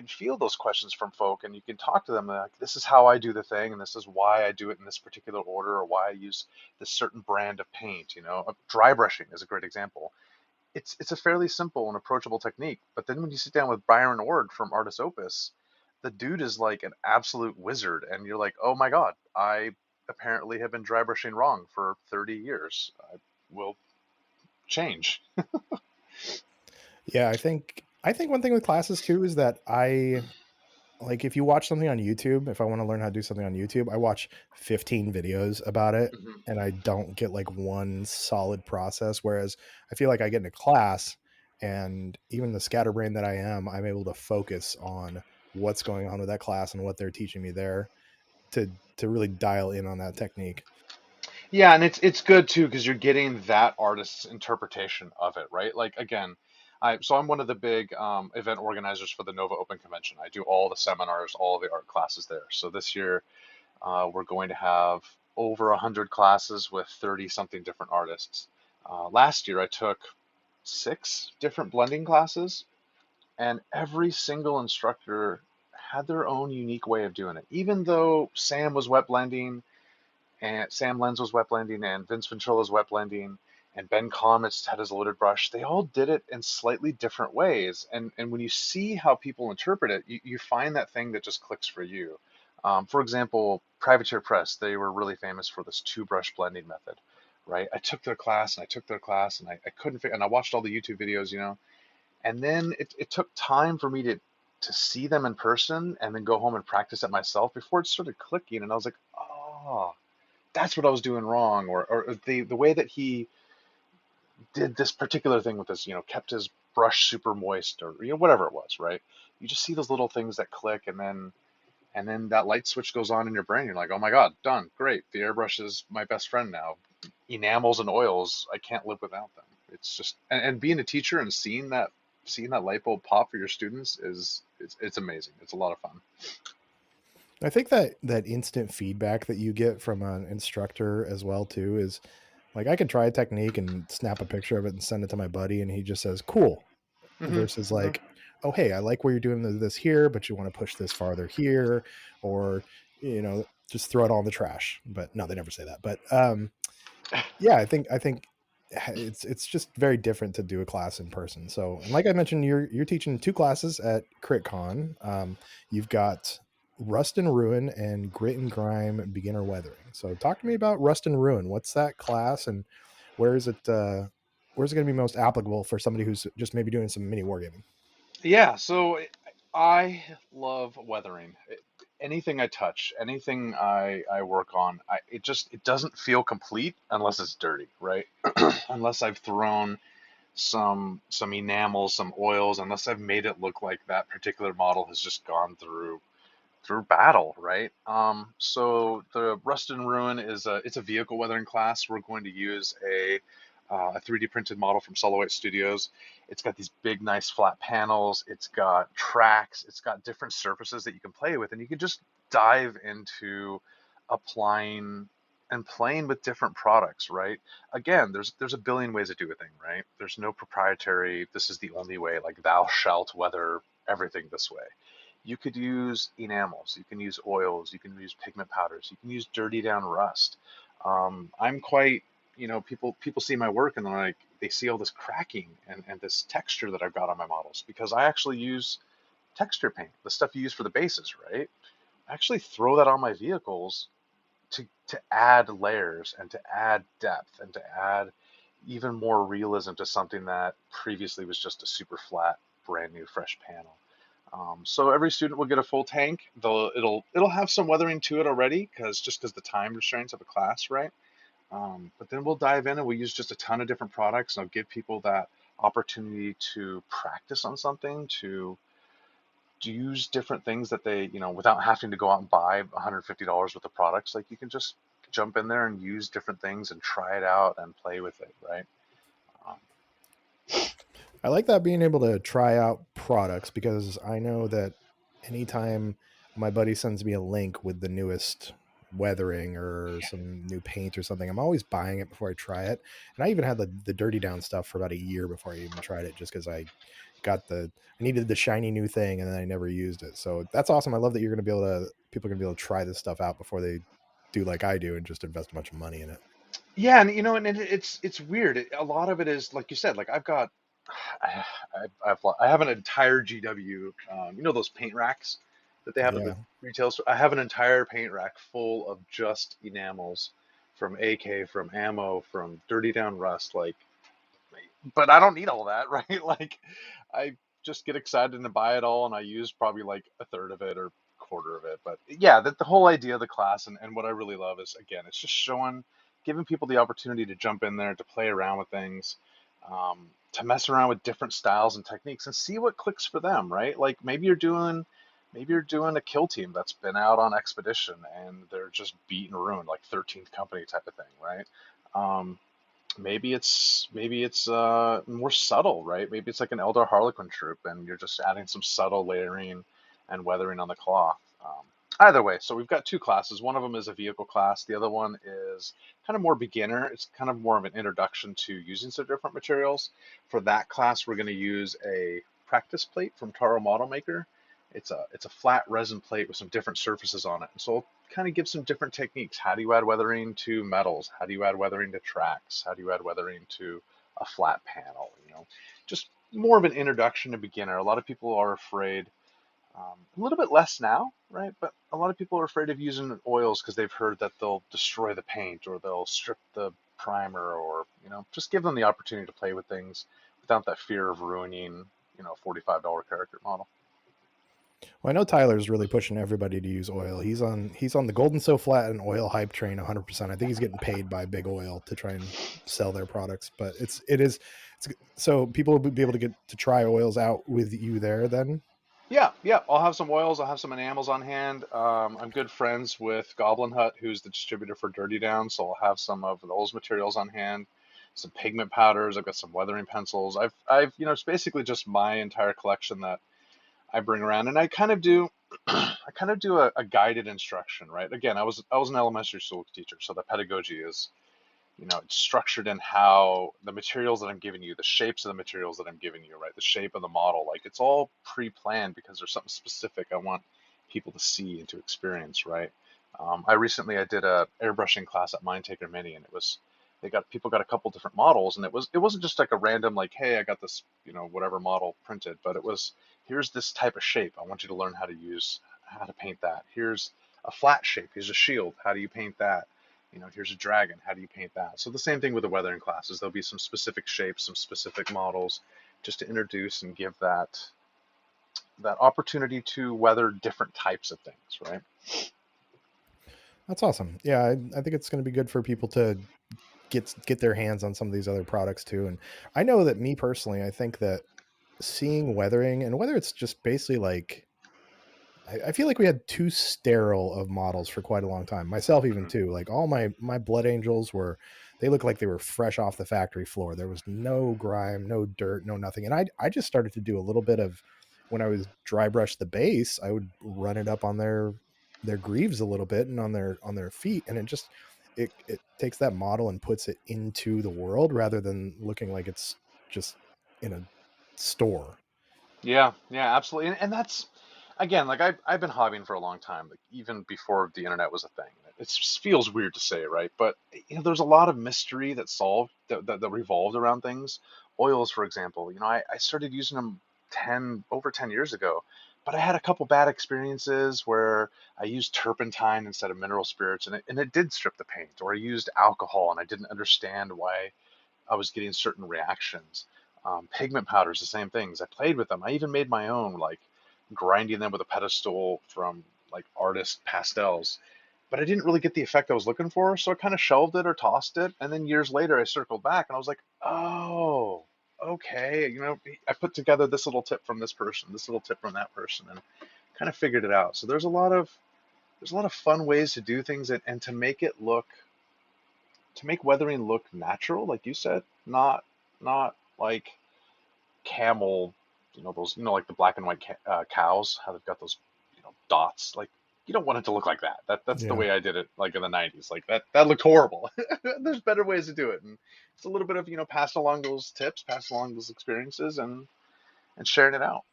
feel those questions from folk, and you can talk to them like, this is how I do the thing, and this is why I do it in this particular order, or why I use this certain brand of paint. Dry brushing is a great example. It's a fairly simple and approachable technique, but then when you sit down with Byron Ord from Artis Opus, the dude is like an absolute wizard, and you're like, oh my god, I apparently have been dry brushing wrong for 30 years. I will change. Yeah, I think one thing with classes too is that like if you watch something on YouTube, if I want to learn how to do something on YouTube, I watch 15 videos about it Mhm. and I don't get like one solid process. Whereas I feel like I get in a class and even the scatterbrain that I am, I'm able to focus on what's going on with that class and what they're teaching me there to really dial in on that technique. Yeah, and it's good too because you're getting that artist's interpretation of it, right? Like again, I'm one of the big event organizers for the Nova Open Convention. I do all the seminars, all the art classes there. So this year we're going to have over 100 classes with 30 something different artists. Last year I took 6 different blending classes, and every single instructor had their own unique way of doing it. Even though Sam was wet blending and Sam Lenz was wet blending, and Vince Ventrilla was wet blending, and Ben Comets had his loaded brush. They all did it in slightly different ways, and when you see how people interpret it, you find that thing that just clicks for you. For example, Privateer Press, they were really famous for this 2-brush blending method, right? I took their class and I took their class and I couldn't figure, and I watched all the YouTube videos, and then it took time for me to see them in person and then go home and practice it myself before it started clicking, and I was like, oh, that's what I was doing wrong, or the way that he did this particular thing with this, kept his brush super moist, or whatever it was, right? You just see those little things that click, and then that light switch goes on in your brain. You're like, oh my god, done, great. The airbrush is my best friend now. Enamels and oils, I can't live without them. It's just, and being a teacher and seeing that light bulb pop for your students it's amazing. It's a lot of fun. I think that instant feedback that you get from an instructor as well too is like I could try a technique and snap a picture of it and send it to my buddy and he just says cool Hmm. versus like, oh hey, I like where you're doing this here, but you want to push this farther here, or just throw it all in the trash. But no, they never say that. But yeah, I think it's just very different to do a class in person. So, and like I mentioned, you're teaching 2 classes at CritCon. You've got Rust and Ruin and Grit and Grime Beginner Weathering. So, talk to me about Rust and Ruin. What's that class, and where is it? Where's it going to be most applicable for somebody who's just maybe doing some mini wargaming? Yeah, so I love weathering. Anything I touch, anything I work on, it doesn't feel complete unless it's dirty, right? Unless I've thrown some enamels, some oils, unless I've made it look like that particular model has just gone through battle, right? So the Rust and Ruin it's a vehicle weathering class. We're going to use a 3D printed model from Solo White Studios. It's got these big, nice flat panels. It's got tracks. It's got different surfaces that you can play with, and you can just dive into applying and playing with different products, right? Again, there's a billion ways to do a thing, right? There's no proprietary, this is the only way, like thou shalt weather everything this way. You could use enamels, you can use oils, you can use pigment powders, you can use dirty down rust. I'm quite, people see my work and they're like, they see all this cracking and this texture that I've got on my models because I actually use texture paint, the stuff you use for the bases, right? I actually throw that on my vehicles to add layers and to add depth and to add even more realism to something that previously was just a super flat, brand new, fresh panel. So every student will get a full tank. It'll have some weathering to it already because the time restraints of a class, right? But then we'll dive in and we'll use just a ton of different products, and I'll give people that opportunity to practice on something, to use different things that they, without having to go out and buy $150 worth of products. Like you can just jump in there and use different things and try it out and play with it, right? Um, I like that being able to try out products because I know that anytime my buddy sends me a link with the newest weathering or some new paint or something, I'm always buying it before I try it. And I even had the dirty down stuff for about a year before I even tried it, just because I needed the shiny new thing and then I never used it. So that's awesome. I love that people are gonna be able to try this stuff out before they do like I do and just invest a bunch of money in it. yeah, and it's weird. A lot of it is like you said. Like I've got, I have an entire GW. Those paint racks that they have at the Yeah. retail store. I have an entire paint rack full of just enamels from AK, from ammo, from dirty down rust. Like, but I don't need all that, right? Like, I just get excited and buy it all, and I use probably like a third of it or quarter of it. But yeah, the whole idea of the class and what I really love is, again, it's just giving people the opportunity to jump in there, to play around with things, to mess around with different styles and techniques and see what clicks for them, right? Like maybe you're doing a kill team that's been out on expedition and they're just beaten ruined, like 13th company type of thing, right? Um, maybe it's more subtle, right? Maybe it's like an Eldar Harlequin troop, and you're just adding some subtle layering and weathering on the cloth. Either way, so we've got two classes. One of them is a vehicle class. The other one is kind of more beginner. It's kind of more of an introduction to using some different materials. For that class, we're going to use a practice plate from Taro Model Maker. It's a flat resin plate with some different surfaces on it. And so it'll kind of give some different techniques. How do you add weathering to metals? How do you add weathering to tracks? How do you add weathering to a flat panel? Just more of an introduction to beginner. A lot of people are afraid, a little bit less now, right? But a lot of people are afraid of using oils because they've heard that they'll destroy the paint or they'll strip the primer, or just give them the opportunity to play with things without that fear of ruining a $45 character model. Well, I know Tyler's really pushing everybody to use oil. He's on the Golden So Flat and oil hype train 100%. I think he's getting paid by Big Oil to try and sell their products, but it's so people will be able to get to try oils out with you there then. Yeah. I'll have some oils. I'll have some enamels on hand. I'm good friends with Goblin Hut, who's the distributor for Dirty Down, so I'll have some of those materials on hand. Some pigment powders. I've got some weathering pencils. It's basically just my entire collection that I bring around, and I kind of do a guided instruction, right? Again, I was an elementary school teacher, so the pedagogy is, it's structured in how the materials that I'm giving you, the shapes of the materials that I'm giving you, right? The shape of the model, like it's all pre-planned because there's something specific I want people to see and to experience, right? I did a airbrushing class at Mindtaker Mini, and people got a couple different models, and it wasn't just like a random like, hey, I got this whatever model printed, but it was, here's this type of shape, I want you to learn how to paint that. Here's a flat shape, here's a shield, how do you paint that? Here's a dragon, how do you paint that? So the same thing with the weathering classes. There'll be some specific shapes, some specific models, just to introduce and give that opportunity to weather different types of things, right? That's awesome. Yeah, I think it's going to be good for people to get their hands on some of these other products too. And I know that me personally, I think that seeing weathering, and whether it's just basically like, I feel like we had too sterile of models for quite a long time. Myself even too. Like all my Blood Angels they looked like they were fresh off the factory floor. There was no grime, no dirt, no nothing. And I just started to do a little bit of, when I was dry brush the base, I would run it up on their greaves a little bit and on their feet, and it takes that model and puts it into the world rather than looking like it's just in a store. Yeah, absolutely. And that's, again, like I've been hobbying for a long time, like even before the internet was a thing. It just feels weird to say, right? But there's a lot of mystery that revolved around things. Oils, for example, I started using them over 10 years ago, but I had a couple bad experiences where I used turpentine instead of mineral spirits, and it did strip the paint, or I used alcohol and I didn't understand why I was getting certain reactions. Pigment powders, the same things. I played with them. I even made my own, like grinding them with a pedestal from like artist pastels. But I didn't really get the effect I was looking for, so I kind of shelved it or tossed it. And then years later, I circled back and I was like, oh, okay. I put together this little tip from this person, this little tip from that person, and kind of figured it out. So there's a lot of fun ways to do things, and to make weathering look natural, like you said, not like camel, those, like the black and white cows, how they've got those, dots. Like, you don't want it to look like that. That's the way I did it, like in the 90s. Like that looked horrible. There's better ways to do it, and it's a little bit of pass along those tips, pass along those experiences, and sharing it out.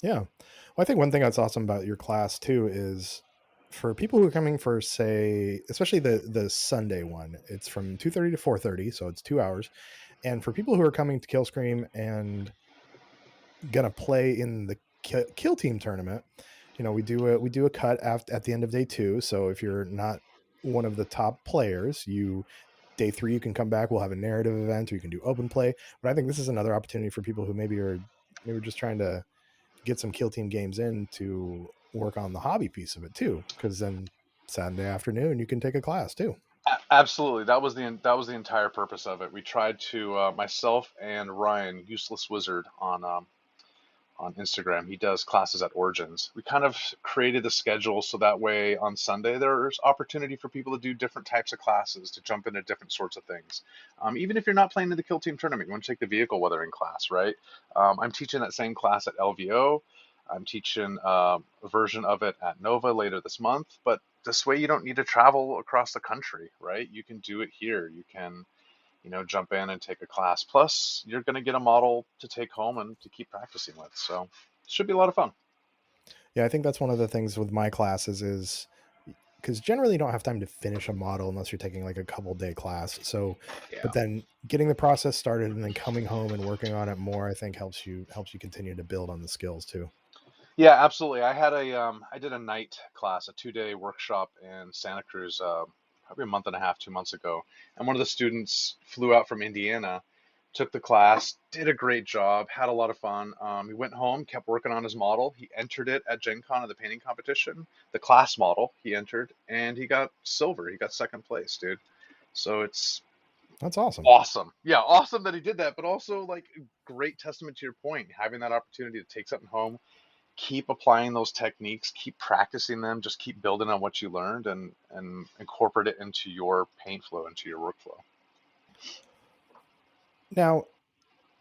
Yeah. Well, I think one thing that's awesome about your class too is, for people who are coming for, say, especially the Sunday one, it's from 2:30 to 4:30, so it's 2 hours. And for people who are coming to Kill Scream and gonna play in the kill team tournament, we do a cut at the end of day 2. So if you're not one of the top players, day 3 you can come back. We'll have a narrative event, or you can do open play. But I think this is another opportunity for people who maybe are just trying to get some Kill Team games in to work on the hobby piece of it too, because then Saturday afternoon you can take a class too. Absolutely, that was the entire purpose of it. We tried to myself and Ryan, Useless Wizard, on Instagram. He does classes at Origins. We kind of created the schedule so that way on Sunday there's opportunity for people to do different types of classes, to jump into different sorts of things. Even if you're not playing in the Kill Team tournament, you want to take the vehicle weathering class, right? I'm teaching that same class at LVO. I'm teaching a version of it at Nova later this month, but this way you don't need to travel across the country, right? You can do it here. You can, jump in and take a class. Plus, you're going to get a model to take home and to keep practicing with. So it should be a lot of fun. Yeah, I think that's one of the things with my classes is because generally you don't have time to finish a model unless you're taking like a couple day class. So, Yeah. but then getting the process started and then coming home and working on it more, I think helps you continue to build on the skills too. Yeah, absolutely. I did a night class, a 2-day workshop in Santa Cruz, probably a month and a half, 2 months ago. And one of the students flew out from Indiana, took the class, did a great job, had a lot of fun. He went home, kept working on his model. He entered it at Gen Con in the painting competition, the class model he entered, and he got silver. He got second place, dude. So That's awesome. awesome. Yeah, awesome that he did that, but also like great testament to your point, having that opportunity to take something home, keep applying those techniques, keep practicing them, just keep building on what you learned and incorporate it into your paint flow, into your workflow. Now,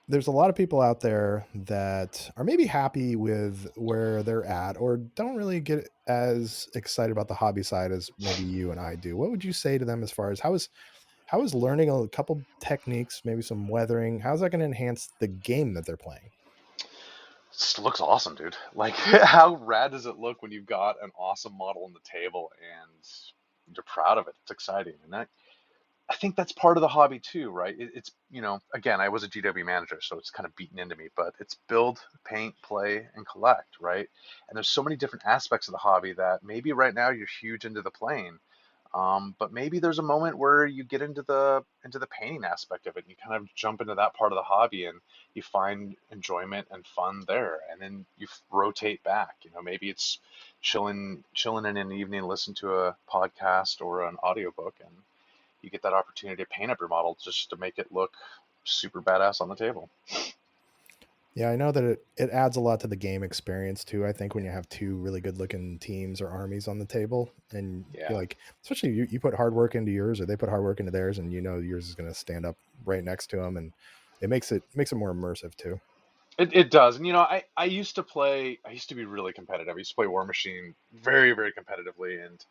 there's a lot of people out there that are maybe happy with where they're at or don't really get as excited about the hobby side as maybe you and I do. What would you say to them as far as how is learning a couple techniques, maybe some weathering, how's that going to enhance the game that they're playing? It looks awesome, dude. Like, how rad does it look when you've got an awesome model on the table and you're proud of it? It's exciting. And I think that's part of the hobby too, right? It's, again, I was a GW manager, so it's kind of beaten into me, but it's build, paint, play, and collect, right? And there's so many different aspects of the hobby that maybe right now you're huge into the playing, but maybe there's a moment where you get into the painting aspect of it, and you kind of jump into that part of the hobby, and you find enjoyment and fun there, and then you rotate back. Maybe it's chilling in an evening, listen to a podcast or an audiobook, and you get that opportunity to paint up your model just to make it look super badass on the table. Yeah, I know that it adds a lot to the game experience too. I think when you have two really good looking teams or armies on the table and Yeah. you're like, especially you put hard work into yours or they put hard work into theirs and yours is going to stand up right next to them, and it makes it more immersive too. It does. And I used to be really competitive. I used to play War Machine very, very competitively, and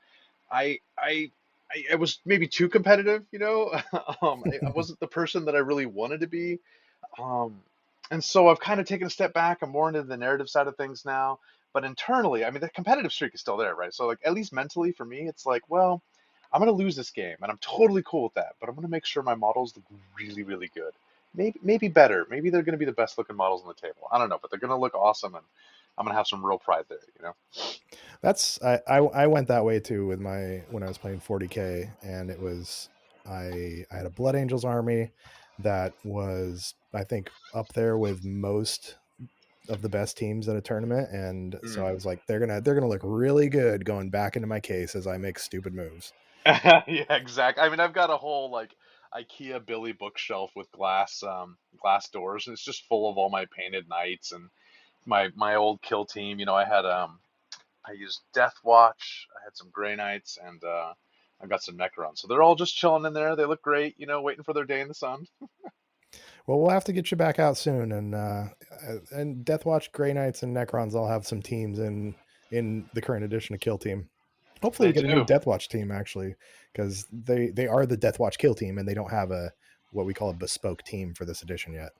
I I I was maybe too competitive, I wasn't the person that I really wanted to be. Um, and so I've kind of taken a step back. I'm more into the narrative side of things now. But internally, I mean, the competitive streak is still there, right? So, like, at least mentally for me, it's like, well, I'm going to lose this game, and I'm totally cool with that. But I'm going to make sure my models look really, really good. Maybe better. Maybe they're going to be the best looking models on the table. I don't know, but they're going to look awesome, and I'm going to have some real pride there. That's I went that way too with when I was playing 40K, and it was I had a Blood Angels army that was, I think, up there with most of the best teams at a tournament, and so I was like, they're gonna look really good going back into my case as I make stupid moves. Yeah, exactly. I mean, I've got a whole like IKEA Billy bookshelf with glass doors, and it's just full of all my painted knights and my old kill team. I used Death Watch. I had some Grey Knights, and I've got some Necrons. So they're all just chilling in there. They look great, waiting for their day in the sun. Well, we'll have to get you back out soon, and Death Watch, Grey Knights, and Necrons all have some teams in the current edition of Kill Team. Hopefully, They we get a new do. Death Watch team actually, because they are the Death Watch Kill Team, and they don't have a what we call a bespoke team for this edition yet.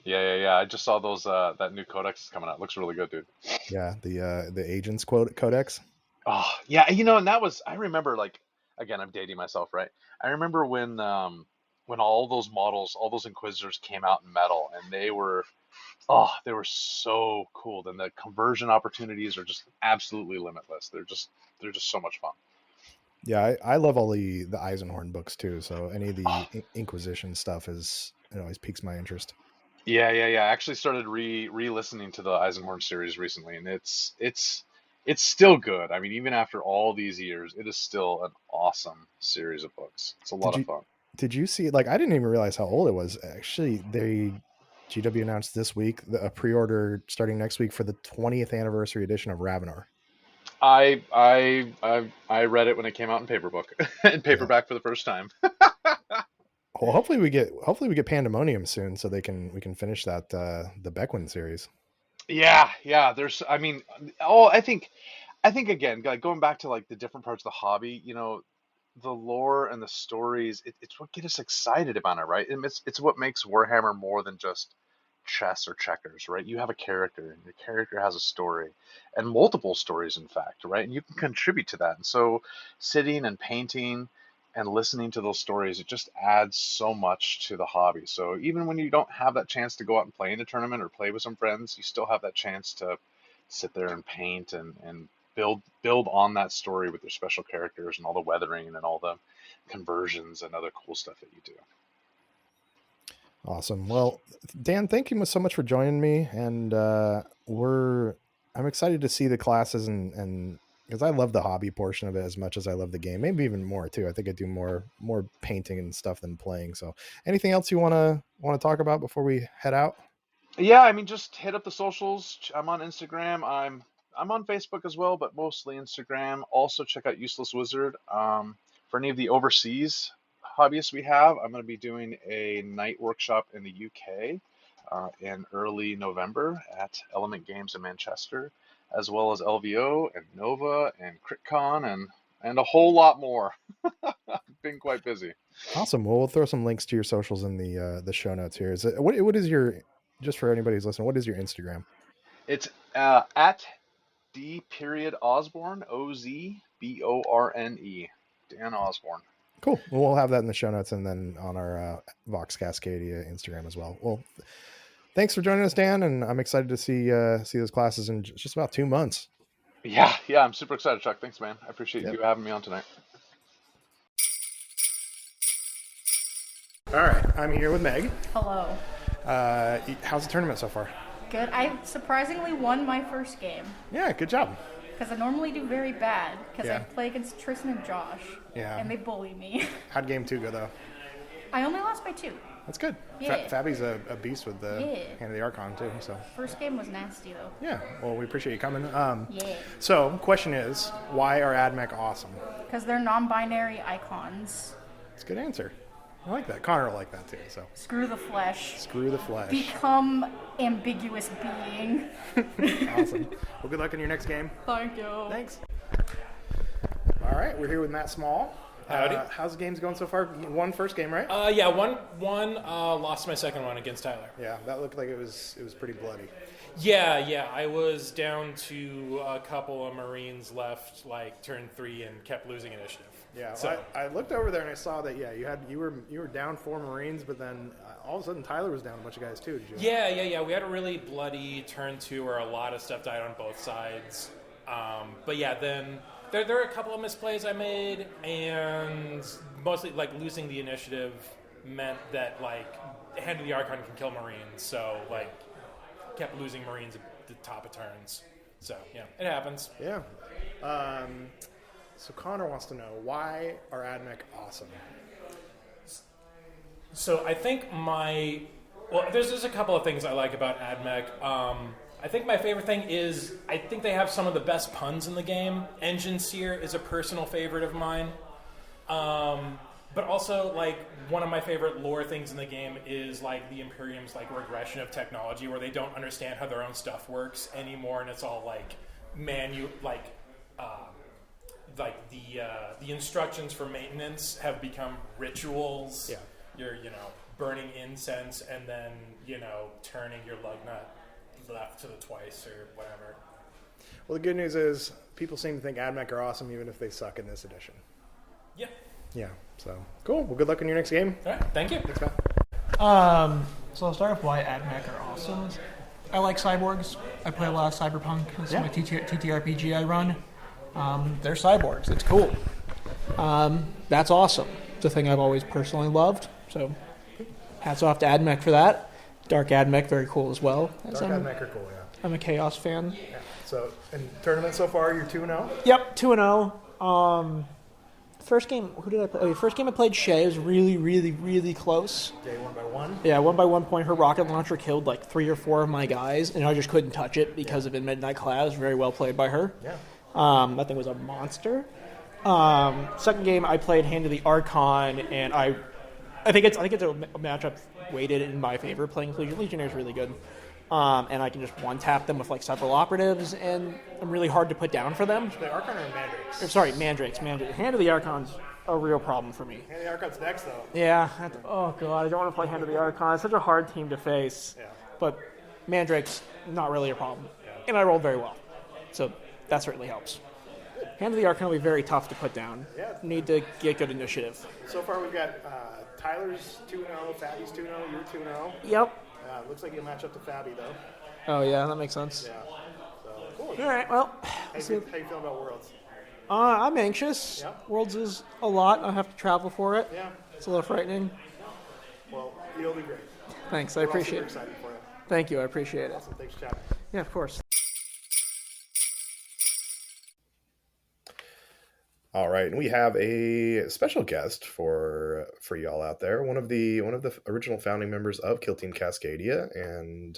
Yeah. I just saw those that new codex is coming out. Looks really good, dude. Yeah, the Agents Codex. Oh, yeah, and that was, I remember, like, again, I'm dating myself, right? I remember when all those models, all those Inquisitors came out in metal, and they were so cool. Then the conversion opportunities are just absolutely limitless. They're just so much fun. Yeah, I love all the Eisenhorn books too. So any of the Inquisition stuff is, it always piques my interest. Yeah. I actually started re-listening to the Eisenhorn series recently, and it's still good. I mean, even after all these years, it is still an awesome series of books. It's a lot Did of you fun. did you see, like, I didn't even realize how old it was. Actually, GW announced this week a pre-order starting next week for the 20th anniversary edition of Ravenor. I read it when it came out in paperback in Yeah. paperback for the first time. Well, hopefully we get Pandemonium soon, so we can finish that the Beckwin series. Yeah. I mean, I think again, like going back to like the different parts of the hobby, the lore and the stories, it's what get us excited about it, right? And it's what makes Warhammer more than just chess or checkers, right? You have a character, and your character has a story, and multiple stories, in fact, right? And you can contribute to that. And so, sitting and painting and listening to those stories, it just adds so much to the hobby. So even when you don't have that chance to go out and play in a tournament or play with some friends, you still have that chance to sit there and paint and build on that story with your special characters and all the weathering and all the conversions and other cool stuff that you do. Awesome. Well, Dan, thank you so much for joining me, and I'm excited to see the classes and because I love the hobby portion of it as much as I love the game, maybe even more too. I think I do more painting and stuff than playing. So, anything else you want to talk about before we head out? Yeah, I mean, just hit up the socials. I'm on Instagram. I'm on Facebook as well, but mostly Instagram. Also, check out Useless Wizard. For any of the overseas hobbyists we have, I'm going to be doing a night workshop in the UK in early November at Element Games in Manchester, as well as LVO and Nova and CritCon and a whole lot more. Been quite busy. Awesome. Well, we'll throw some links to your socials in the show notes here. What is your, just for anybody who's listening, what is your Instagram? It's at D.Osborne, Ozborne, Dan Osborne. Cool. Well, we'll have that in the show notes and then on our Vox Cascadia Instagram as well. Well, thanks for joining us, Dan, and I'm excited to see those classes in just about 2 months. Yeah, I'm super excited, Chuck. Thanks, man. I appreciate you having me on tonight. All right, I'm here with Meg. Hello. How's the tournament so far? Good. I surprisingly won my first game Yeah, good job. because I normally do very bad because Yeah. I play against Tristan and Josh. Yeah. And they bully me. How'd game 2 go, though? I only lost by 2. That's good. Yeah. Fabi's a beast with the Yeah. Hand of the Archon, too. So, First game was nasty though. yeah, well, we appreciate you coming. Yeah. So, question is, why are AdMech awesome? Because they're non-binary icons. It's a good answer. I like that. Connor will like that, too. So, Screw the flesh. screw the flesh. Become ambiguous being. Awesome. Well, good luck in your next game. Thank you. Thanks. All right, we're here with Matt Small. Howdy. How's the games going so far? You won first game, right? Yeah, one lost my second one against Tyler. Yeah, that looked like it was pretty bloody. Yeah, I was down to a couple of Marines left, like turn 3, and kept losing initiative. Yeah, So I looked over there and I saw that. Yeah, you were down 4 Marines, but then all of a sudden Tyler was down a bunch of guys too. Did you? yeah. We had a really bloody turn 2 where a lot of stuff died on both sides. But yeah, then there are a couple of misplays I made, and mostly like losing the initiative meant that like Hand of the Archon can kill Marines, so like kept losing Marines at the top of turns. So yeah, it happens. Yeah. So Connor wants to know, why are AdMech awesome? So I think there's a couple of things I like about AdMech. I think my favorite thing is I think they have some of the best puns in the game. Engine Seer is a personal favorite of mine. But also, like, one of my favorite lore things in the game is, like, the Imperium's, like, regression of technology where they don't understand how their own stuff works anymore, and it's all, like, the instructions for maintenance have become rituals. Yeah. You're, burning incense and then, turning your lug nut left to the twice or whatever. Well, the good news is people seem to think AdMech are awesome even if they suck in this edition. Yeah. Yeah, so cool. Well, good luck in your next game. All right. Thank you. Thanks, Matt. So I'll start with why AdMech are awesome. I like cyborgs. I play a lot of Cyberpunk. This is my TTRPG I run. They're cyborgs. It's cool. That's awesome. It's a thing I've always personally loved. So hats off to AdMech for that. Dark Admech, very cool as well. Dark Admech are cool, yeah. I'm a Chaos fan. Yeah. So, in tournament so far, you're 2-0? Yep, 2-0. First game, who did I play? First game I played Shay. It was really, really, really close. Okay, 1-1? Yeah, 1 point. Her rocket launcher killed like 3 or 4 of my guys, and I just couldn't touch it because of a Midnight Clouds. Very well played by her. Yeah. That thing was a monster. Second game I played Hand of the Archon, and I think it's a matchup weighted in my favor. Playing Legionnaire is really good. And I can just one-tap them with like several operatives, and I'm really hard to put down for them. The Archon or Mandrakes? Sorry, Mandrakes. Hand of the Archon's a real problem for me. Hand of the Archon's next, though. Yeah. Oh, God. I don't want to play Hand of the Archon. It's such a hard team to face. Yeah. But Mandrake's not really a problem. Yeah. And I rolled very well. So that certainly helps. Hand of the Archon will be very tough to put down. Yeah. Need to get good initiative. So far, we've got Tyler's 2-0, Fabby's 2-0, you're 2-0. Yep. Looks like you'll match up to Fabby, though. Oh, yeah. That makes sense. Yeah. So, cool. All right. Well, How you feeling about Worlds? I'm anxious. Yeah. Worlds is a lot. I have to travel for it. Yeah. It's a little frightening. Well, you'll be great. Thanks. I We're all appreciate super it. excited for you. Thank you. I appreciate it. Awesome. Thanks for chatting. Yeah, of course. All right, and we have a special guest for y'all out there. One of the original founding members of Kill Team Cascadia, and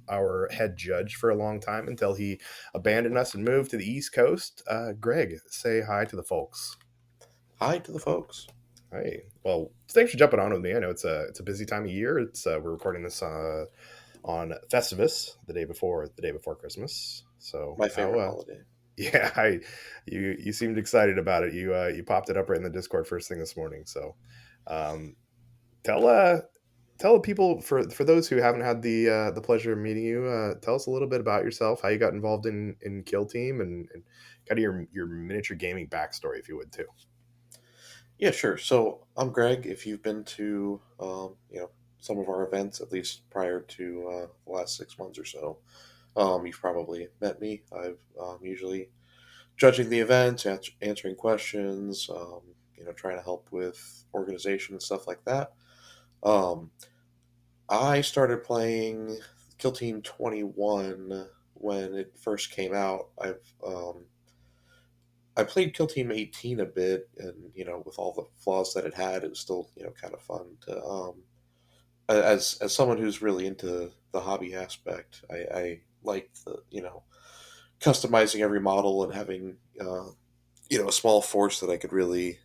our head judge for a long time until he abandoned us and moved to the East Coast. Greg, say hi to the folks. Hi to the folks. Hey, well, thanks for jumping on with me. I know it's a busy time of year. It's we're recording this on Festivus, the day before Christmas. So My favorite holiday. Yeah, you seemed excited about it. You popped it up right in the Discord first thing this morning. So, tell people for those who haven't had the pleasure of meeting you. Tell us a little bit about yourself, how you got involved in Kill Team, and kind of your miniature gaming backstory, if you would too. Yeah, sure. So I'm Greg. If you've been to some of our events, at least prior to the last 6 months or so, you've probably met me. I've usually judging the events, answering questions, trying to help with organization and stuff like that. I started playing Kill Team 21 when it first came out. I played Kill Team 18 a bit, and with all the flaws that it had, it was still kind of fun to as someone who's really into the hobby aspect. I like the customizing every model and having a small force that I could really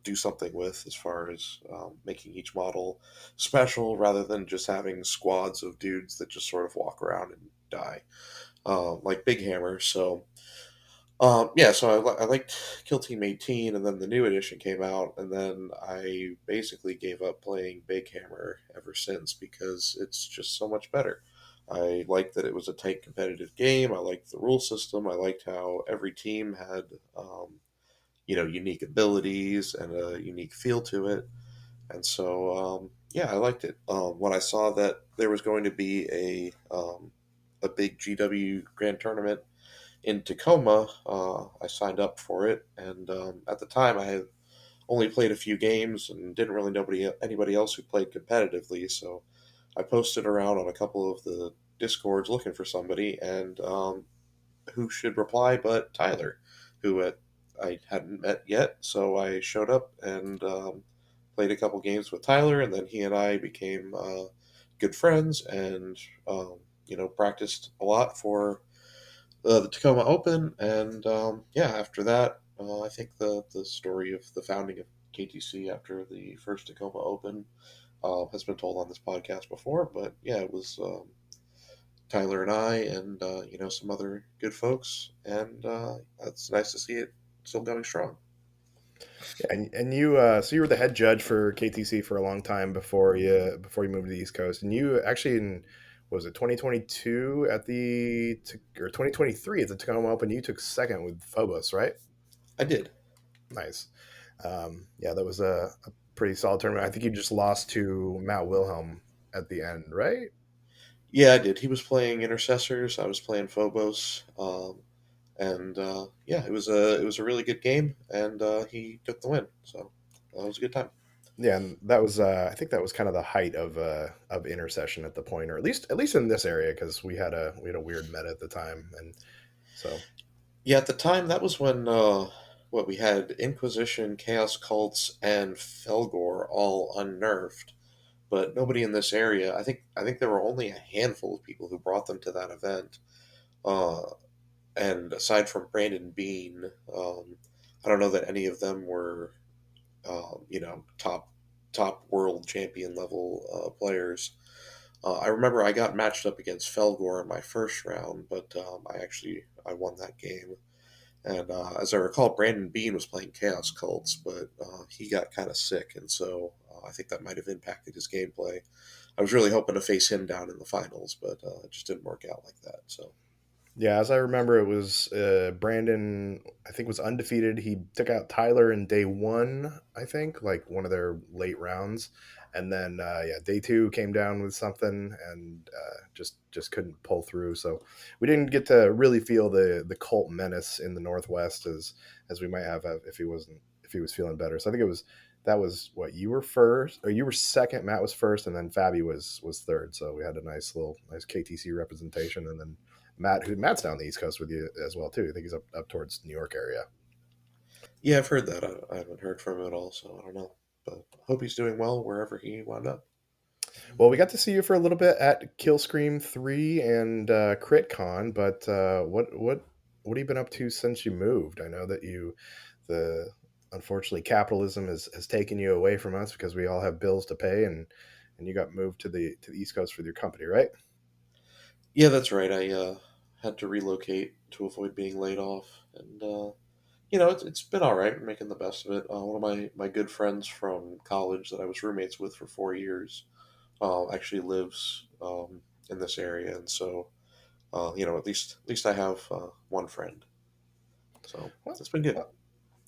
do something with, as far as making each model special rather than just having squads of dudes that just sort of walk around and die, like Big Hammer. So so I liked Kill Team 18, and then the new edition came out, and then I basically gave up playing Big Hammer ever since, because it's just so much better. I liked that it was a tight competitive game. I liked the rule system. I liked how every team had, unique abilities and a unique feel to it. And so, I liked it. When I saw that there was going to be a big GW Grand Tournament in Tacoma, I signed up for it. And at the time, I had only played a few games and didn't really know anybody else who played competitively. So I posted around on a couple of the Discords looking for somebody, and who should reply but Tyler, who I hadn't met yet. So I showed up and played a couple games with Tyler, and then he and I became good friends, and practiced a lot for the Tacoma Open. And after that, I think the story of the founding of KTC after the first Tacoma Open has been told on this podcast before, but it was Tyler and I, and some other good folks, and it's nice to see it still going strong. And you so you were the head judge for KTC for a long time before you moved to the East Coast, and you actually was it 2022 or 2023 at the Tacoma Open, you took second with Phobos, right? I did. Nice. That was a pretty solid tournament. I think you just lost to Matt Wilhelm at the end, right? Yeah, I did. He was playing Intercessors. I was playing Phobos. It was a really good game, and he took the win. So that was a good time. Yeah, and that was I think that was kind of the height of intercession at the point, or at least in this area, because we had a weird meta at the time, and so Yeah, at the time, that was when what we had Inquisition, Chaos Cults, and Felgor all unnerfed, but nobody in this area. I think there were only a handful of people who brought them to that event. Uh, and aside from Brandon Bean, I don't know that any of them were top world champion level players. I remember I got matched up against Felgor in my first round, but I won that game. And as I recall, Brandon Bean was playing Chaos Cults, but he got kind of sick, and so I think that might have impacted his gameplay. I was really hoping to face him down in the finals, but it just didn't work out like that. So yeah, as I remember, it was Brandon. I think was undefeated. He took out Tyler in day one. I think like one of their late rounds, and then yeah, day two came down with something and just couldn't pull through. So we didn't get to really feel the cult menace in the Northwest as we might have if he was feeling better. So I think that was what you were first or you were second. Matt was first, and then Fabi was third. So we had a nice KTC representation, and then Matt's down the East Coast with you as well too. I think he's up towards New York area. yeah, I've heard that. I haven't heard from him at all, so I don't know. But I hope he's doing well wherever he wound up. Well, we got to see you for a little bit at Killscream 3 and CritCon, but what have you been up to since you moved? I know that the unfortunately capitalism has taken you away from us because we all have bills to pay, and you got moved to the East Coast with your company, right? Yeah, that's right. I had to relocate to avoid being laid off, and it's been all right. We're making the best of it. One of my good friends from college that I was roommates with for 4 years actually lives in this area, and so at least I have one friend. So Well, it's been good. well,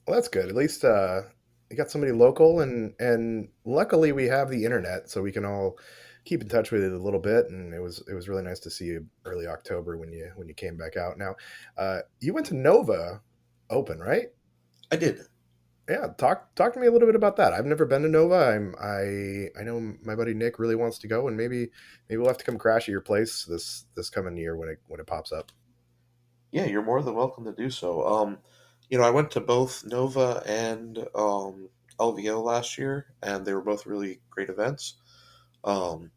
that's good. At least you got somebody local, and luckily we have the internet, so we can all keep in touch with it a little bit. And it was really nice to see you early October when you came back out. Now, you went to Nova Open, right? I did. Yeah, talk to me a little bit about that. I've never been to Nova. I know my buddy Nick really wants to go, and maybe we'll have to come crash at your place this coming year when it pops up. Yeah, you're more than welcome to do so. I went to both Nova and LVO last year, and they were both really great events. Um,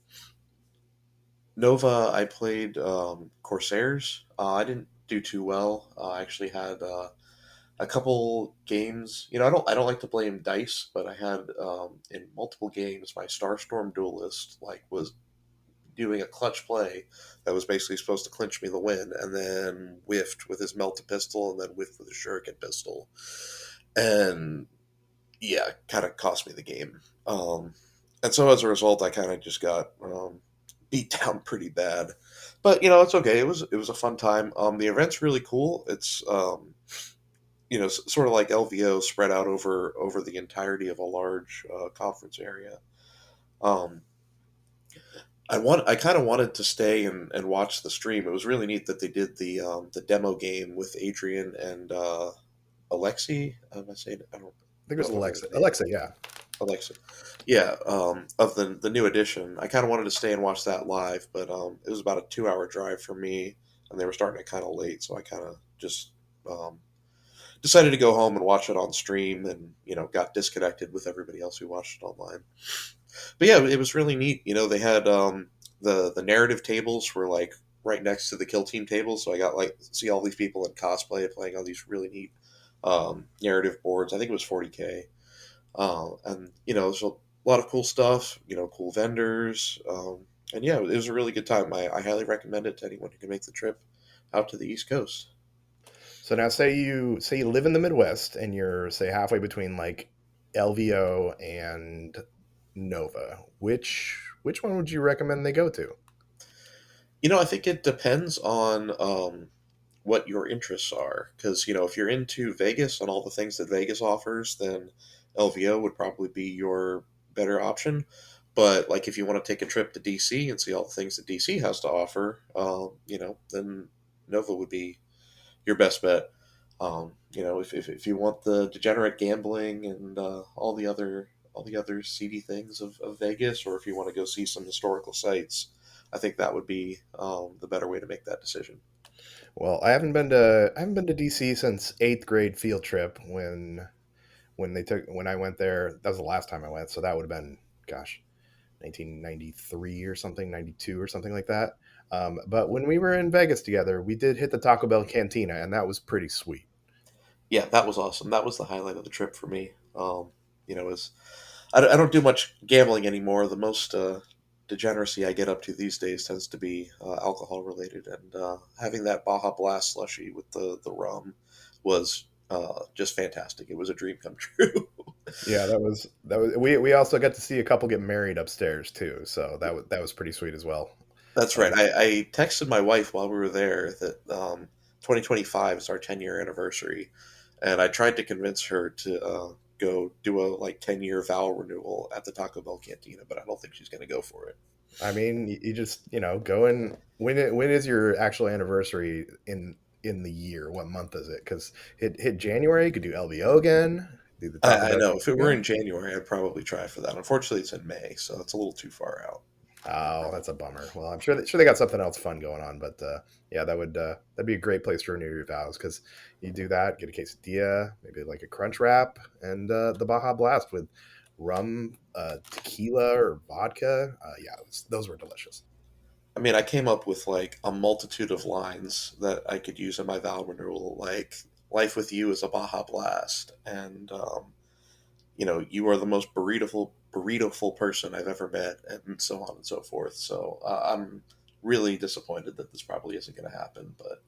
Nova, I played Corsairs. I didn't do too well. I actually had a couple games. I don't like to blame dice, but I had in multiple games my Starstorm duelist was doing a clutch play that was basically supposed to clinch me the win, and then whiffed with his melta pistol, and then whiffed with his shuriken pistol, and yeah, kind of cost me the game. And so as a result, I kind of just got beat down pretty bad. But it's okay. It was a fun time. The event's really cool. It's sort of like LVO spread out over the entirety of a large conference area. Um, I kind of wanted to stay and watch the stream. It was really neat that they did the demo game with Adrian and Alexi. Am I saying? I don't I think it was remember Alexa. his name. Alexa, yeah. Alexa. Yeah, of the new edition. I kind of wanted to stay and watch that live, but it was about a 2 hour drive for me, and they were starting it kind of late, so I kind of just um, decided to go home and watch it on stream, and got disconnected with everybody else who watched it online. But yeah, it was really neat. They had the narrative tables were like right next to the kill team tables, so I got like see all these people in cosplay playing on these really neat narrative boards. I think it was 40K, and there's a lot of cool stuff. Cool vendors, and yeah, it was a really good time. I highly recommend it to anyone who can make the trip out to the East Coast. So now say you live in the Midwest and you're say halfway between like LVO and Nova. Which one would you recommend they go to? I think it depends on what your interests are. Because, if you're into Vegas and all the things that Vegas offers, then LVO would probably be your better option. But, like, if you want to take a trip to DC and see all the things that DC has to offer, then Nova would be your best bet. If you want the degenerate gambling and all the other all the other seedy things of Vegas, or if you want to go see some historical sites, I think that would be the better way to make that decision. Well, I haven't been to DC since eighth grade field trip when I went there. That was the last time I went, so that would have been, gosh, 1993 or something, 92 or something like that. But when we were in Vegas together, we did hit the Taco Bell Cantina, and that was pretty sweet. Yeah, that was awesome. That was the highlight of the trip for me. Is I don't do much gambling anymore. The most degeneracy I get up to these days tends to be alcohol related, and having that Baja Blast slushy with the rum was just fantastic. It was a dream come true. Yeah, that was. We also got to see a couple get married upstairs too, so that was pretty sweet as well. That's right. I texted my wife while we were there that 2025 is our 10-year anniversary, and I tried to convince her to go do a 10-year vow renewal at the Taco Bell Cantina, but I don't think she's going to go for it. I mean, you just go in. When is your actual anniversary in the year? What month is it? Because hit January, you could do LVO again. Do the Taco I Bell know. If it were in again. January, I'd probably try for that. Unfortunately, it's in May, so it's a little too far out. Oh, that's a bummer. Well, I'm sure they got something else fun going on, but yeah, that'd be a great place to renew your vows because you do that, get a quesadilla, maybe like a crunch wrap, and the Baja Blast with rum, tequila, or vodka. Yeah, those were delicious. I mean, I came up with a multitude of lines that I could use in my vow renewal, like "Life with you is a Baja Blast," and you are the most burrito-ful person I've ever met, and so on and so forth. So I'm really disappointed that this probably isn't going to happen, but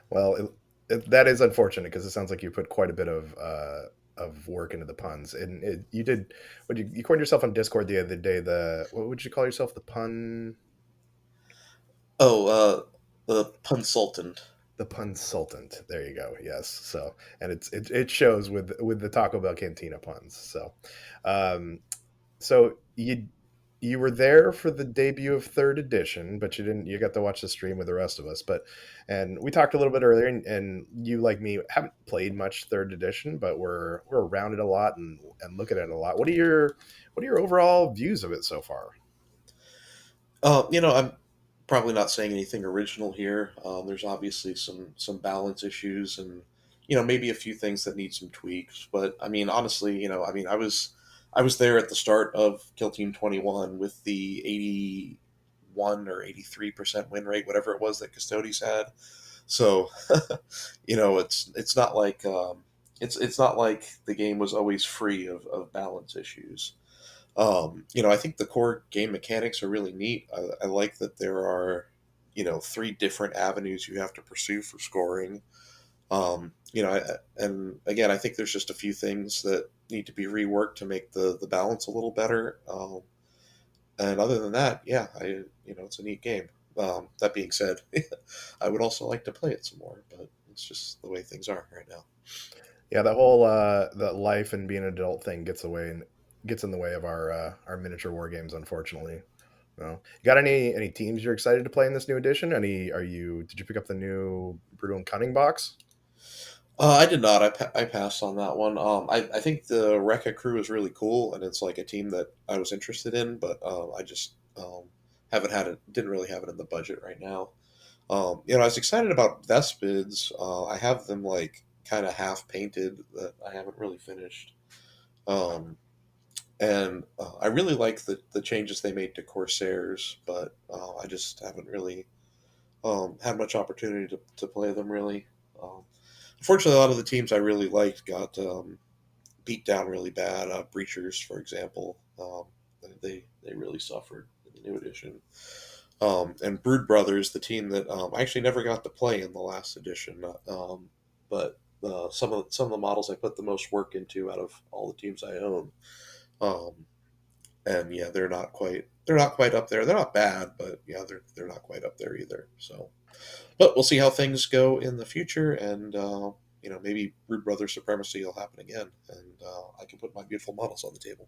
Well, that is unfortunate because it sounds like you put quite a bit of work into the puns, and you did. What you coined yourself on Discord the other day? What would you call yourself? The pun. Oh, the punsultant. The punsultant. There you go. Yes. So, and it shows with the Taco Bell Cantina puns. So, um, so you were there for the debut of third edition, but you didn't. You got to watch the stream with the rest of us. And we talked a little bit earlier, and you like me haven't played much third edition, but we're around it a lot and look at it a lot. What are your overall views of it so far? I'm probably not saying anything original here. There's obviously some balance issues, and maybe a few things that need some tweaks. But I mean, honestly, I was there at the start of Kill Team 21 with the 81 or 83% win rate, whatever it was that Custodes had. So, it's not like it's not like the game was always free of balance issues. I think the core game mechanics are really neat. I like that there are, three different avenues you have to pursue for scoring. And again, I think there's just a few things that need to be reworked to make the balance a little better. And other than that, yeah, it's a neat game. That being said, I would also like to play it some more, but it's just the way things are right now. Yeah, that whole the life and being an adult thing gets in the way of our miniature war games, unfortunately. No. You got any teams you're excited to play in this new edition? Did you pick up the new Brutal and Cunning box? I did not. I passed on that one. I think the Rekka crew is really cool, and it's like a team that I was interested in, but I just haven't had it. Didn't really have it in the budget right now. I was excited about Vespids. I have them kind of half painted that I haven't really finished. And I really like the changes they made to Corsairs, but I just haven't really had much opportunity to play them really. Unfortunately, a lot of the teams I really liked got beat down really bad. Breachers, for example, they really suffered in the new edition. And Brood Brothers, the team that I actually never got to play in the last edition, but some of the models I put the most work into out of all the teams I own. And yeah, they're not quite up there. They're not bad, but yeah, they're not quite up there either. So, but we'll see how things go in the future, and maybe Brood Brother supremacy will happen again, and I can put my beautiful models on the table.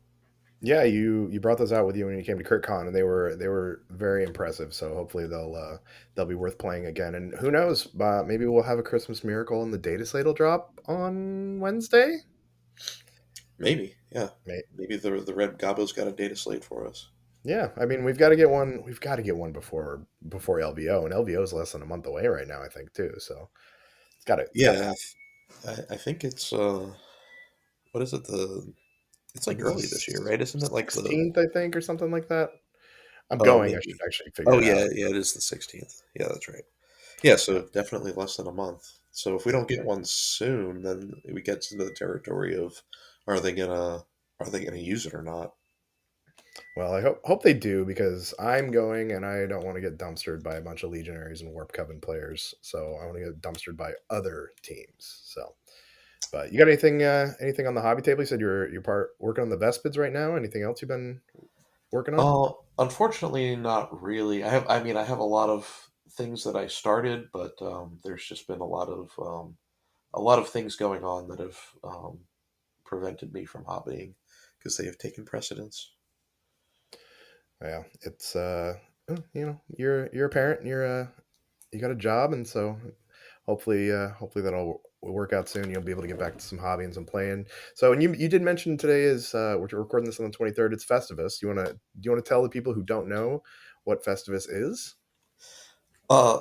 Yeah, you brought those out with you when you came to KurtCon, and they were very impressive. So hopefully they'll be worth playing again. And who knows, maybe we'll have a Christmas miracle and the data slate will drop on Wednesday. Maybe, yeah. May- Maybe the Red Gabo's got a data slate for us. Yeah, I mean, we've got to get one. We've got to get one before LVO, and LVO is less than a month away right now, I think, too. So it's got to Yeah, happen. I think it's what is it? It's I like think it's early this year, right? Isn't it the like the 16th, I think, or something like that. I'm oh going. I maybe should actually figure oh it out. yeah, it is the 16th. Yeah, that's right. Yeah, Yeah, so definitely less than a month. So if we yeah. don't get one soon, then we get into the territory of are they gonna are they gonna use it or not? Well, I hope they do because I'm going, and I don't want to get dumpstered by a bunch of Legionaries and Warp Coven players. So I want to get dumpstered by other teams. So, but you got anything on the hobby table? You said you're part working on the Vespids right now. Anything else you've been working on? Unfortunately, not really. I have a lot of things that I started, but there's just been a lot of things going on that have prevented me from hobbying because they have taken precedence. Yeah, it's you're a parent, and you got a job, and so hopefully that'll work out soon. You'll be able to get back to some hobby and some playing. So, and you did mention today is we're recording this on the 23rd. It's Festivus. Do you want to tell the people who don't know what Festivus is? Uh,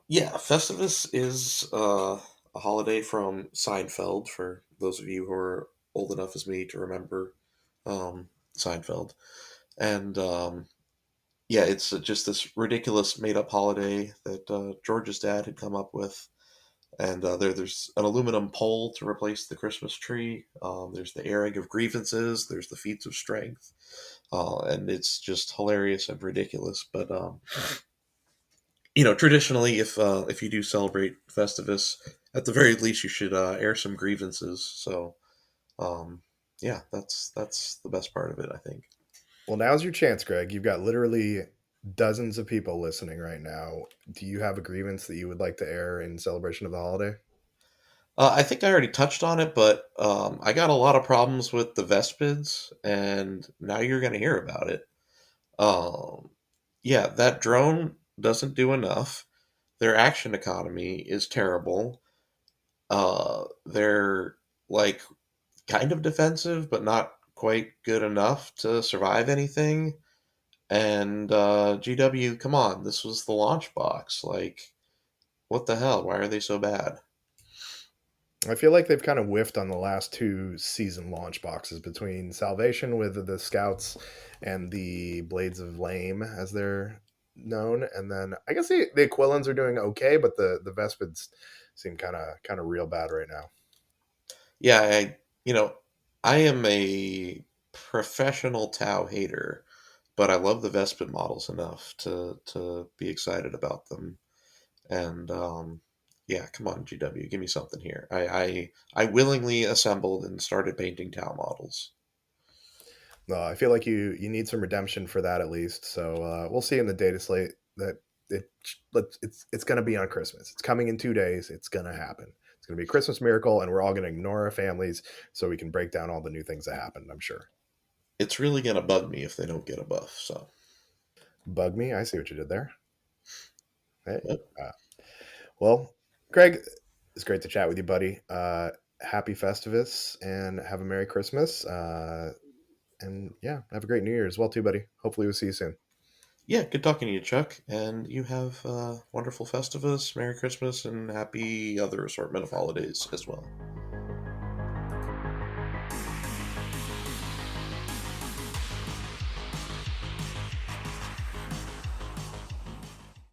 yeah, Festivus is a holiday from Seinfeld for those of you who are old enough as me to remember Seinfeld. And yeah, it's just this ridiculous made up holiday that George's dad had come up with. And there's an aluminum pole to replace the Christmas tree. There's the airing of grievances. There's the feats of strength. And it's just hilarious and ridiculous. But traditionally, if you do celebrate Festivus, at the very least, you should air some grievances. So, um, yeah, that's the best part of it, I think. Well, now's your chance, Greg. You've got literally dozens of people listening right now. Do you have a grievance that you would like to air in celebration of the holiday? I think I already touched on it, but I got a lot of problems with the Vespids, and now you're going to hear about it. Um, yeah, that drone doesn't do enough. Their action economy is terrible. They're like kind of defensive, but not quite good enough to survive anything. And GW, come on, this was the launch box. Like, what the hell? Why are they so bad? I feel like they've kind of whiffed on the last two season launch boxes between Salvation with the Scouts and the Blades of Lame, as they're known, and then I guess the Aquilans are doing okay, but the Vespids seem kind of real bad right now. Yeah, you know, I am a professional Tau hater, but I love the Vespid models enough to be excited about them. And yeah, come on, GW, give me something here. I willingly assembled and started painting Tau models. No, I feel like you need some redemption for that at least. So we'll see in the data slate that it's going to be on Christmas. It's coming in 2 days. It's going to happen. It's going to be a Christmas miracle, and we're all going to ignore our families so we can break down all the new things that happened. I'm sure. It's really gonna bug me if they don't get a buff. So, Bug me. I see what you did there. Hey, yep. well, Greg, it's great to chat with you, buddy. Happy Festivus and have a Merry Christmas. And yeah, have a great New Year as well, too, buddy. Hopefully, we'll see you soon. Yeah, good talking to you, Chuck. And you have wonderful Festivus, Merry Christmas, and happy other assortment of holidays as well.